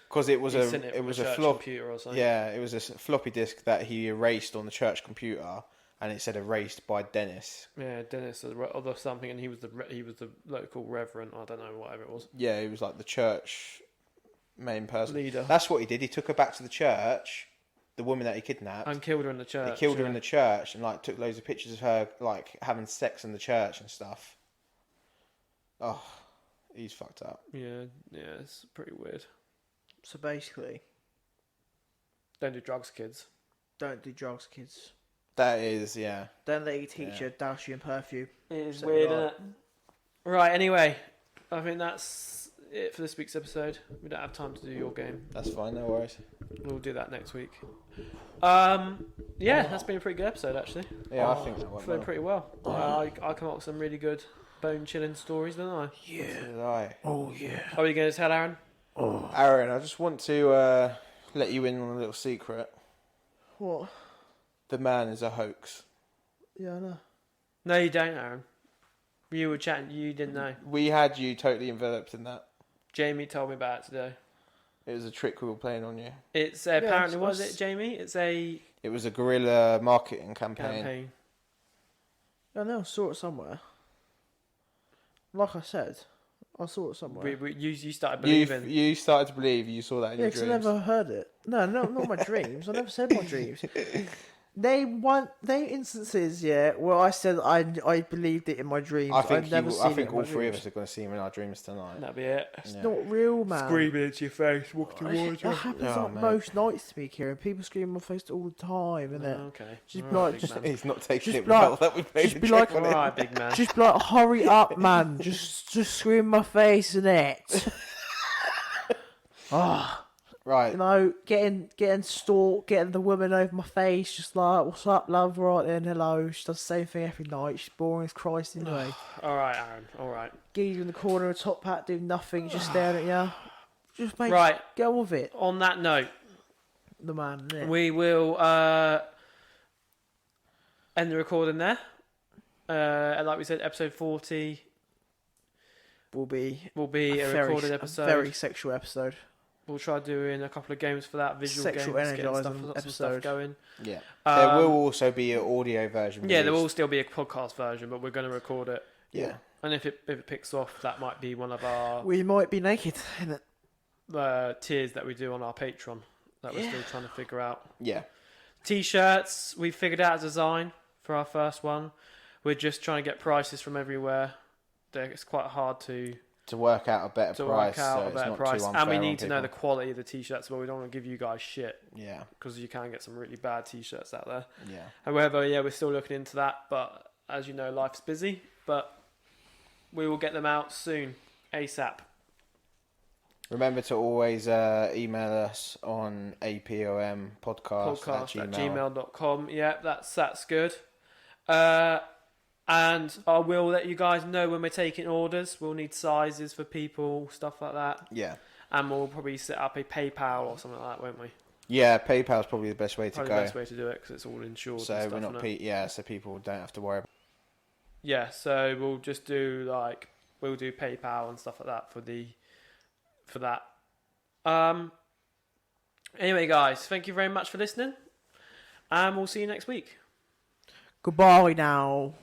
Speaker 1: Because it was
Speaker 2: He sent
Speaker 1: it was
Speaker 2: from
Speaker 1: a
Speaker 2: church
Speaker 1: flop.
Speaker 2: computer or something.
Speaker 1: Yeah, it was a floppy disk that he erased on the church computer, and it said erased by Dennis.
Speaker 2: Yeah, Dennis or something, and he was the local reverend. I don't know, whatever it was.
Speaker 1: Yeah, he was like the church main person.
Speaker 2: Leader.
Speaker 1: That's what he did. He took her back to the church, the woman that he kidnapped.
Speaker 2: And killed her in the church.
Speaker 1: He killed her in the church and like took loads of pictures of her like having sex in the church and stuff. Oh, he's fucked up.
Speaker 2: Yeah, it's pretty weird.
Speaker 3: So basically,
Speaker 2: Don't do drugs, kids.
Speaker 3: don't do drugs, kids.
Speaker 1: That is, yeah.
Speaker 3: Don't let your teacher douse you in perfume.
Speaker 2: It is
Speaker 3: So
Speaker 2: weird,
Speaker 3: right.
Speaker 2: isn't it? Right, anyway, I think that's it for this week's episode. We don't have time to do your game.
Speaker 1: That's fine, no worries.
Speaker 2: We'll do that next week. Yeah, that's been a pretty good episode, actually.
Speaker 1: Yeah, I think that went
Speaker 2: Flowed
Speaker 1: well.
Speaker 2: pretty well. I come up with some really good bone-chilling stories, didn't I?
Speaker 1: So did I.
Speaker 3: Oh yeah.
Speaker 2: How are you going to tell Aaron?
Speaker 1: Aaron, I just want to let you in on a little secret.
Speaker 3: What?
Speaker 1: The man is a hoax.
Speaker 3: Yeah, I know.
Speaker 2: No, you don't, Aaron. You were chatting. You didn't know.
Speaker 1: We had you totally enveloped in that.
Speaker 2: Jamie told me about it today.
Speaker 1: It was a trick we were playing on you.
Speaker 2: It's apparently,
Speaker 3: it's
Speaker 2: was
Speaker 3: us.
Speaker 2: it, Jamie? It's a
Speaker 1: It was a guerrilla marketing campaign.
Speaker 2: campaign.
Speaker 3: I know I saw it somewhere. Like I said, I saw it somewhere.
Speaker 2: You started believing.
Speaker 1: You started to believe. You saw that in
Speaker 3: Yeah,
Speaker 1: your
Speaker 3: because I
Speaker 1: dreams.
Speaker 3: never heard it. No, not my dreams. I never said my dreams. Name instances, yeah, where I said I believed it in my dreams.
Speaker 1: I think
Speaker 3: I've never seen it in
Speaker 1: all
Speaker 3: my
Speaker 1: three of
Speaker 3: dreams.
Speaker 1: us are going to see him in our dreams tonight.
Speaker 2: That'd be it.
Speaker 3: It's
Speaker 1: Yeah.
Speaker 3: not real, man.
Speaker 2: Screaming into your face, walk towards you.
Speaker 3: That happens
Speaker 1: Oh,
Speaker 3: like
Speaker 1: mate.
Speaker 3: most nights to me, Kieran. People scream in my face all the time, innit?
Speaker 2: Okay.
Speaker 3: Just
Speaker 2: All
Speaker 3: be like,
Speaker 2: big
Speaker 3: just-
Speaker 2: man.
Speaker 1: He's not taking
Speaker 3: Just
Speaker 1: it
Speaker 3: like-
Speaker 1: well that we played
Speaker 3: just
Speaker 1: the
Speaker 3: be
Speaker 1: trick
Speaker 3: like-
Speaker 1: on
Speaker 2: All
Speaker 1: him.
Speaker 2: right, big man.
Speaker 3: Just be like, hurry up, man. Just scream in my face and it. Oh,
Speaker 1: Right.
Speaker 3: you know, getting stalked, getting the woman over my face, just like, what's up, love? Right then, hello. She does the same thing every night. She's boring as Christ anyway.
Speaker 2: All right, Aaron. All right.
Speaker 3: Geezer in the corner, a top hat, doing nothing, just staring at you. Just make
Speaker 2: Right.
Speaker 3: get on with it.
Speaker 2: On that note,
Speaker 3: The man, innit?
Speaker 2: we will end the recording there. And like we said, episode 40
Speaker 3: will be
Speaker 2: will be a recorded episode.
Speaker 3: A very sexual episode.
Speaker 2: We'll try doing a couple of games for that, visual
Speaker 3: Sexual
Speaker 2: games, getting
Speaker 3: energising
Speaker 2: some stuff
Speaker 3: episode.
Speaker 2: going.
Speaker 1: Yeah. There
Speaker 2: Um,
Speaker 1: will also be an audio version.
Speaker 2: Yeah, there will
Speaker 1: released.
Speaker 2: still be a podcast version, but we're going to record it.
Speaker 1: Yeah.
Speaker 2: And if it picks off, that might be one of our
Speaker 3: We might be naked, innit?
Speaker 2: tiers that we do on our Patreon that we're still trying to figure out.
Speaker 1: Yeah.
Speaker 2: T-shirts, we figured out a design for our first one. We're just trying to get prices from everywhere. It's quite hard to
Speaker 1: work out a better price.
Speaker 2: work out
Speaker 1: so
Speaker 2: a
Speaker 1: it's
Speaker 2: better
Speaker 1: not
Speaker 2: price,
Speaker 1: too
Speaker 2: and
Speaker 1: unfair
Speaker 2: we
Speaker 1: on
Speaker 2: need to know the
Speaker 1: people.
Speaker 2: quality of the T-shirts. But we don't want to give you guys shit
Speaker 1: Yeah.
Speaker 2: because you can get some really bad T-shirts out there.
Speaker 1: Yeah.
Speaker 2: However, yeah, we're still looking into that. But as you know, life's busy. But we will get them out soon, ASAP.
Speaker 1: Remember to always email us on APOM podcast
Speaker 2: Podcast
Speaker 1: at
Speaker 2: at gmail.com. Yeah, that's good. And I will let you guys know when we're taking orders. We'll need sizes for people, stuff like that.
Speaker 1: Yeah.
Speaker 2: And we'll probably set up a PayPal or something like that, won't we?
Speaker 1: Yeah, PayPal's probably the best way to
Speaker 2: Probably
Speaker 1: go.
Speaker 2: the best way to do it because it's all insured.
Speaker 1: So
Speaker 2: and stuff,
Speaker 1: we're not
Speaker 2: innit?
Speaker 1: so people don't have to worry about.
Speaker 2: Yeah, so we'll just do we'll do PayPal and stuff like that for that. Anyway, guys, thank you very much for listening, and we'll see you next week.
Speaker 3: Goodbye now.